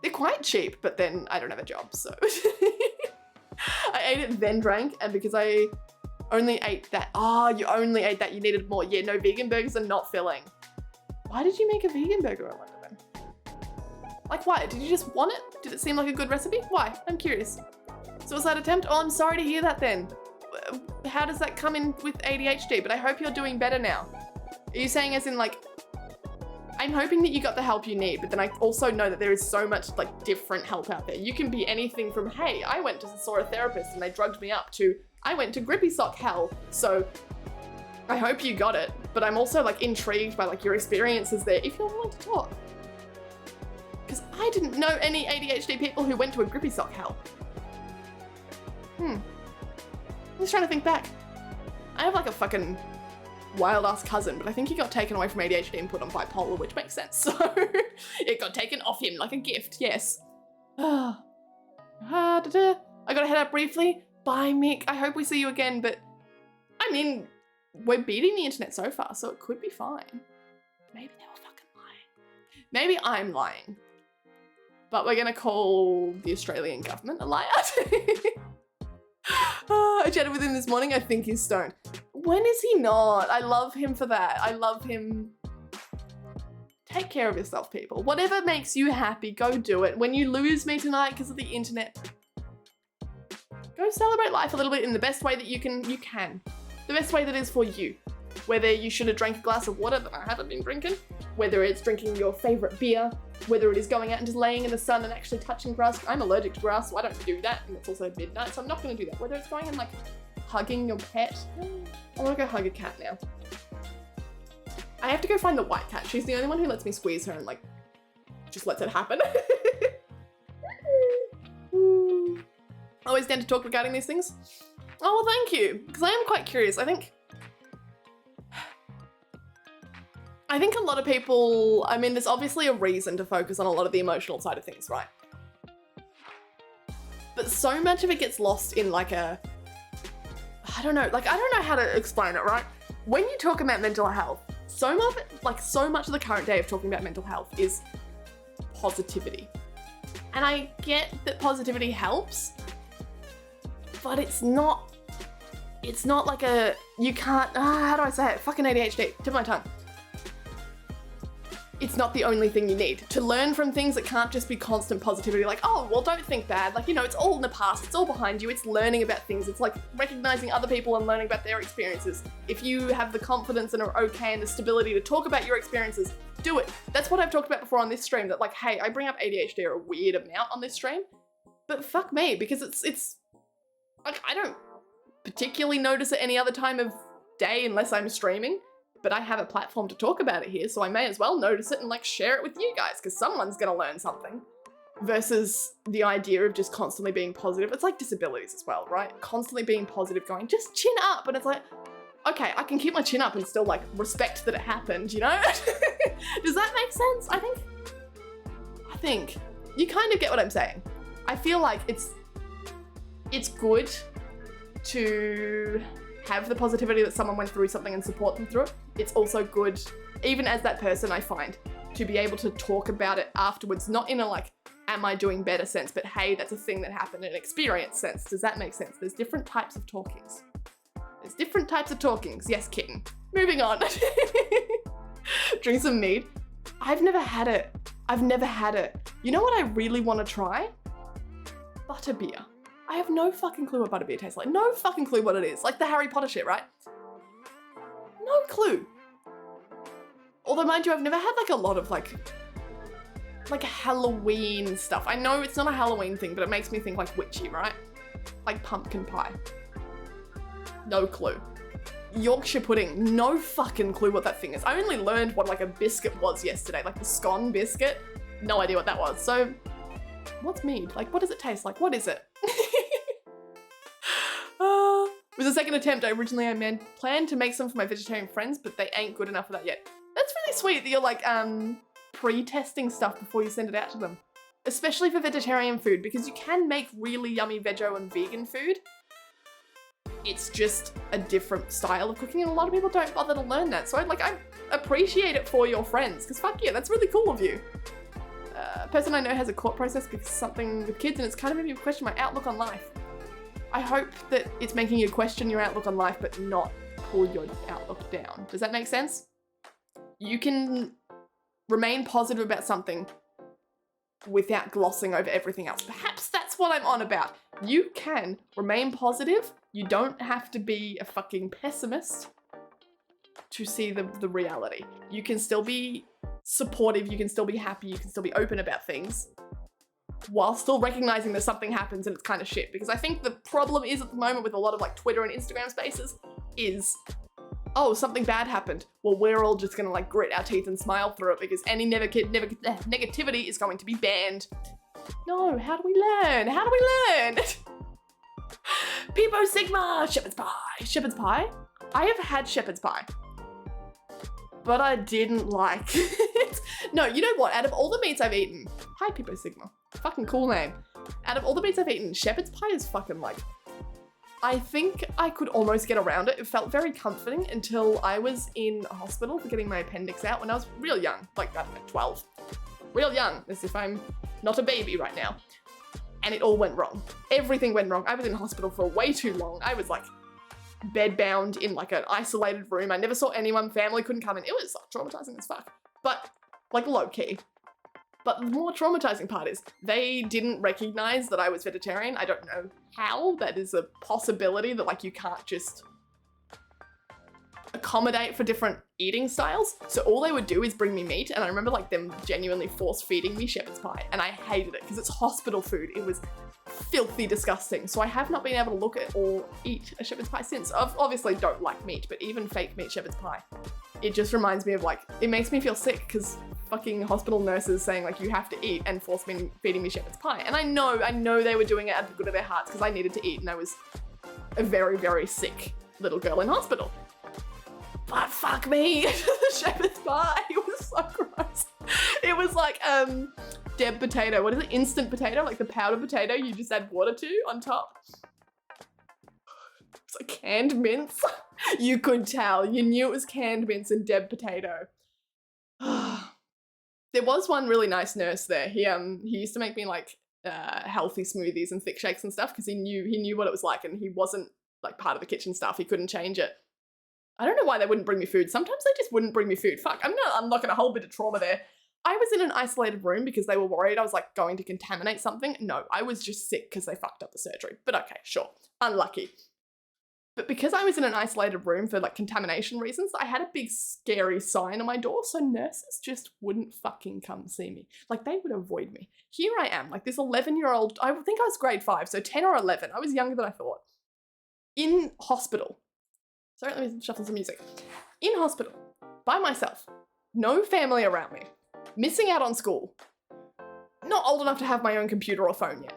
They're quite cheap, but then I don't have a job, so. I ate it, then drank, and because I only ate that. Oh, you only ate that. You needed more. Yeah, no, vegan burgers are not filling. Why did you make a vegan burger, I wonder then? Like, why? Did you just want it? Did it seem like a good recipe? Why? I'm curious. Suicide attempt? Oh, I'm sorry to hear that then. How does that come in with ADHD? But I hope you're doing better now. Are you saying as in like, I'm hoping that you got the help you need, but then I also know that there is so much like different help out there. You can be anything from, hey, I went to saw a therapist and they drugged me up, to I went to grippy sock hell. So I hope you got it, but I'm also like intrigued by like your experiences there if you're willing to talk. Because I didn't know any ADHD people who went to a grippy sock hell. I'm just trying to think back. I have like a fucking wild ass cousin, but I think he got taken away from ADHD and put on bipolar, which makes sense. So it got taken off him like a gift, yes. I gotta head out briefly. Bye, Mick. I hope we see you again, but I mean, we're beating the internet so far, so it could be fine. Maybe they were fucking lying. Maybe I'm lying. But we're gonna call the Australian government a liar. I chatted with him this morning. I think he's stoned. When is he not? I love him for that. I love him. Take care of yourself, people. Whatever makes you happy, go do it. When you lose me tonight because of the internet, go celebrate life a little bit in the best way that you can. The best way that is for you. Whether you should have drank a glass of water that I haven't been drinking, whether it's drinking your favorite beer, whether it is going out and just laying in the sun and actually touching grass. I'm allergic to grass, so I don't do that, and it's also midnight, so I'm not going to do that. Whether it's going and like hugging your pet. I want to go hug a cat now. I have to go find the white cat. She's the only one who lets me squeeze her and like just lets it happen. Always down to talk regarding these things. Oh, well, thank you, because I am quite curious. I think a lot of people, I mean, there's obviously a reason to focus on a lot of the emotional side of things, right? but so much of it gets lost in like a, I don't know how to explain it, right? When you talk about mental health, so much of the current day of talking about mental health is positivity. And I get that positivity helps, but it's not like a, you can't, how do I say it? Fucking ADHD, tip of my tongue. It's not the only thing you need. To learn from things, it can't just be constant positivity, like, oh, well, don't think bad. Like, you know, it's all in the past, it's all behind you, it's learning about things. It's like recognizing other people and learning about their experiences. If you have the confidence and are okay and the stability to talk about your experiences, do it. That's what I've talked about before on this stream, that like, hey, I bring up ADHD a weird amount on this stream, but fuck me, because it's like, I don't particularly notice it any other time of day unless I'm streaming. But I have a platform to talk about it here, so I may as well notice it and like share it with you guys, because someone's gonna learn something. Versus the idea of just constantly being positive. It's like disabilities as well, right? Constantly being positive, going, just chin up. And it's like, okay, I can keep my chin up and still like respect that it happened, you know? Does that make sense? I think you kind of get what I'm saying. I feel like it's good to have the positivity that someone went through something and support them through it. It's also good, even as that person, I find, to be able to talk about it afterwards, not in a like, am I doing better sense, but hey, that's a thing that happened in an experience sense. Does that make sense? There's different types of talkings. Yes, kitten. Moving on. Drink some mead. I've never had it. You know what I really want to try? Butterbeer. I have no fucking clue what butterbeer tastes like. No fucking clue what it is. Like the Harry Potter shit, right? No clue. Although, mind you, I've never had like a lot of like Halloween stuff. I know it's not a Halloween thing, but it makes me think like witchy, right? Like pumpkin pie. No clue. Yorkshire pudding. No fucking clue what that thing is. I only learned what like a biscuit was yesterday, like the scone biscuit. No idea what that was. So, what's mead? Like, what does it taste like? What is it? It was a second attempt. I planned to make some for my vegetarian friends, but they ain't good enough for that yet. That's really sweet that you're like pre-testing stuff before you send it out to them. Especially for vegetarian food, because you can make really yummy veggie and vegan food. It's just a different style of cooking, and a lot of people don't bother to learn that. So I appreciate it for your friends, because fuck yeah, that's really cool of you. A person I know has a court process because something with kids, and it's kind of made me question my outlook on life. I hope that it's making you question your outlook on life, but not pull your outlook down. Does that make sense? You can remain positive about something without glossing over everything else. Perhaps that's what I'm on about. You can remain positive. You don't have to be a fucking pessimist to see the reality. You can still be supportive, you can still be happy, you can still be open about things, while still recognizing that something happens and it's kind of shit. Because I think the problem is at the moment with a lot of like Twitter and Instagram spaces is, oh, something bad happened. Well, we're all just gonna like grit our teeth and smile through it because any negativity is going to be banned. No, how do we learn? Peepo Sigma, shepherd's pie. I have had shepherd's pie, but I didn't like it. No, you know what? Out of all the meats I've eaten, hi Peepo Sigma, fucking cool name. Out of all the meats I've eaten, shepherd's pie is fucking like, I think I could almost get around it. It felt very comforting until I was in a hospital for getting my appendix out when I was real young, like, I don't know, 12. Real young, as if I'm not a baby right now. And it all went wrong. Everything went wrong. I was in hospital for way too long. I was like bedbound in like an isolated room. I never saw anyone, family couldn't come in. It was like traumatizing as fuck. But like low key. But the more traumatizing part is they didn't recognize that I was vegetarian. I don't know how. That is a possibility that like you can't just accommodate for different eating styles. So all they would do is bring me meat, and I remember like them genuinely force feeding me shepherd's pie, and I hated it because it's hospital food. It was filthy disgusting. So I have not been able to look at or eat a shepherd's pie since. I obviously don't like meat, but even fake meat shepherd's pie, it just reminds me of like, it makes me feel sick because fucking hospital nurses saying like you have to eat and feeding me shepherd's pie. And I know they were doing it out of the good of their hearts because I needed to eat and I was a very, very sick little girl in hospital. But fuck me, the shepherd's pie, it was so gross. It was like Deb potato. What is it? Instant potato? Like the powdered potato you just add water to on top? It's like canned mince. You could tell. You knew it was canned mince and Deb potato. There was one really nice nurse there. He used to make me like healthy smoothies and thick shakes and stuff because he knew what it was like, and he wasn't like part of the kitchen staff. He couldn't change it. I don't know why they wouldn't bring me food. Sometimes they just wouldn't bring me food. Fuck, I'm gonna unlock a whole bit of trauma there. I was in an isolated room because they were worried I was like going to contaminate something. No, I was just sick because they fucked up the surgery. But okay, sure. Unlucky. But because I was in an isolated room for like contamination reasons, I had a big scary sign on my door. So nurses just wouldn't fucking come see me. Like they would avoid me. Here I am, like this 11-year-old, I think I was grade 5, so 10 or 11. I was younger than I thought. In hospital. Sorry, let me shuffle some music. In hospital, by myself, no family around me, missing out on school, not old enough to have my own computer or phone yet.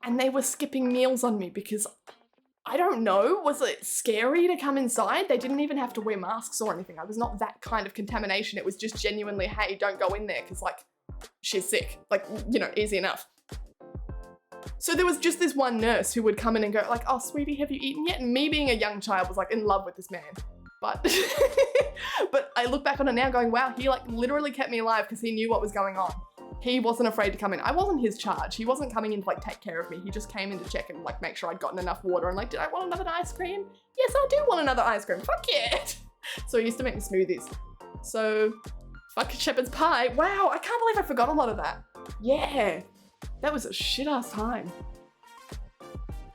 And they were skipping meals on me because, I don't know, was it scary to come inside? They didn't even have to wear masks or anything. I was not that kind of contamination. It was just genuinely, hey, don't go in there because like, she's sick. Like, you know, easy enough. So there was just this one nurse who would come in and go like, oh, sweetie, have you eaten yet? And me being a young child was like in love with this man. But, but I look back on it now going, wow, he like literally kept me alive because he knew what was going on. He wasn't afraid to come in. I wasn't his charge. He wasn't coming in to like take care of me. He just came in to check and like make sure I'd gotten enough water and like, did I want another ice cream? Yes, I do want another ice cream. Fuck yeah. So he used to make me smoothies. So fuck shepherd's pie. Wow, I can't believe I forgot a lot of that. Yeah, that was a shit ass time.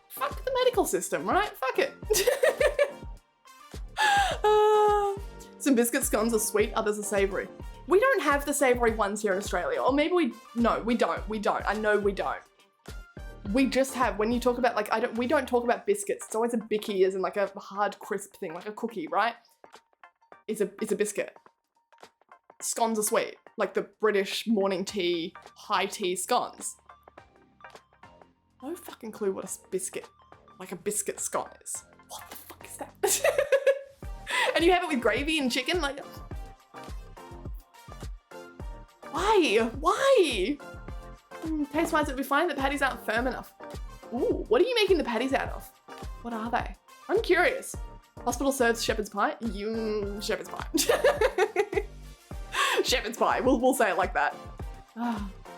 Fuck the medical system, right? Fuck it. Some biscuit scones are sweet, others are savory. We don't have the savory ones here in Australia. Or maybe we don't. I know we don't. We just have, when you talk about like, we don't talk about biscuits. It's always a bicky as in like a hard crisp thing, like a cookie, right? It's a biscuit. Scones are sweet, like the British morning tea, high tea scones. No fucking clue what a biscuit, like a biscuit scone is. What the fuck is that? And you have it with gravy and chicken, like. Why? Why? Taste-wise, it'd be fine. The patties aren't firm enough. Ooh, what are you making the patties out of? What are they? I'm curious. Hospital serves shepherd's pie? Shepherd's pie. Shepherd's pie. We'll say it like that.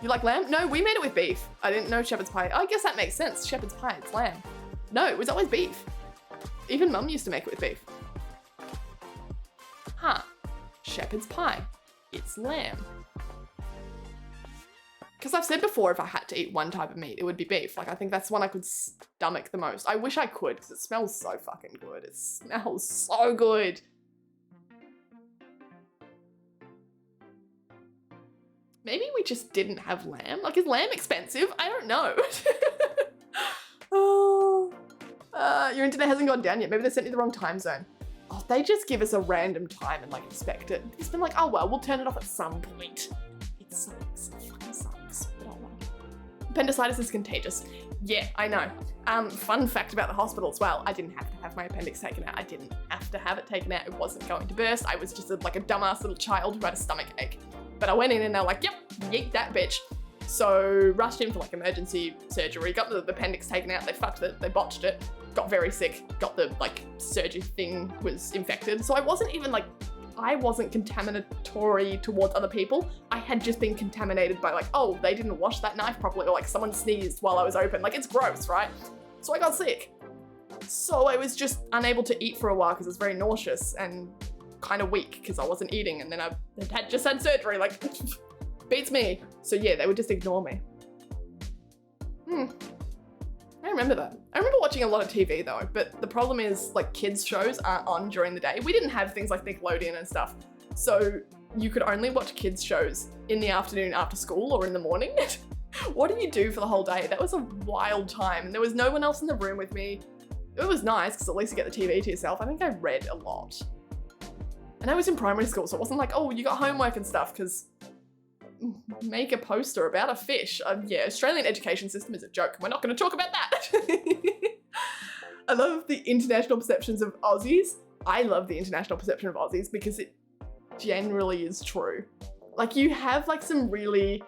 You like lamb? No, we made it with beef. I didn't know shepherd's pie. I guess that makes sense. Shepherd's pie, it's lamb. No, it was always beef. Even mum used to make it with beef. Huh. Shepherd's pie. It's lamb. Because I've said before, if I had to eat one type of meat, it would be beef. Like, I think that's the one I could stomach the most. I wish I could, because it smells so fucking good. It smells so good. Maybe we just didn't have lamb. Like, is lamb expensive? I don't know. Oh, your internet hasn't gone down yet. Maybe they sent you the wrong time zone. Oh, they just give us a random time and like expect it. It's been like, oh well, we'll turn it off at some point. It sucks. It fucking sucks. But oh well. Appendicitis is contagious. Yeah, I know. Fun fact about the hospital as well. I didn't have to have my appendix taken out. I didn't have to have it taken out. It wasn't going to burst. I was just like a dumbass little child who had a stomach ache. But I went in and they're like, yep, yeet that bitch. So rushed in for like emergency surgery, got the appendix taken out. They fucked it, they botched it, got very sick, got the like surgery thing was infected. So I wasn't even like, I wasn't contaminatory towards other people. I had just been contaminated by like, oh, they didn't wash that knife properly, or like someone sneezed while I was open. Like, it's gross, right? So I got sick. So I was just unable to eat for a while because I was very nauseous and kind of weak because I wasn't eating, and then I had just had surgery, like beats me. So yeah, they would just ignore me. I remember that. I remember watching a lot of TV though, but the problem is like kids shows aren't on during the day. We didn't have things like Nickelodeon and stuff. So you could only watch kids shows in the afternoon after school or in the morning. What do you do for the whole day? That was a wild time. And there was no one else in the room with me. It was nice because at least you get the TV to yourself. I think I read a lot. And I was in primary school, so it wasn't like, oh, you got homework and stuff, because make a poster about a fish. Yeah, Australian education system is a joke. We're not going to talk about that. I love the international perceptions of Aussies. I love the international perception of Aussies because it generally is true. Like you have like some really,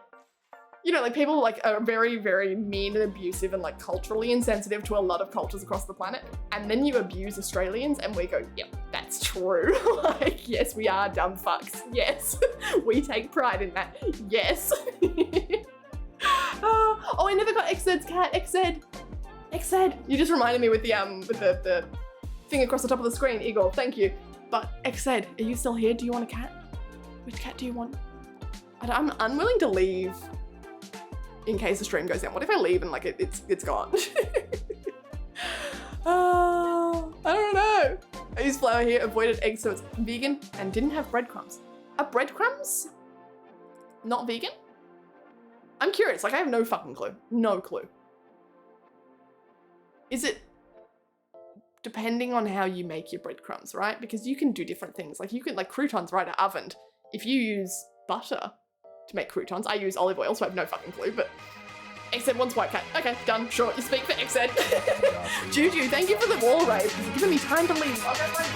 you know, like people like are very, very mean and abusive and like culturally insensitive to a lot of cultures across the planet. And then you abuse Australians and we go, yep, that's true. Like, yes, we are dumb fucks. Yes, we take pride in that. Yes. Oh, I never got Xed's cat. Xed. You just reminded me with the thing across the top of the screen, Igor. Thank you. But Xed, are you still here? Do you want a cat? Which cat do you want? I'm unwilling to leave in case the stream goes down. What if I leave and like it's gone? I don't know. I used flour here, avoided eggs so it's vegan, and didn't have breadcrumbs. Are breadcrumbs not vegan? I'm curious, like I have no fucking clue. No clue. Is it depending on how you make your breadcrumbs, right? Because you can do different things. Like you can, like croutons, right, are ovened. If you use butter to make croutons, I use olive oil, so I have no fucking clue, but Xed wants white cat. Okay, done. Sure, you speak for Xed. Juju, thank you for the wall raid. It's giving me time to leave. Okay, bye.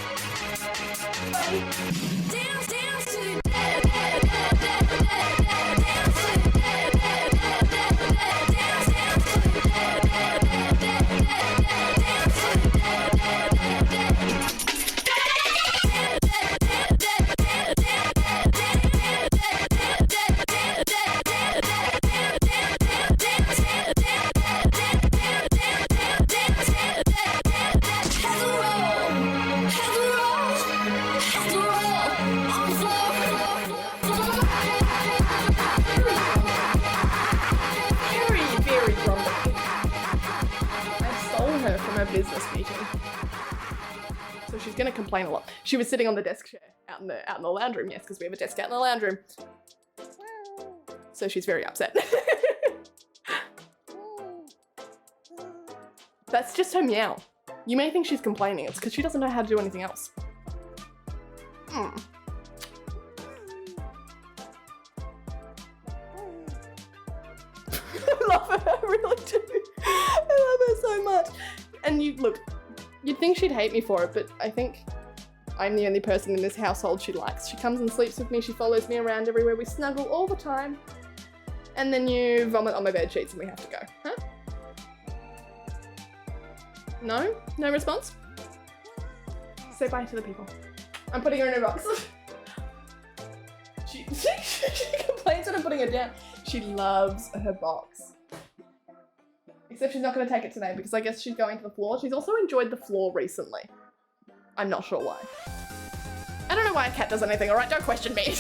Business meeting. So she's gonna complain a lot. She was sitting on the desk chair out in the lounge room, yes, because we have a desk out in the lounge room. So she's very upset. That's just her meow. You may think she's complaining, it's because she doesn't know how to do anything else. I love her, I really do. I love her so much. And you'd think she'd hate me for it, but I think I'm the only person in this household she likes. She comes and sleeps with me, she follows me around everywhere, we snuggle all the time. And then you vomit on my bed sheets and we have to go, huh? No? No response? Say bye to the people. I'm putting her in a box. She complains when I'm putting her down. She loves her box. Except she's not going to take it today because I guess she's going to the floor. She's also enjoyed the floor recently. I'm not sure why. I don't know why a cat does anything, alright? Don't question me.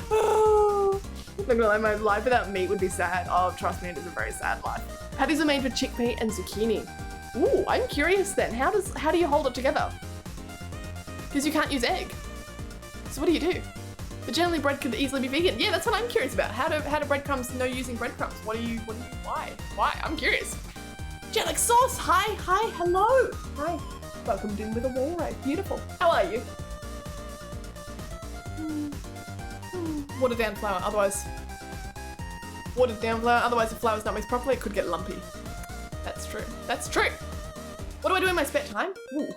Oh, look at that, my life without meat would be sad. Oh, trust me, it is a very sad life. Patties are made with chickpea and zucchini. Ooh, I'm curious then. How do you hold it together? Because you can't use egg. So what do? But generally bread could easily be vegan. Yeah, that's what I'm curious about. How do breadcrumbs know using breadcrumbs? Why? I'm curious. Jellic sauce, hi, hello. Hi, welcomed in with a wall raid. Beautiful. How are you? Watered down flour, otherwise if flour's not mixed properly, it could get lumpy. That's true. What do I do in my spare time? Ooh.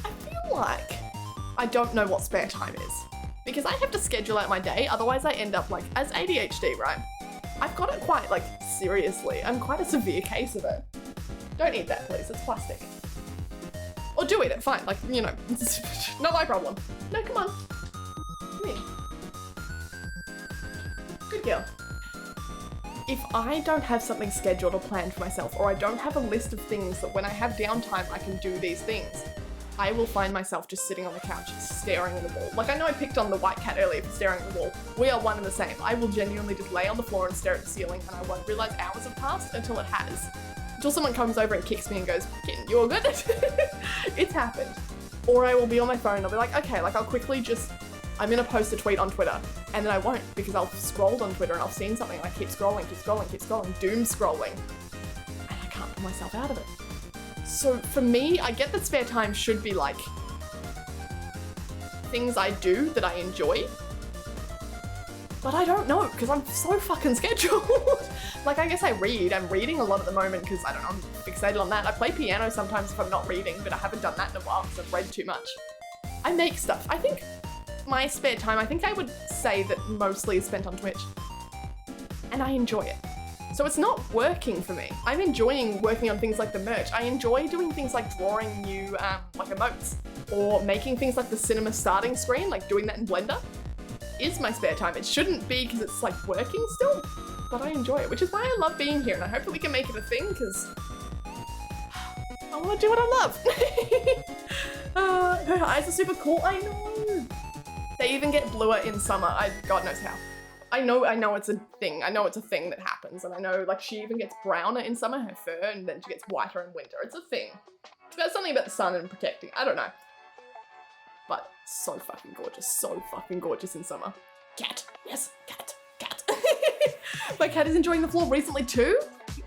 I feel like I don't know what spare time is because I have to schedule out my day. Otherwise I end up like, as ADHD, right? I've got it quite like seriously. I'm quite a severe case of it. Don't eat that, please. It's plastic. Or do eat it, fine. Like, you know, not my problem. No, come on. Come here. Good girl. If I don't have something scheduled or planned for myself, or I don't have a list of things that when I have downtime I can do these things, I will find myself just sitting on the couch staring at the wall. Like I know I picked on the white cat earlier for staring at the wall. We are one and the same. I will genuinely just lay on the floor and stare at the ceiling and I won't realize hours have passed until it has. Until someone comes over and kicks me and goes, "Kitten, you all good?" It's happened. Or I will be on my phone and I'll be like, okay, like I'll quickly just, I'm gonna post a tweet on Twitter and then I won't because I'll scrolled on Twitter and I've seen something and I keep scrolling, doom scrolling. And I can't pull myself out of it. So for me, I get that spare time should be like things I do that I enjoy. But I don't know because I'm so fucking scheduled. Like I guess I read. I'm reading a lot at the moment because I don't know, I'm fixated on that. I play piano sometimes if I'm not reading, but I haven't done that in a while because I've read too much. I I make stuff. I think my spare time, I think I would say that mostly is spent on Twitch. And I enjoy it. So it's not working for me. I'm enjoying working on things like the merch. I enjoy doing things like drawing new like emotes or making things like the cinema starting screen, like doing that in Blender is my spare time. It shouldn't be because it's like working still, but I enjoy it, which is why I love being here. And I hope that we can make it a thing because I want to do what I love. Her eyes are super cool. I know. They even get bluer in summer. God knows how. I know it's a thing. I know it's a thing that happens, and I know like she even gets browner in summer, her fur, and then she gets whiter in winter. It's a thing. It's got something about the sun and protecting. I don't know. But so fucking gorgeous in summer. Cat, yes, cat. My cat is enjoying the floor recently too.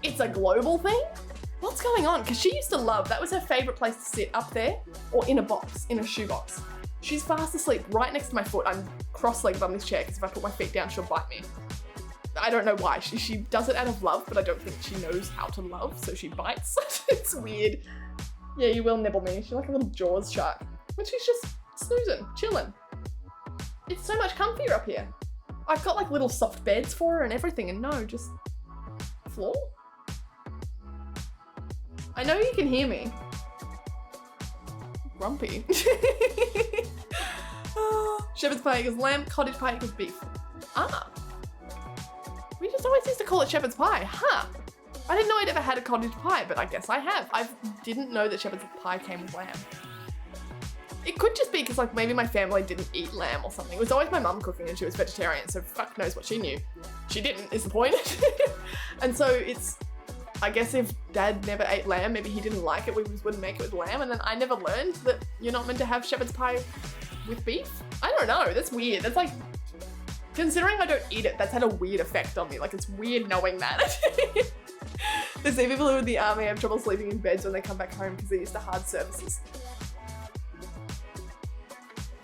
It's a global thing. What's going on? Because she used to love, that was her favorite place to sit, up there or in a box, in a shoebox. She's fast asleep right next to my foot. I'm cross-legged on this chair because if I put my feet down, she'll bite me. I don't know why. She does it out of love, but I don't think she knows how to love, so she bites. It's weird. Yeah, you will nibble me. She's like a little Jaws shark. But she's just snoozing, chilling. It's so much comfier up here. I've got like little soft beds for her and everything, and no, just floor. I know you can hear me. Grumpy. Shepherd's pie equals lamb, cottage pie equals beef. Ah. We just always used to call it shepherd's pie, huh? I didn't know I'd ever had a cottage pie, but I guess I have. I didn't know that shepherd's pie came with lamb. It could just be because like maybe my family didn't eat lamb or something. It was always my mum cooking and she was vegetarian, so fuck knows what she knew. She didn't, is the point. And so it's, I guess if dad never ate lamb, maybe he didn't like it, we just wouldn't make it with lamb, and then I never learned that you're not meant to have shepherd's pie with beef? I don't know, that's weird. That's like, considering I don't eat it, that's had a weird effect on me. Like, it's weird knowing that. They say people who are in the army have trouble sleeping in beds when they come back home because they're used to hard services.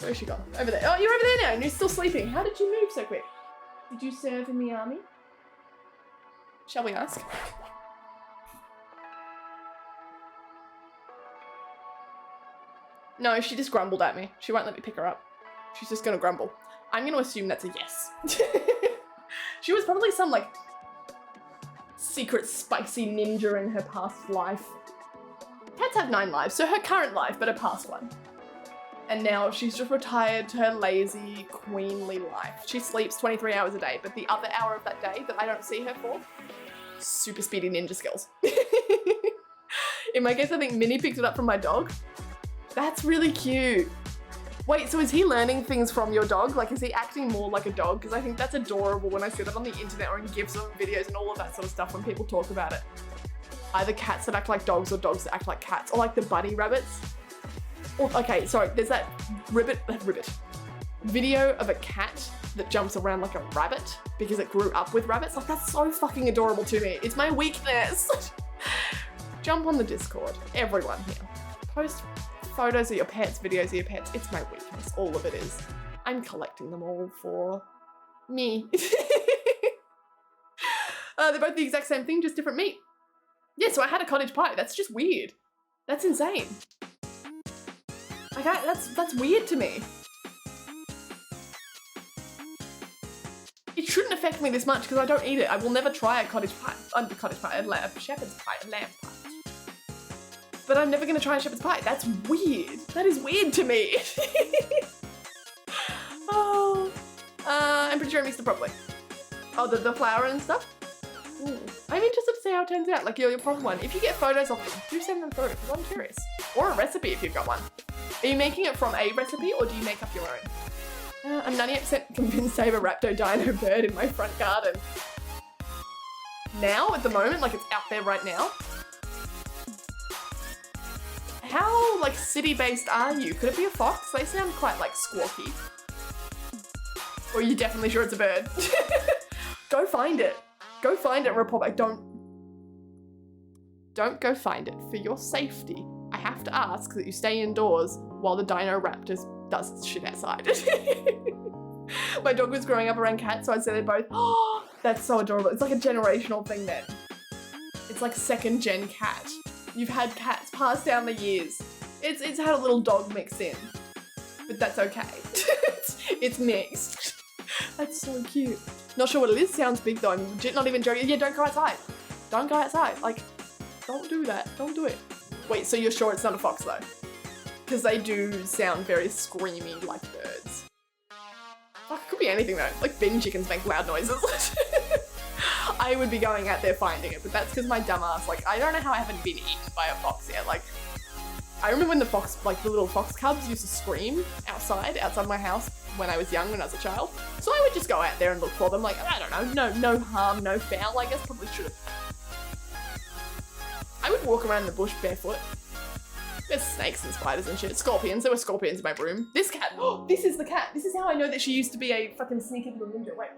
Where's she gone? Over there. Oh, you're over there now and you're still sleeping. How did you move so quick? Did you serve in the army? Shall we ask? No, she just grumbled at me. She won't let me pick her up. She's just gonna grumble. I'm gonna assume that's a yes. She was probably some like secret spicy ninja in her past life. Cats have 9 lives, so her current life, but her past one. And now she's just retired to her lazy, queenly life. She sleeps 23 hours a day, but the other hour of that day that I don't see her for, super speedy ninja skills. In my case, I think Minnie picked it up from my dog. That's really cute. Wait, so is he learning things from your dog? Like, is he acting more like a dog? Because I think that's adorable when I see that on the internet or in GIFs or videos and all of that sort of stuff when people talk about it. Either cats that act like dogs or dogs that act like cats, or like the bunny rabbits. Or, okay, sorry, there's that ribbit video of a cat that jumps around like a rabbit because it grew up with rabbits. Like, that's so fucking adorable to me. It's my weakness. Jump on the Discord, everyone here. Post photos of your pets, videos of your pets. It's my weakness, all of it is. I'm collecting them all for me. They're both the exact same thing, just different meat. Yeah, so I had a cottage pie. That's just weird. That's insane. Like, that's weird to me. It shouldn't affect me this much because I don't eat it. I will never try a cottage pie, a shepherd's pie, a lamb pie. But I'm never gonna try a shepherd's pie. That's weird. That is weird to me. Oh, I'm pretty sure I mixed it properly. Oh, the flour and stuff? Ooh. I'm interested to see how it turns out. Like your proper one. If you get photos of them, do send them through because I'm curious. Or a recipe if you've got one. Are you making it from a recipe or do you make up your own? I'm 98% convinced I have a Raptor-Dino bird in my front garden. Now, at the moment, like it's out there right now. How, like, city-based are you? Could it be a fox? They sound quite, like, squawky. Or are you definitely sure it's a bird? Go find it. Go find it and report back. Don't go find it for your safety. I have to ask that you stay indoors while the Dino Raptor does shit outside. My dog was growing up around cats, so I'd say they're both, oh, that's so adorable. It's like a generational thing then. It's like 2nd gen cat. You've had cats passed down the years. It's had a little dog mixed in. but that's okay. It's mixed. That's so cute. Not sure what it is. Sounds big though. I'm legit not even joking. Yeah, don't go outside. Don't go outside. Like, don't do that. Don't do it. Wait, so you're sure it's not a fox though? Because they do sound very screamy like birds. Fuck, it could be anything though. Like bin chickens make loud noises. I would be going out there finding it, but that's because my dumbass, like, I don't know how I haven't been eaten by a fox yet. Like, I remember when the fox, like the little fox cubs used to scream outside my house when I was young, when I was a child. So I would just go out there and look for them. Like, I don't know, no harm, no foul. I guess probably should have. I would walk around the bush barefoot. There's snakes and spiders and shit. Scorpions. There were scorpions in my room. This cat. Oh, this is the cat. This is how I know that she used to be a fucking sneaky little ninja. Wait.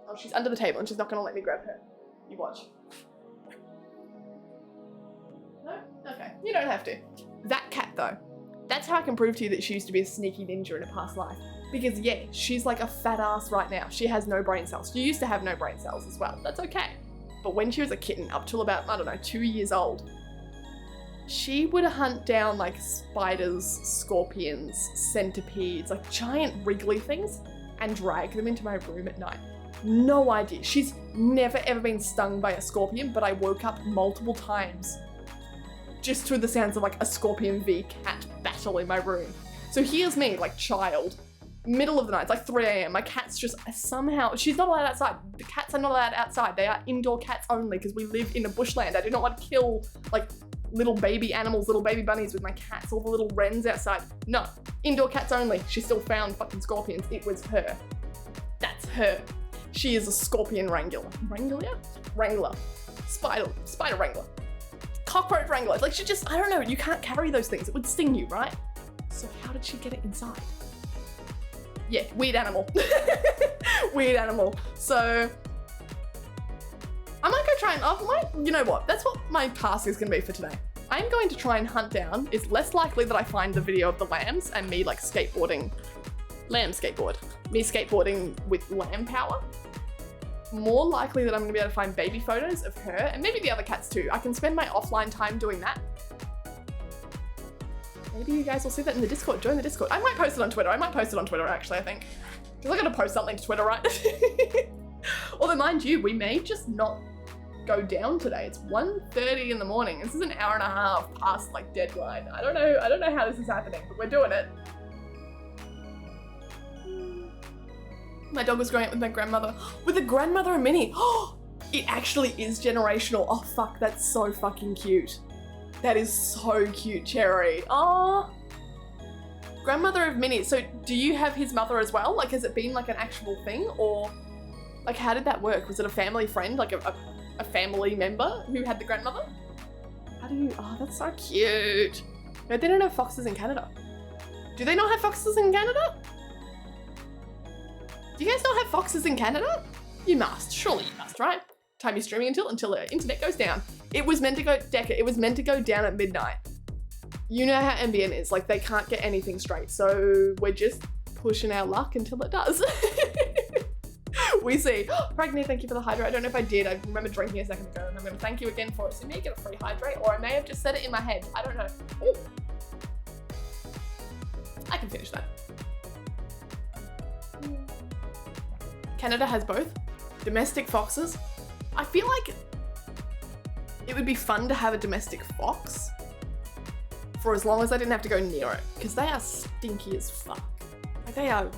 Oh, she's under the table and she's not gonna let me grab her. You watch. No? Okay. You don't have to. That cat though. That's how I can prove to you that she used to be a sneaky ninja in a past life. Because yeah, she's like a fat ass right now. She has no brain cells. She used to have no brain cells as well. That's okay. But when she was a kitten, up till about, I don't know, 2 years old, she would hunt down like spiders, scorpions, centipedes, like giant wriggly things, and drag them into my room at night. No idea. She's never ever been stung by a scorpion, but I woke up multiple times just to the sounds of like a scorpion v cat battle in my room. So here's me, like child, middle of the night, it's like 3 a.m. My cat's just somehow, she's not allowed outside. The cats are not allowed outside. They are indoor cats only because we live in a bushland. I do not want to kill like little baby animals, little baby bunnies with my cats, all the little wrens outside. No, indoor cats only. She still found fucking scorpions. It was her. That's her. She is a scorpion wrangler. Wrangler. Spider wrangler. Cockroach wrangler. Like she just, I don't know, you can't carry those things. It would sting you, right? So how did she get it inside? Yeah, weird animal. Weird animal. So I might go try and, you know what? That's what my task is gonna be for today. I'm going to try and hunt down. It's less likely that I find the video of the lambs and me like skateboarding, lamb skateboard. Me skateboarding with lamb power. More likely that I'm gonna be able to find baby photos of her and maybe the other cats too. I can spend my offline time doing that. Maybe you guys will see that in the Discord. Join the Discord. I might post it on Twitter. I might post it on Twitter actually, I think. Because I gotta post something to Twitter, right? Although mind you, we may just not go down today. It's 1:30 in the morning. This is an hour and a half past like deadline. I don't know how this is happening, but we're doing it. My dog was growing up with my grandmother. With a grandmother and Minnie. It actually is generational. Oh fuck, that's so fucking cute. That is so cute, Cherry. Oh, grandmother of Minnie. So do you have his mother as well? Like, has it been like an actual thing, or like how did that work? Was it a family friend, like a family member who had the grandmother? How do you, oh, that's so cute. No, they don't have foxes in Canada. Do they not have foxes in Canada? Do you guys not have foxes in Canada? You must, surely you must, right? Time you're streaming until the internet goes down. It was meant to go, Deca, it was meant to go down at midnight. You know how NBN is, like they can't get anything straight. So we're just pushing our luck until it does. We see. Pregnant, thank you for the hydrate. I don't know if I did. I remember drinking a second ago and I'm gonna thank you again for it. So you may get a free hydrate or I may have just said it in my head. I don't know. Ooh. I can finish that. Canada has both. Domestic foxes. I feel like it would be fun to have a domestic fox for as long as I didn't have to go near it, because they are stinky as fuck. Like, they are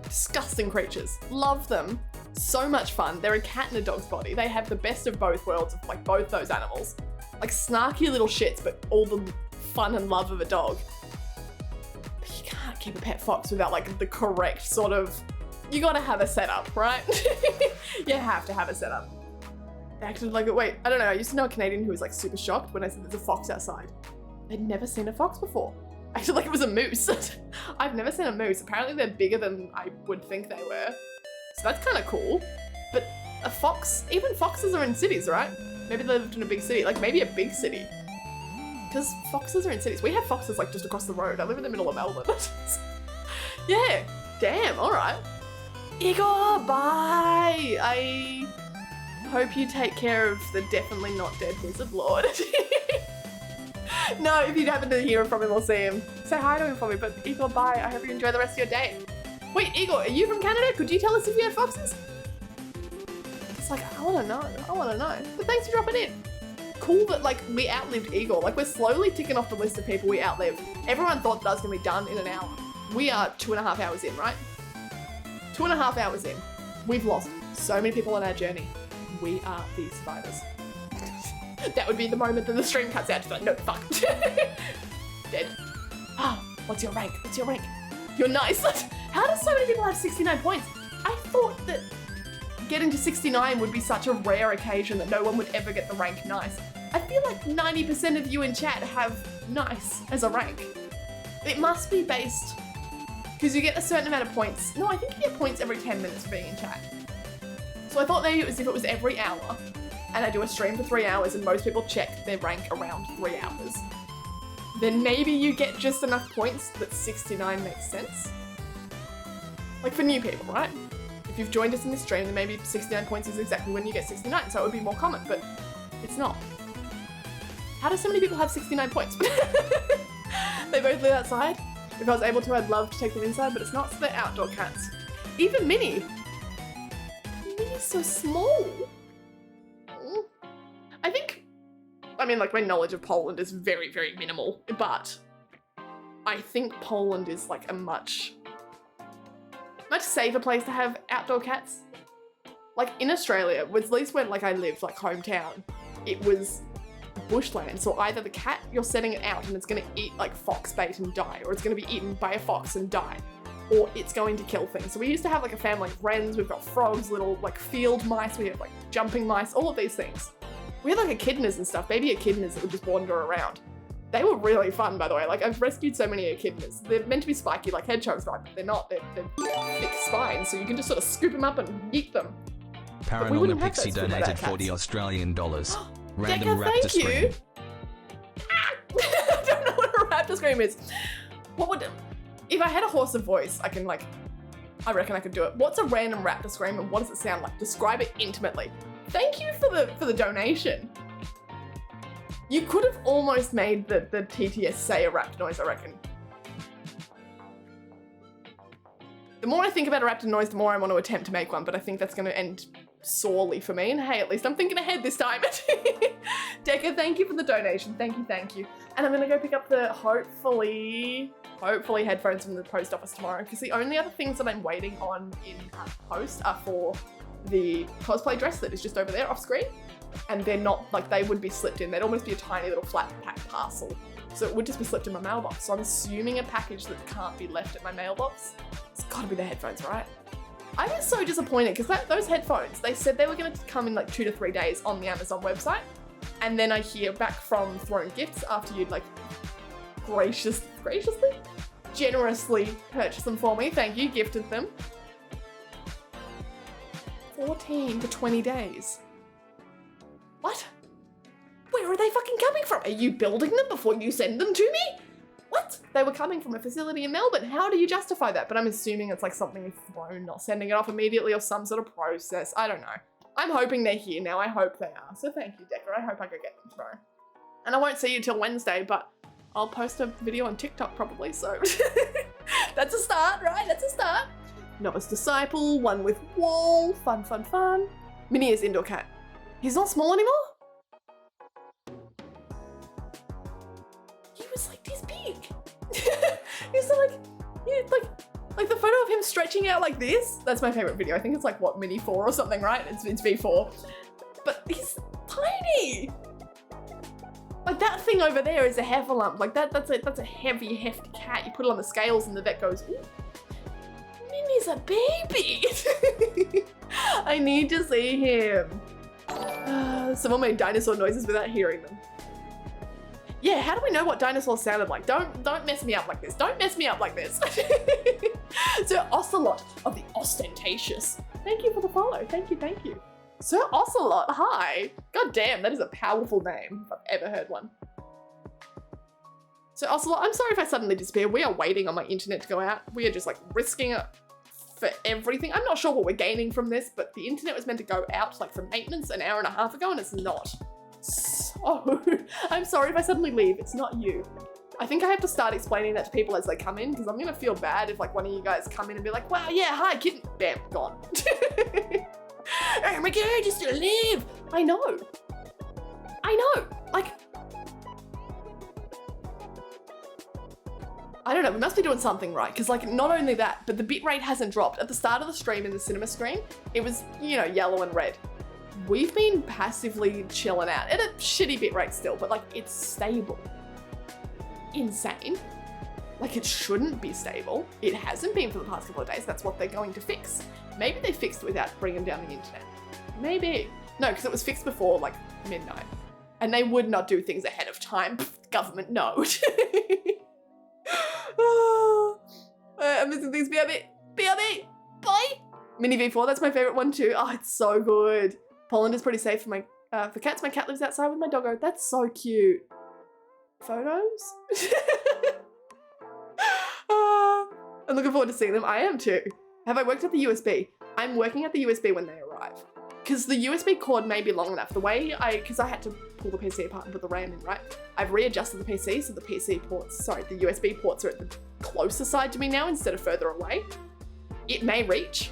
disgusting creatures. Love them. So much fun. They're a cat in a dog's body. They have the best of both worlds of like both those animals. Like snarky little shits, but all the fun and love of a dog. But you can't keep a pet fox without like the correct sort of, you gotta have a setup, right? You have to have a setup. They acted like, wait, I don't know. I used to know a Canadian who was like super shocked when I said there's a fox outside. They'd never seen a fox before. I acted like it was a moose. I've never seen a moose. Apparently they're bigger than I would think they were. So that's kind of cool. But a fox, even foxes are in cities, right? Maybe they lived in a big city, like maybe a big city. Because foxes are in cities. We have foxes like just across the road. I live in the middle of Melbourne. Yeah, damn, all right. Igor, bye. I hope you take care of the definitely not dead wizard lord. No, if you happen to hear from him or see him, say hi to him for me. But Igor, bye. I hope you enjoy the rest of your day. Wait, Igor, are you from Canada? Could you tell us if you have foxes? It's like, I want to know. I want to know. But thanks for dropping in. Cool that, like, we outlived Igor. Like, we're slowly ticking off the list of people we outlived. Everyone thought that was going to be done in an hour. We are 2.5 hours in, right? 2.5 hours in. We've lost so many people on our journey. We are the survivors. That would be the moment that the stream cuts out. Just like, no, fuck. Dead. Ah, what's your rank? What's your rank? You're nice. How do so many people have 69 points? I thought that getting to 69 would be such a rare occasion that no one would ever get the rank nice. I feel like 90% of you in chat have nice as a rank. It must be based, because you get a certain amount of points. No, I think you get points every 10 minutes for being in chat. So I thought maybe it was if it was every hour, and I do a stream for 3 hours and most people check their rank around 3 hours. Then maybe you get just enough points that 69 makes sense. Like for new people, right? If you've joined us in this stream, then maybe 69 points is exactly when you get 69, so it would be more common, but it's not. How do so many people have 69 points? They both live outside. If I was able to, I'd love to take them inside, but it's not, so they're outdoor cats. Even Minnie. Minnie's so small. I think, I mean, like, my knowledge of Poland is very, very minimal, but I think Poland is like a much safer place to have outdoor cats. Like in Australia, was at least when like I lived, like hometown, it was bushland. So either the cat, you're setting it out and it's gonna eat like fox bait and die, or it's gonna be eaten by a fox and die, or it's going to kill things. So we used to have like a family of wrens, we've got frogs, little like field mice, we have like jumping mice, all of these things. We had like echidnas and stuff, baby echidnas that would just wander around. They were really fun, by the way. Like, I've rescued so many echidnas. They're meant to be spiky like hedgehogs, but they're not. They're thick spines, so you can just sort of scoop them up and eat them. Paranormal Pixie donated $40 Random Decca, raptor thank you. scream. I don't know what a raptor scream is. What would... If I had a horse of voice, I reckon I could do it. What's a random raptor scream and what does it sound like? Describe it intimately. Thank you for the donation. You could have almost made the TTS say a raptor noise, I reckon. The more I think about a raptor noise, the more I want to attempt to make one, but I think that's going to end sorely for me. And hey, at least I'm thinking ahead this time. Decca, thank you for the donation. Thank you. And I'm going to go pick up the hopefully headphones from the post office tomorrow, because the only other things that I'm waiting on in post are for the cosplay dress that is just over there off screen. And they're not, like, they would be slipped in. They'd almost be a tiny little flat pack parcel. So it would just be slipped in my mailbox. So I'm assuming a package that can't be left at my mailbox. It's gotta be the headphones, right? I was so disappointed because those headphones, they said they were gonna come in like 2 to 3 days on the Amazon website. And then I hear back from Throne Gifts after you'd like generously purchased them for me. Thank you, gifted them. 14 to 20 days. What? Where are they fucking coming from? Are you building them before you send them to me? What? They were coming from a facility in Melbourne. How do you justify that? But I'm assuming it's like something with Throne not sending it off immediately or some sort of process. I don't know. I'm hoping they're here now. I hope they are. So thank you, Decca. I hope I go get them tomorrow. And I won't see you till Wednesday, but I'll post a video on TikTok probably, so that's a start, right? That's a start. Novice Disciple, one with Wall, fun. Minnie is indoor cat. He's not small anymore? He was like this big. He's like the photo of him stretching out like this. That's my favorite video. I think it's like what, Mini 4 or something, right? It's V4. But he's tiny. Like that thing over there is a heffalump. Like that's a heavy, hefty cat. You put it on the scales and the vet goes, ooh, Minnie's a baby. I need to see him. Someone made dinosaur noises without hearing them. Yeah, how do we know what dinosaurs sounded like? Don't mess me up like this. Don't mess me up like this. Sir Ocelot of the Ostentatious. Thank you for the follow. Thank you. Sir Ocelot, hi. God damn, that is a powerful name if I've ever heard one. So Ocelot, I'm sorry if I suddenly disappear. We are waiting on my internet to go out. We are just like risking it for everything. I'm not sure what we're gaining from this, but the internet was meant to go out like for maintenance an hour and a half ago and it's not. So so... I'm sorry if I suddenly leave. It's not you. I think I have to start explaining that to people as they come in because I'm going to feel bad if like one of you guys come in and be like, wow, yeah, hi, kitten. Bam, gone. Oh my god, you're still alive. I know. Like, I don't know, we must be doing something right because like not only that, but the bitrate hasn't dropped. At the start of the stream in the cinema screen, it was, you know, yellow and red. We've been passively chilling out at a shitty bitrate still, but like it's stable. Insane. Like it shouldn't be stable. It hasn't been for the past couple of days. That's what they're going to fix. Maybe they fixed it without bringing down the internet. Maybe. No, because it was fixed before like midnight. And they would not do things ahead of time. Government, no. I'm missing things. BRB. Bye. Mini V4, that's my favorite one too. Oh, it's so good. Poland is pretty safe for my for cats. My cat lives outside with my doggo. That's so cute. Photos? I'm looking forward to seeing them. I am too. Have I worked at the USB? I'm working at the USB when they arrive. Because the USB cord may be long enough. The way because I had to pull the PC apart and put the RAM in, right? I've readjusted the PC so the the USB ports are at the closer side to me now instead of further away. It may reach.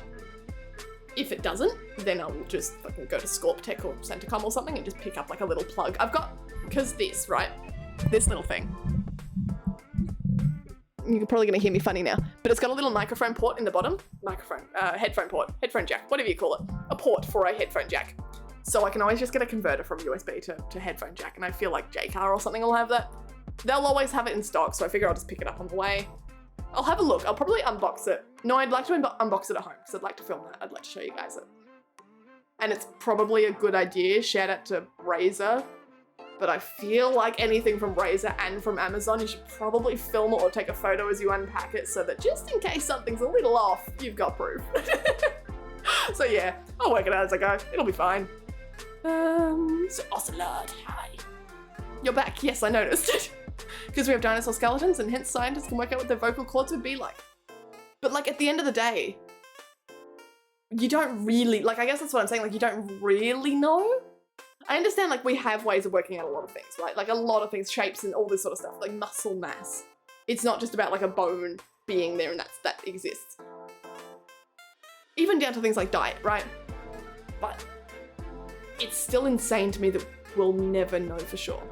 If it doesn't, then I'll just fucking go to ScorpTech or Centacom or something and just pick up like a little plug. I've got, because this, right? This little thing. You're probably gonna hear me funny now, but it's got a little microphone port in the bottom. Headphone port, headphone jack, whatever you call it. A port for a headphone jack. So I can always just get a converter from USB to headphone jack, and I feel like JCar or something will have that. They'll always have it in stock, so I figure I'll just pick it up on the way. I'll have a look. I'll probably unbox it. No, I'd like to unbox it at home because I'd like to film that. I'd like to show you guys it. And it's probably a good idea. Shout out to Razer. But I feel like anything from Razer and from Amazon, you should probably film it or take a photo as you unpack it so that just in case something's a little off, you've got proof. So yeah, I'll work it out as I go. It'll be fine. So Ocelot, hi. You're back. Yes, I noticed. Because we have dinosaur skeletons and hence scientists can work out what their vocal cords would be like. But like at the end of the day, you don't really, like I guess that's what I'm saying, like you don't really know. I understand like we have ways of working out a lot of things, right? Like a lot of things, shapes and all this sort of stuff, like muscle mass. It's not just about like a bone being there and that exists. Even down to things like diet, right? But it's still insane to me that we'll never know for sure.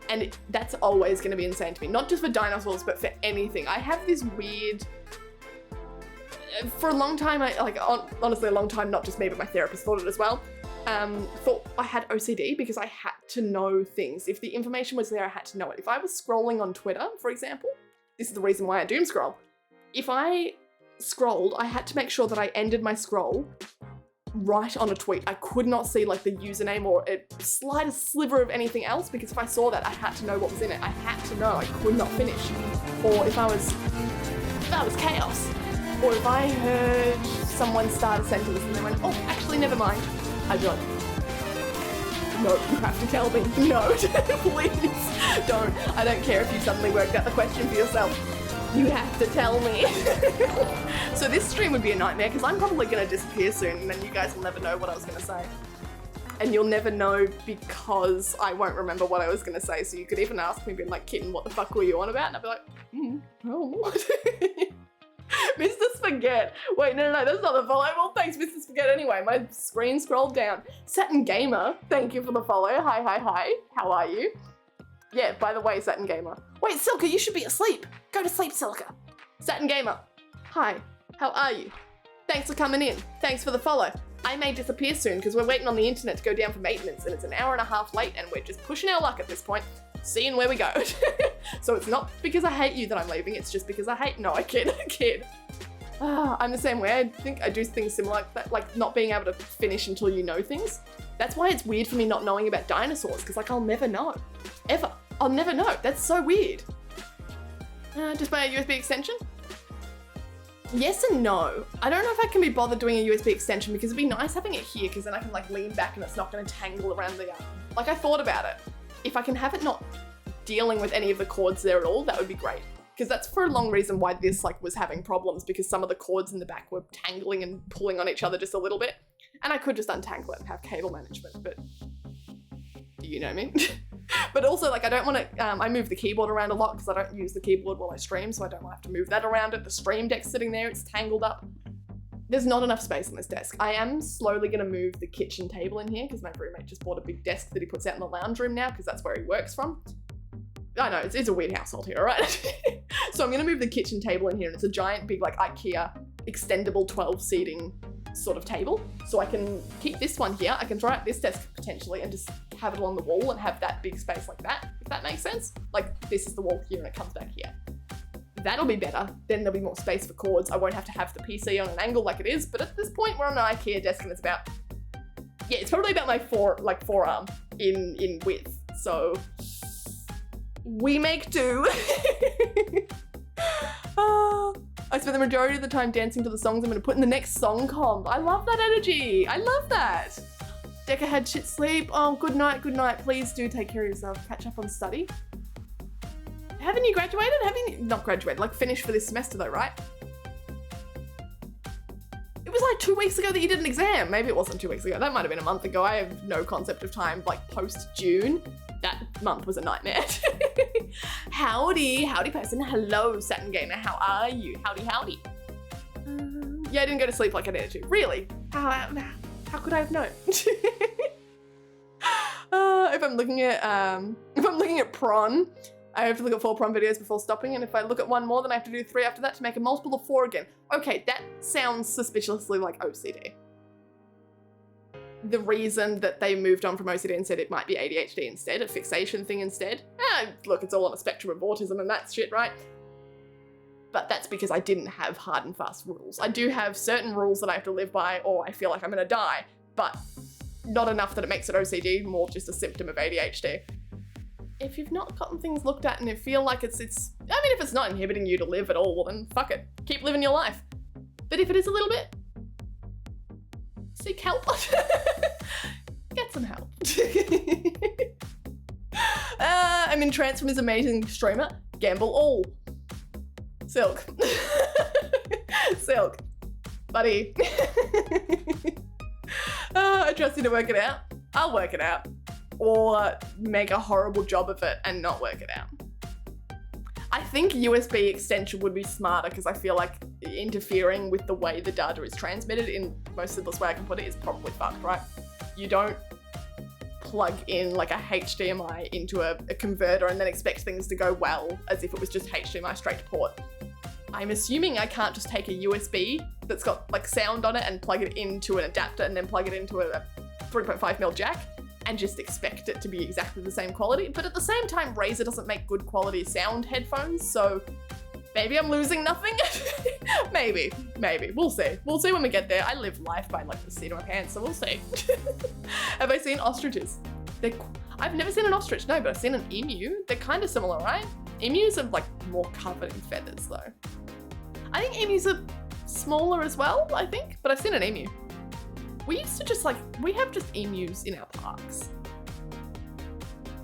And that's always going to be insane to me. Not just for dinosaurs, but for anything. I have this weird... For a long time, honestly a long time, not just me, but my therapist thought it as well. Thought I had OCD because I had to know things. If the information was there, I had to know it. If I was scrolling on Twitter, for example, this is the reason why I doom scroll. If I scrolled, I had to make sure that I ended my scroll right on a tweet. I could not see like the username or a slightest sliver of anything else because if I saw that, I had to know what was in it. I had to know. I could not finish. Or if I was chaos. Or if I heard someone start a sentence and they went, oh, actually, never mind. I'd be like, no, you have to tell me. No, please don't. I don't care if you suddenly worked out the question for yourself. You have to tell me. So this stream would be a nightmare because I'm probably going to disappear soon and then you guys will never know what I was going to say. And you'll never know because I won't remember what I was going to say. So you could even ask me, being like, kitten, what the fuck were you on about? And I'd be like, oh. Mr. Spaghetti. Wait, no, that's not the follow. Well, thanks, Mr. Spaghetti. Anyway, my screen scrolled down. Satin Gamer, thank you for the follow. Hi. How are you? Yeah, by the way, Satin Gamer. Wait, Silka, you should be asleep. Go to sleep, Silka. Satin Gamer. Hi, how are you? Thanks for coming in. Thanks for the follow. I may disappear soon because we're waiting on the internet to go down for maintenance and it's an hour and a half late and we're just pushing our luck at this point. Seeing where we go. So it's not because I hate you that I'm leaving, it's just because I hate, no, I kid. I'm the same way. I think I do things similar like that, like not being able to finish until you know things. That's why it's weird for me not knowing about dinosaurs, because like I'll never know. Ever. I'll never know. That's so weird. Just buy a USB extension? Yes and no. I don't know if I can be bothered doing a USB extension because it'd be nice having it here because then I can like lean back and it's not going to tangle around the arm. Like I thought about it. If I can have it not dealing with any of the cords there at all, that would be great. Because that's for a long reason why this like was having problems because some of the cords in the back were tangling and pulling on each other just a little bit. And I could just untangle it and have cable management, but do you know me? But also, like, I don't want to, I move the keyboard around a lot because I don't use the keyboard while I stream, so I don't want to have to move that around it. The stream deck's sitting there, it's tangled up. There's not enough space on this desk. I am slowly going to move the kitchen table in here because my roommate just bought a big desk that he puts out in the lounge room now because that's where he works from. I know, it's a weird household here, all right? So I'm going to move the kitchen table in here, and it's a giant, big, like, IKEA extendable 12-seating sort of table. So I can keep this one here. I can throw out this desk potentially and just have it along the wall and have that big space like that, if that makes sense. Like, this is the wall here and it comes back here. That'll be better. Then there'll be more space for cords. I won't have to have the PC on an angle like it is, but at this point we're on an IKEA desk and it's about, yeah, it's probably about my forearm in width. So we make do. I spent the majority of the time dancing to the songs I'm going to put in the next song comp. I love that energy. I love that. Decca had shit sleep. Oh, good night, good night. Please do take care of yourself. Catch up on study. Haven't you graduated? Haven't you not graduated? Like finished for this semester though, right? It was like 2 weeks ago that you did an exam. Maybe it wasn't 2 weeks ago. That might have been a month ago. I have no concept of time, like post-June. That month was a nightmare. Howdy person. Hello, Saturn Gamer. How are you? Howdy. Yeah, I didn't go to sleep like I needed to. Really? How could I have known? If I'm looking at prawn, I have to look at 4 prawn videos before stopping, and if I look at 1 more, then I have to do 3 after that to make a multiple of 4 again. Okay, that sounds suspiciously like OCD. The reason that they moved on from OCD and said it might be ADHD instead, a fixation thing instead. Look, it's all on a spectrum of autism and that shit, right? But that's because I didn't have hard and fast rules. I do have certain rules that I have to live by or I feel like I'm gonna die, but not enough that it makes it OCD, more just a symptom of ADHD. If you've not gotten things looked at and you feel like if it's not inhibiting you to live at all, well then fuck it. Keep living your life. But if it is a little bit, seek help. Get some help. I'm entranced from his amazing streamer. Gamble all. Silk. Silk. Buddy. I trust you to work it out. I'll work it out. Or make a horrible job of it and not work it out. I think USB extension would be smarter because I feel like interfering with the way the data is transmitted in the most simplest way I can put it is probably fucked, right? You don't plug in like a HDMI into a converter and then expect things to go well as if it was just HDMI straight to port. I'm assuming I can't just take a USB that's got like sound on it and plug it into an adapter and then plug it into a 3.5mm jack and just expect it to be exactly the same quality. But at the same time, Razer doesn't make good quality sound headphones, so maybe I'm losing nothing? Maybe. We'll see. We'll see when we get there. I live life by like the seat of my pants, so we'll see. Have I seen ostriches? I've never seen an ostrich, no, but I've seen an emu. They're kind of similar, right? Emus are like more covered in feathers though. I think emus are smaller as well, I think, but I've seen an emu. We used to just we have just emus in our parks.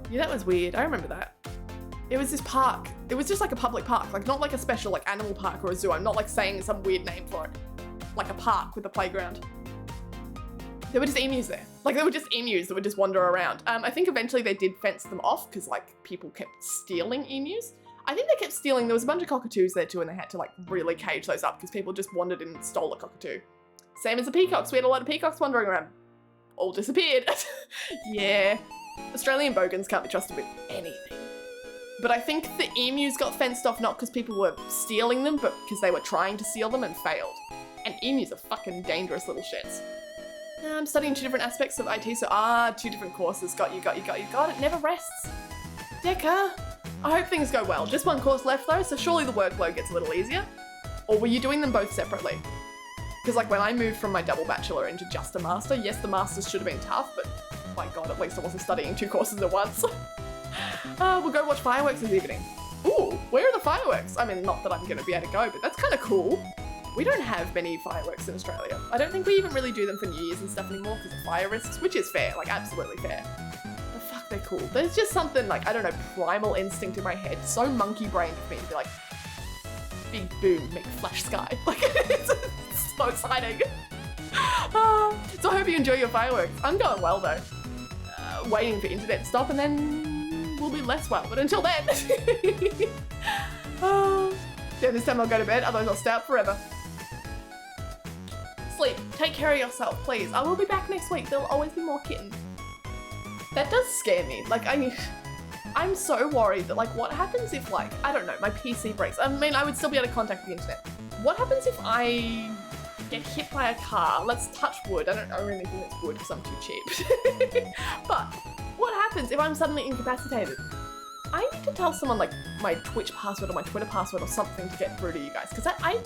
Yeah, that was weird. I remember that. It was this park. It was just like a public park, like not like a special like animal park or a zoo. I'm not like saying some weird name for it. Like a park with a playground. There were just emus there. Like there were just emus that would just wander around. I think eventually they did fence them off because like people kept stealing emus. I think they kept stealing, there was a bunch of cockatoos there too and they had to like really cage those up because people just wandered in and stole a cockatoo. Same as the peacocks. We had a lot of peacocks wandering around. All disappeared. Yeah. Australian bogans can't be trusted with anything. But I think the emus got fenced off not because people were stealing them, but because they were trying to steal them and failed. And emus are fucking dangerous little shits. I'm studying 2 different aspects of IT, so 2 different courses. Got you. It never rests. Decca, I hope things go well. Just 1 course left though, so surely the workload gets a little easier. Or were you doing them both separately? Because like when I moved from my double bachelor into just a master, yes, the masters should have been tough, but my God, at least I wasn't studying 2 courses at once. We'll go watch fireworks this evening. Ooh, where are the fireworks? I mean, not that I'm gonna be able to go, but that's kind of cool. We don't have many fireworks in Australia. I don't think we even really do them for New Year's and stuff anymore because of fire risks, which is fair, like absolutely fair. But fuck, they're cool. There's just something like, I don't know, primal instinct in my head, so monkey brained of me to be like, big boom, make flash sky. Like, it's so exciting. So I hope you enjoy your fireworks. I'm going well though. Waiting for internet to stop and then will be less well, but until then. Oh, yeah, this time I'll go to bed, otherwise I'll stay up forever. Sleep. Take care of yourself, please. I will be back next week. There'll always be more kittens. That does scare me. Like, I'm so worried that, like, what happens if, like, I don't know, my PC breaks? I mean, I would still be able to contact the internet. What happens if I get hit by a car? Let's touch wood. I don't really think it's wood because I'm too cheap. But what happens if I'm suddenly incapacitated? I need to tell someone, like, my Twitch password or my Twitter password or something to get through to you guys, because I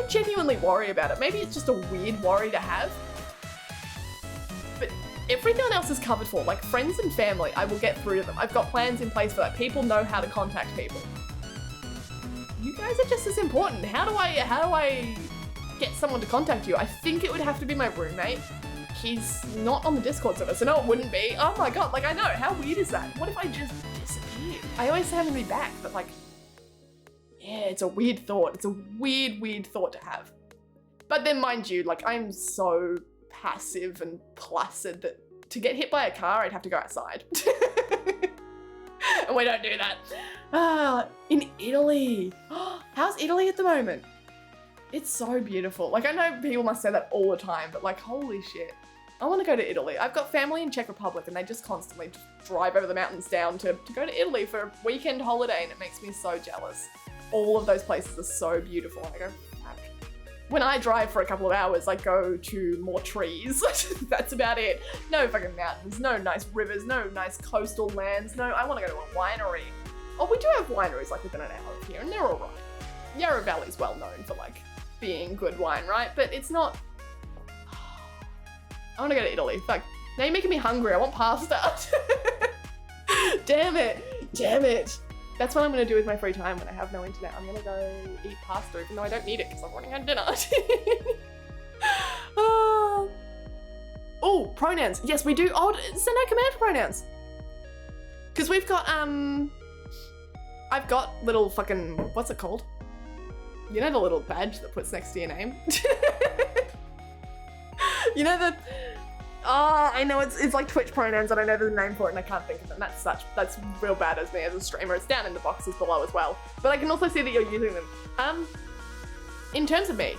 genuinely worry about it. Maybe it's just a weird worry to have, but everything else is covered for. Like friends and family, I will get through to them. I've got plans in place for that. People know how to contact people. You guys are just as important. How do I get someone to contact you? I think it would have to be my roommate. He's not on the Discord server, so no, it wouldn't be. Oh my god, like I know, how weird is that? What if I just disappeared? I always say I'm gonna be back, but like, yeah, it's a weird thought. It's a weird thought to have. But then mind you, like I'm so passive and placid that to get hit by a car, I'd have to go outside. And we don't do that. In Italy. How's Italy at the moment? It's so beautiful. Like I know people must say that all the time, but like, holy shit. I want to go to Italy. I've got family in Czech Republic and they just constantly just drive over the mountains down to go to Italy for a weekend holiday, and it makes me so jealous. All of those places are so beautiful. I go, fuck. When I drive for a couple of hours, I go to more trees. That's about it. No fucking mountains, no nice rivers, no nice coastal lands. No, I want to go to a winery. Oh, we do have wineries like within an hour of here, and they're all right. Yarra Valley's well known for like being good wine, right? But it's not. I want to go to Italy. Fuck. Now you're making me hungry. I want pasta. Damn it. That's what I'm going to do with my free time when I have no internet. I'm going to go eat pasta, even though I don't need it because I've already had dinner. Oh, pronouns. Yes, we do. Oh, send out command for pronouns. Because we've got, I've got little fucking, what's it called? You know the little badge that puts next to your name? You know the, I know it's like Twitch pronouns and I know there's a name for it and I can't think of them. That's real bad as me as a streamer. It's down in the boxes below as well. But I can also see that you're using them. In terms of me,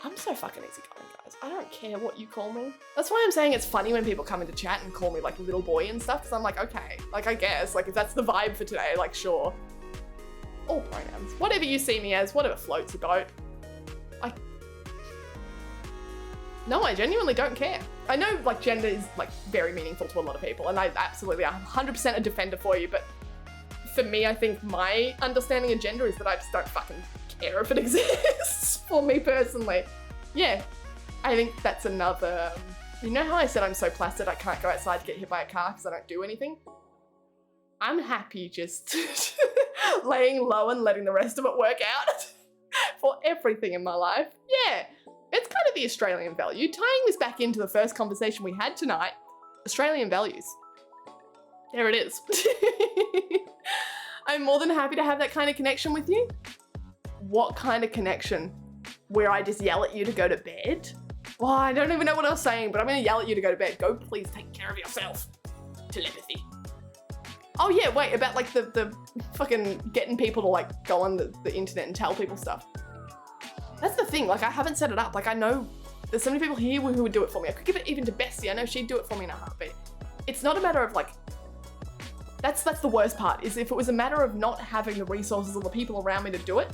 I'm so fucking easygoing, guys. I don't care what you call me. That's why I'm saying it's funny when people come into chat and call me like little boy and stuff, because I'm like, okay, like I guess, like if that's the vibe for today, like sure. All pronouns. Whatever you see me as, whatever floats your boat. No, I genuinely don't care. I know like gender is like very meaningful to a lot of people and I absolutely am 100% a defender for you, but for me, I think my understanding of gender is that I just don't fucking care if it exists for me personally. Yeah, I think that's another, you know how I said I'm so placid I can't go outside to get hit by a car because I don't do anything? I'm happy just laying low and letting the rest of it work out for everything in my life. Yeah. It's kind of the Australian value. Tying this back into the first conversation we had tonight, Australian values. There it is. I'm more than happy to have that kind of connection with you. What kind of connection? Where I just yell at you to go to bed? Well, I don't even know what I was saying, but I'm gonna yell at you to go to bed. Go please take care of yourself. Telepathy. Oh yeah, wait, about like the fucking getting people to like go on the internet and tell people stuff. That's the thing, like I haven't set it up. Like I know there's so many people here who would do it for me. I could give it even to Bestie. I know she'd do it for me in a heartbeat. It's not a matter of like, that's the worst part, is if it was a matter of not having the resources or the people around me to do it,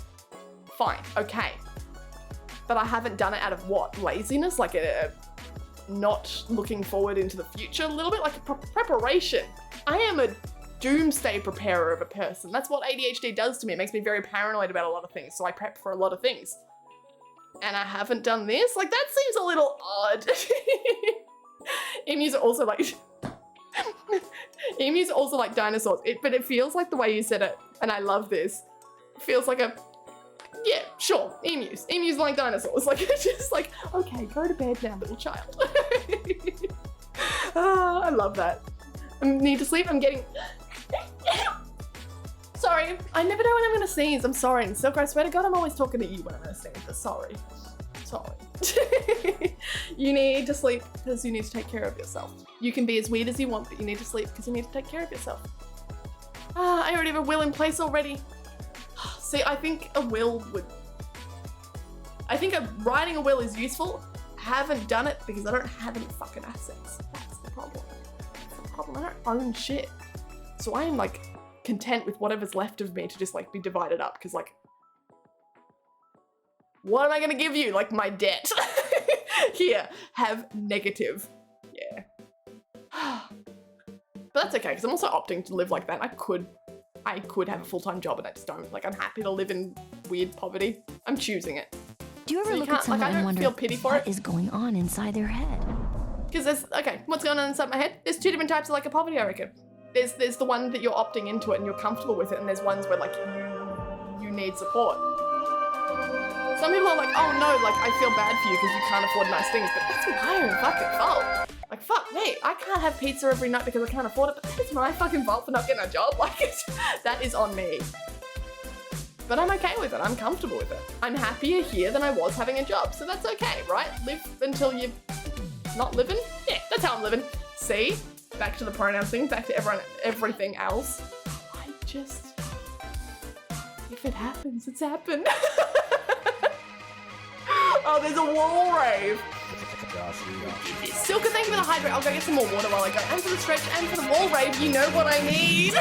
fine, okay. But I haven't done it out of what? Laziness? Like not looking forward into the future a little bit? Like a preparation. I am a doomsday preparer of a person. That's what ADHD does to me. It makes me very paranoid about a lot of things, so I prep for a lot of things. And I haven't done this? Like, that seems a little odd. Emus are also like... Emus are also like dinosaurs. But it feels like the way you said it, and I love this, it feels like a... Yeah, sure, emus. Emus like dinosaurs. Like, it's just like, okay, go to bed now, little child. Oh, I love that. I need to sleep, I'm getting... Sorry, I never know when I'm gonna sneeze. I'm sorry. And Silk, I swear to God, I'm always talking to you when I'm gonna sneeze. But sorry. You need to sleep because you need to take care of yourself. You can be as weird as you want, but you need to sleep because you need to take care of yourself. I already have a will in place already. See, I think a will would... I think writing a will is useful. I haven't done it because I don't have any fucking assets. That's the problem. That's the problem. I don't own shit. So I am like content with whatever's left of me to just like be divided up because like, what am I gonna give you? Like my debt. Here, have negative. Yeah. But that's okay because I'm also opting to live like that. I could have a full-time job and I just don't. Like I'm happy to live in weird poverty. I'm choosing it. Do you ever So look at someone and wonder feel pity for what it. is going on inside their head? Because there's, okay, what's going on inside my head? There's two different types of like a poverty, I reckon. There's the one that you're opting into it and you're comfortable with it, and there's ones where like you need support. Some people are like, oh no, like I feel bad for you because you can't afford nice things, but that's my own fucking fault. Like fuck me, I can't have pizza every night because I can't afford it, but that is my fucking fault for not getting a job. Like that is on me. But I'm okay with it, I'm comfortable with it. I'm happier here than I was having a job, so that's okay, right? Live until you're not living? Yeah, that's how I'm living. See? Back to the pronouns thing, back to everything else. I just, if it happens, it's happened. Oh, there's a wall rave. Silka, thank you for the hydrate. I'll go get some more water while I go. And for the stretch and for the wall rave, you know what I need.